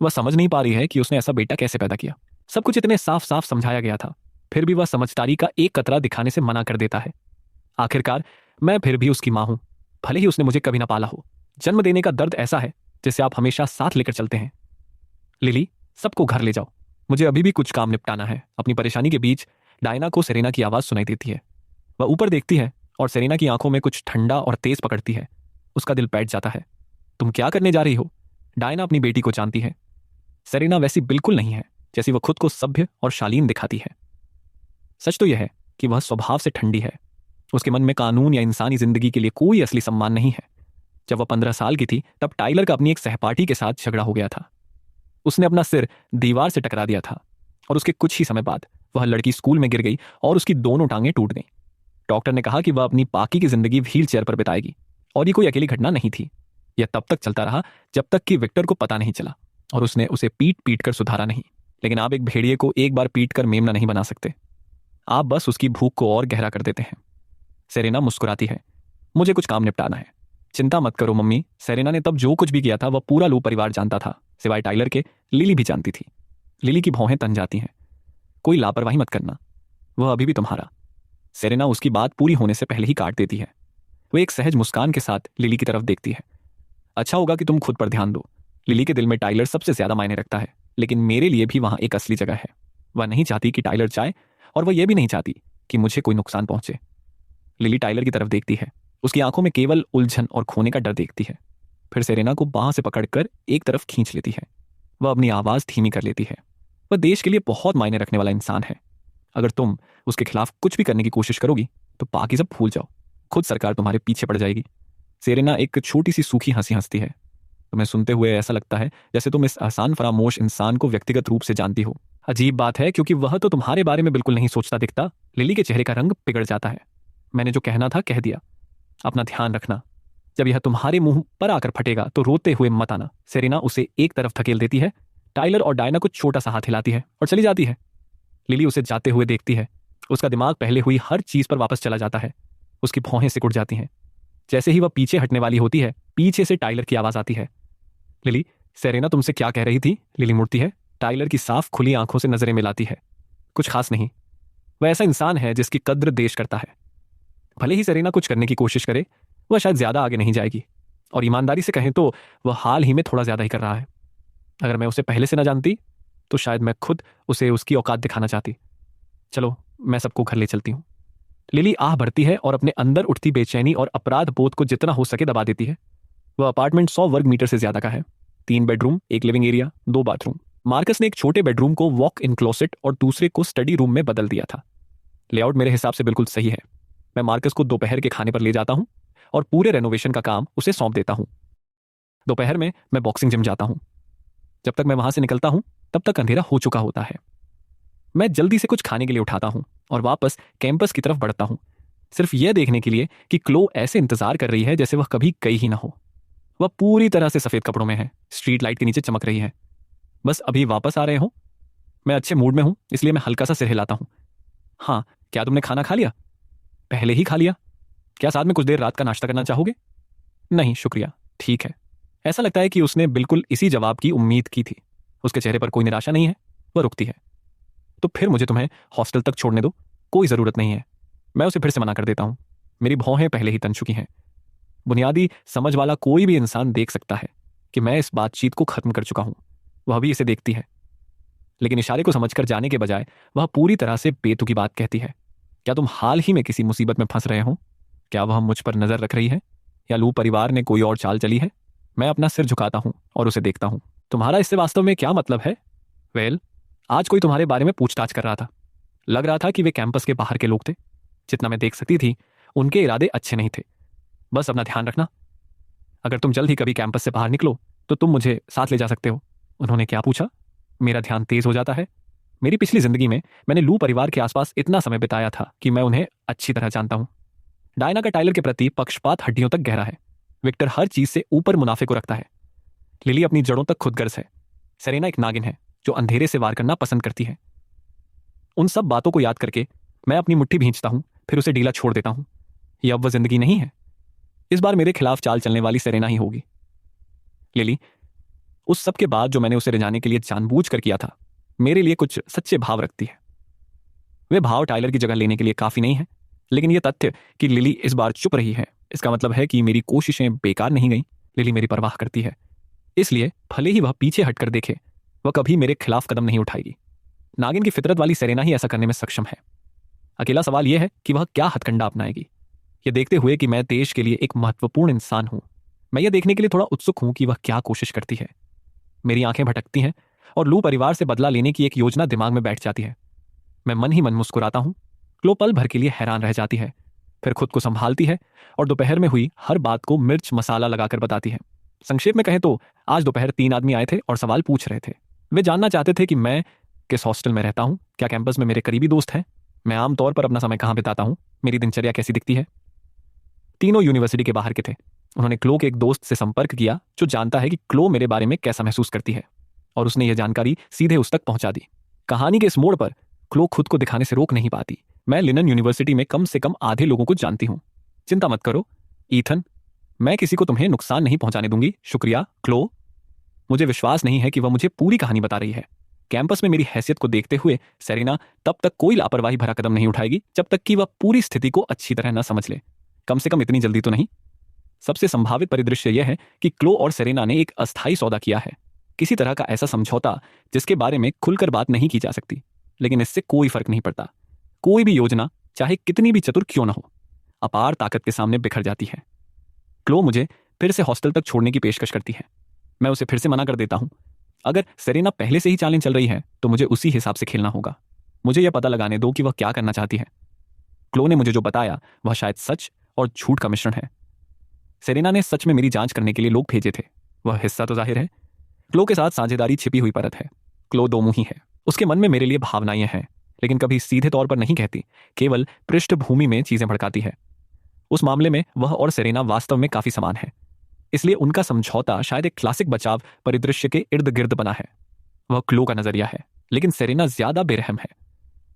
वह समझ नहीं पा रही है कि उसने ऐसा बेटा कैसे पैदा किया। सब कुछ इतने साफ साफ समझाया गया था, फिर भी वह समझदारी का एक कतरा दिखाने से मना कर देता है। आखिरकार मैं फिर भी उसकी मां हूं, भले ही उसने मुझे कभी ना पाला हो। जन्म देने का दर्द ऐसा है जिसे आप हमेशा साथ लेकर चलते हैं। लिली, सबको घर ले जाओ, मुझे अभी भी कुछ काम निपटाना है। अपनी परेशानी के बीच डायना को सेरेना की आवाज सुनाई देती है। वह ऊपर देखती है और सेरेना की आंखों में कुछ ठंडा और तेज पकड़ती है। उसका दिल बैठ जाता है। तुम क्या करने जा रही हो? डायना अपनी बेटी को जानती है। सेरेना वैसी बिल्कुल नहीं है जैसी वह खुद को सभ्य और शालीन दिखाती है। सच तो यह है कि वह स्वभाव से ठंडी है। उसके मन में कानून या इंसानी जिंदगी के लिए कोई असली सम्मान नहीं है। जब वह 15 साल की थी तब टाइलर का अपनी एक सहपाठी के साथ झगड़ा हो गया था। उसने अपना सिर दीवार से टकरा दिया था और उसके कुछ ही समय बाद वह लड़की स्कूल में गिर गई और उसकी दोनों टांगें टूट गईं। डॉक्टर ने कहा कि वह अपनी बाकी की जिंदगी व्हील चेयर पर बिताएगी और ये कोई अकेली घटना नहीं थी। यह तब तक चलता रहा जब तक कि विक्टर को पता नहीं चला और उसने उसे पीट पीट कर सुधारा नहीं। लेकिन आप एक भेड़िए को एक बार पीट कर मेमना नहीं बना सकते। आप बस उसकी भूख को और गहरा कर देते हैं। सेरेना मुस्कुराती है। मुझे कुछ काम निपटाना है। चिंता मत करो मम्मी। सेरेना ने तब जो कुछ भी किया था वह पूरा लू परिवार जानता था, सिवाय टाइलर के। लिली भी जानती थी। लिली की भौहें तन जाती हैं। कोई लापरवाही मत करना, वह अभी भी तुम्हारा। सेरेना उसकी बात पूरी होने से पहले ही काट देती है। वह एक सहज मुस्कान के साथ लिली की तरफ देखती है। अच्छा होगा कि तुम खुद पर ध्यान दो। लिली के दिल में टाइलर सबसे ज्यादा मायने रखता है, लेकिन मेरे लिए भी वहां एक असली जगह है। वह नहीं चाहती कि टाइलर जाए और वह यह भी नहीं चाहती कि मुझे कोई नुकसान पहुंचे। लिली टाइलर की तरफ देखती है। उसकी आंखों में केवल उलझन और खोने का डर देखती है। फिर सेरेना को बांह से पकड़कर एक तरफ खींच लेती है। वह अपनी आवाज धीमी कर लेती है। वह देश के लिए बहुत मायने रखने वाला इंसान है। अगर तुम उसके खिलाफ कुछ भी करने की कोशिश करोगी तो बाकी सब भूल जाओ, खुद सरकार तुम्हारे पीछे पड़ जाएगी। सेरेना एक छोटी सी सूखी हंसी हंसती है। तुम्हें सुनते हुए ऐसा लगता है जैसे तुम इस आसान फरामोश इंसान को व्यक्तिगत रूप से जानती हो। अजीब बात है, क्योंकि वह तो तुम्हारे बारे में बिल्कुल नहीं सोचता दिखता। लिली के चेहरे का रंग बिगड़ जाता है। मैंने जो कहना था कह दिया। अपना ध्यान रखना। जब यह तुम्हारे मुंह पर आकर फटेगा तो रोते हुए मत आना। सेरेना उसे एक तरफ धकेल देती है। टाइलर और डायना को छोटा सा हाथ हिलाती है और चली जाती है। लिली उसे जाते हुए देखती है। उसका दिमाग पहले हुई हर चीज पर वापस चला जाता है। उसकी भौहें सिकुड़ जाती हैं। जैसे ही वह पीछे हटने वाली होती है, पीछे से टाइलर की आवाज आती है। लिली, सेरेना तुमसे क्या कह रही थी? लिली मुड़ती है। टाइलर की साफ खुली आंखों से नजरें मिलाती है। कुछ खास नहीं। वह ऐसा इंसान है जिसकी कद्र देश करता है। भले ही सेरेना कुछ करने की कोशिश करे, वह शायद ज्यादा आगे नहीं जाएगी। और ईमानदारी से कहें तो वह हाल ही में थोड़ा ज्यादा ही कर रहा है। अगर मैं उसे पहले से ना जानती तो शायद मैं खुद उसे उसकी औकात दिखाना चाहती। चलो, मैं सबको घर ले चलती हूँ। लिली आह भरती है और अपने अंदर उठती बेचैनी और अपराध बोध को जितना हो सके दबा देती है। वह अपार्टमेंट 100 वर्ग मीटर से ज्यादा का है। 3 bedroom, 1 living area, 2 bathroom. Marcus ने एक छोटे बेडरूम को वॉक इन क्लोसेट और दूसरे को स्टडी रूम में बदल दिया था। लेआउट मेरे हिसाब से बिल्कुल सही है। मैं मार्कस को दोपहर के खाने पर ले जाता हूँ और पूरे रेनोवेशन का काम उसे सौंप देता हूँ। दोपहर में मैं बॉक्सिंग जिम जाता हूँ। जब तक मैं वहां से निकलता हूँ तब तक अंधेरा हो चुका होता है। मैं जल्दी से कुछ खाने के लिए उठाता हूँ और वापस कैंपस की तरफ बढ़ता हूँ, सिर्फ यह देखने के लिए कि क्लो ऐसे इंतजार कर रही है जैसे वह कभी गई ही ना हो। वह पूरी तरह से सफेद कपड़ों में है, स्ट्रीट लाइट के नीचे चमक रही है। बस अभी वापस आ रहे हो? मैं अच्छे मूड में हूं, इसलिए मैं हल्का सा सिर हिलाता हूं। हाँ, क्या तुमने खाना खा लिया? पहले ही खा लिया। क्या साथ में कुछ देर रात का नाश्ता करना चाहोगे? नहीं शुक्रिया, ठीक है। ऐसा लगता है कि उसने बिल्कुल इसी जवाब की उम्मीद की थी। उसके चेहरे पर कोई निराशा नहीं है। वह रुकती है। तो फिर मुझे तुम्हें हॉस्टल तक छोड़ने दो, कोई जरूरत नहीं है। मैं उसे फिर से मना कर देता हूं। मेरी भौहें पहले ही तन चुकी हैं। बुनियादी समझ वाला कोई भी इंसान देख सकता है कि मैं इस बातचीत को खत्म कर चुका हूं। वह भी इसे देखती है। लेकिन इशारे को समझकर जाने के बजाय वह पूरी तरह से बेतुकी बात कहती है। क्या तुम हाल ही में किसी मुसीबत में फंस रहे हो? क्या वह मुझ पर नजर रख रही है या लू परिवार ने कोई और चाल चली है? मैं अपना सिर झुकाता हूं और उसे देखता हूं। तुम्हारा इससे वास्तव में क्या मतलब है? वेल, आज कोई तुम्हारे बारे में पूछताछ कर रहा था। लग रहा था कि वे कैंपस के बाहर के लोग थे। जितना मैं देख सकती थी, उनके इरादे अच्छे नहीं थे। बस अपना ध्यान रखना। अगर तुम जल्द ही कभी कैंपस से बाहर निकलो तो तुम मुझे साथ ले जा सकते हो। उन्होंने क्या पूछा? मेरा ध्यान तेज हो जाता है। मेरी पिछली जिंदगी में मैंने लू परिवार के आसपास इतना समय बिताया था कि मैं उन्हें अच्छी तरह जानता हूं। डायना का टाइलर के प्रति पक्षपात हड्डियों तक गहरा है। विक्टर हर चीज से ऊपर मुनाफे को रखता है। लिली अपनी जड़ों तक खुदगर्ज है। सेरेना एक नागिन है जो अंधेरे से वार करना पसंद करती है। उन सब बातों को याद करके मैं अपनी मुट्ठी भींचता हूं, फिर उसे ढीला छोड़ देता हूं। यह अब वह जिंदगी नहीं है। इस बार मेरे खिलाफ चाल चलने वाली सेरेना ही होगी। लिली, उस सब के बाद जो मैंने उसे रिझाने के लिए जानबूझ कर किया था, मेरे लिए कुछ सच्चे भाव रखती है। वे भाव टाइलर की जगह लेने के लिए काफी नहीं है, लेकिन यह तथ्य कि लिली इस बार चुप रही है, इसका मतलब है कि मेरी कोशिशें बेकार नहीं गईं। लिली मेरी परवाह करती है, इसलिए भले ही वह पीछे हटकर देखे, वह कभी मेरे खिलाफ कदम नहीं उठाएगी। नागिन की फितरत वाली सेरेना ही ऐसा करने में सक्षम है। अकेला सवाल यह है कि वह क्या हथकंडा अपनाएगी। यह देखते हुए कि मैं देश के लिए एक महत्वपूर्ण इंसान हूं, मैं यह देखने के लिए थोड़ा उत्सुक हूं कि वह क्या कोशिश करती है। मेरी आंखें भटकती हैं और लू परिवार से बदला लेने की एक योजना दिमाग में बैठ जाती है। मैं मन ही मन मुस्कुराता हूं। क्लो पल भर के लिए हैरान रह जाती है, फिर खुद को संभालती है और दोपहर में हुई हर बात को मिर्च मसाला लगाकर बताती है। संक्षेप में कहें तो आज दोपहर 3 आदमी आए थे और सवाल पूछ रहे थे। वे जानना चाहते थे कि मैं किस हॉस्टल में रहता हूं, क्या कैंपस में मेरे करीबी दोस्त हैं, मैं आमतौर पर अपना समय कहां बिताता हूं, मेरी दिनचर्या कैसी दिखती है। तीनों यूनिवर्सिटी के बाहर के थे। उन्होंने क्लो के एक दोस्त से संपर्क किया जो जानता है कि क्लो मेरे बारे में कैसा महसूस करती है, और उसने यह जानकारी सीधे उस तक पहुंचा दी। कहानी के इस मोड़ पर क्लो खुद को दिखाने से रोक नहीं पाती। मैं लिनन यूनिवर्सिटी में कम से कम आधे लोगों को जानती हूं। चिंता मत करो ईथन, मैं किसी को तुम्हें नुकसान नहीं पहुंचाने दूंगी। शुक्रिया क्लो। मुझे विश्वास नहीं है कि वह मुझे पूरी कहानी बता रही है। कैंपस में मेरी हैसियत को देखते हुए सेरेना तब तक कोई लापरवाही भरा कदम नहीं उठाएगी जब तक कि वह पूरी स्थिति को अच्छी तरह न समझ ले। कम से कम इतनी जल्दी तो नहीं। सबसे संभावित परिदृश्य यह है कि क्लो और सेरेना ने एक अस्थायी सौदा किया है, किसी तरह का ऐसा समझौता जिसके बारे में खुलकर बात नहीं की जा सकती। लेकिन इससे कोई फर्क नहीं पड़ता। कोई भी योजना, चाहे कितनी भी चतुर क्यों न हो, अपार ताकत के सामने बिखर जाती है। क्लो मुझे फिर से हॉस्टल तक छोड़ने की पेशकश करती है। मैं उसे फिर से मना कर देता हूं। अगर सेरेना पहले से ही चालें चल रही है तो मुझे उसी हिसाब से खेलना होगा। मुझे यह पता लगाने दो कि वह क्या करना चाहती है। क्लो ने मुझे जो बताया वह शायद सच और झूठ का मिश्रण है। सेरेना ने सच में मेरी जांच करने के लिए लोग भेजे थे, वह हिस्सा तो जाहिर है। क्लो के साथ साझेदारी छिपी हुई परत है। क्लो दोमुही है। उसके मन में मेरे लिए भावनाएं हैं, लेकिन कभी सीधे तौर पर नहीं कहती, केवल पृष्ठभूमि में चीजें भड़काती है। उस मामले में वह और सेरेना वास्तव में काफी समान है, इसलिए उनका समझौता शायद एक क्लासिक बचाव परिदृश्य के इर्द गिर्द बना है। वह क्लो का नजरिया है, लेकिन सेरेना ज्यादा बेरहम है।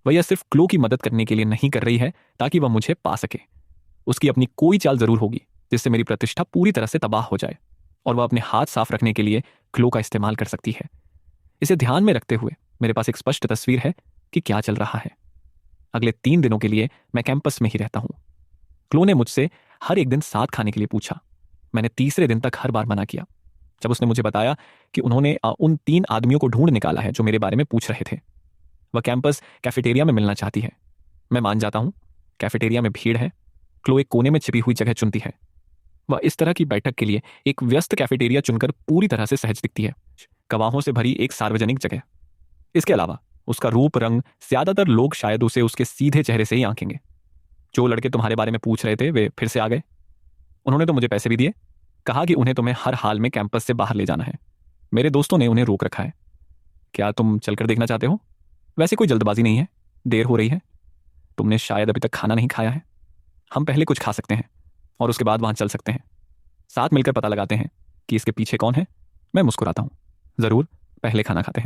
वह यह सिर्फ क्लो की मदद करने के लिए नहीं कर रही है ताकि वह मुझे पा सके। उसकी अपनी कोई चाल जरूर होगी जिससे मेरी प्रतिष्ठा पूरी तरह से तबाह हो जाए, और वह अपने हाथ साफ रखने के लिए क्लो का इस्तेमाल कर सकती है। इसे ध्यान में रखते हुए मेरे पास एक स्पष्ट तस्वीर है कि क्या चल रहा है। अगले 3 दिनों के लिए मैं कैंपस में ही रहता हूं। क्लो ने मुझसे हर एक दिन साथ खाने के लिए पूछा। मैंने तीसरे दिन तक हर बार मना किया। जब उसने मुझे बताया कि उन्होंने उन 3 आदमियों को ढूंढ निकाला है जो मेरे बारे में पूछ रहे थे, वह कैंपस कैफेटेरिया में मिलना चाहती है, मैं मान जाता हूं। कैफेटेरिया में भीड़ है। क्लो एक कोने में छिपी हुई जगह चुनती है। वह इस तरह की बैठक के लिए एक व्यस्त कैफेटेरिया चुनकर पूरी तरह से सहज दिखती है, गवाहों से भरी एक सार्वजनिक जगह। इसके अलावा उसका रूप रंग, ज्यादातर लोग शायद उसे उसके सीधे चेहरे से ही आंकेंगे। जो लड़के तुम्हारे बारे में पूछ रहे थे वे फिर से आ गए। उन्होंने तो मुझे पैसे भी दिए, कहा कि उन्हें तुम्हें हर हाल में कैंपस से बाहर ले जाना है। मेरे दोस्तों ने उन्हें रोक रखा है। क्या तुम चलकर देखना चाहते हो? वैसे कोई जल्दबाजी नहीं है, देर हो रही है। तुमने शायद अभी तक खाना नहीं खाया है। हम पहले कुछ खा सकते हैं और उसके बाद वहां चल सकते हैं। साथ मिलकर पता लगाते हैं कि इसके पीछे कौन है। मैं मुस्कुराता हूं। जरूर, पहले खाना खाते हैं।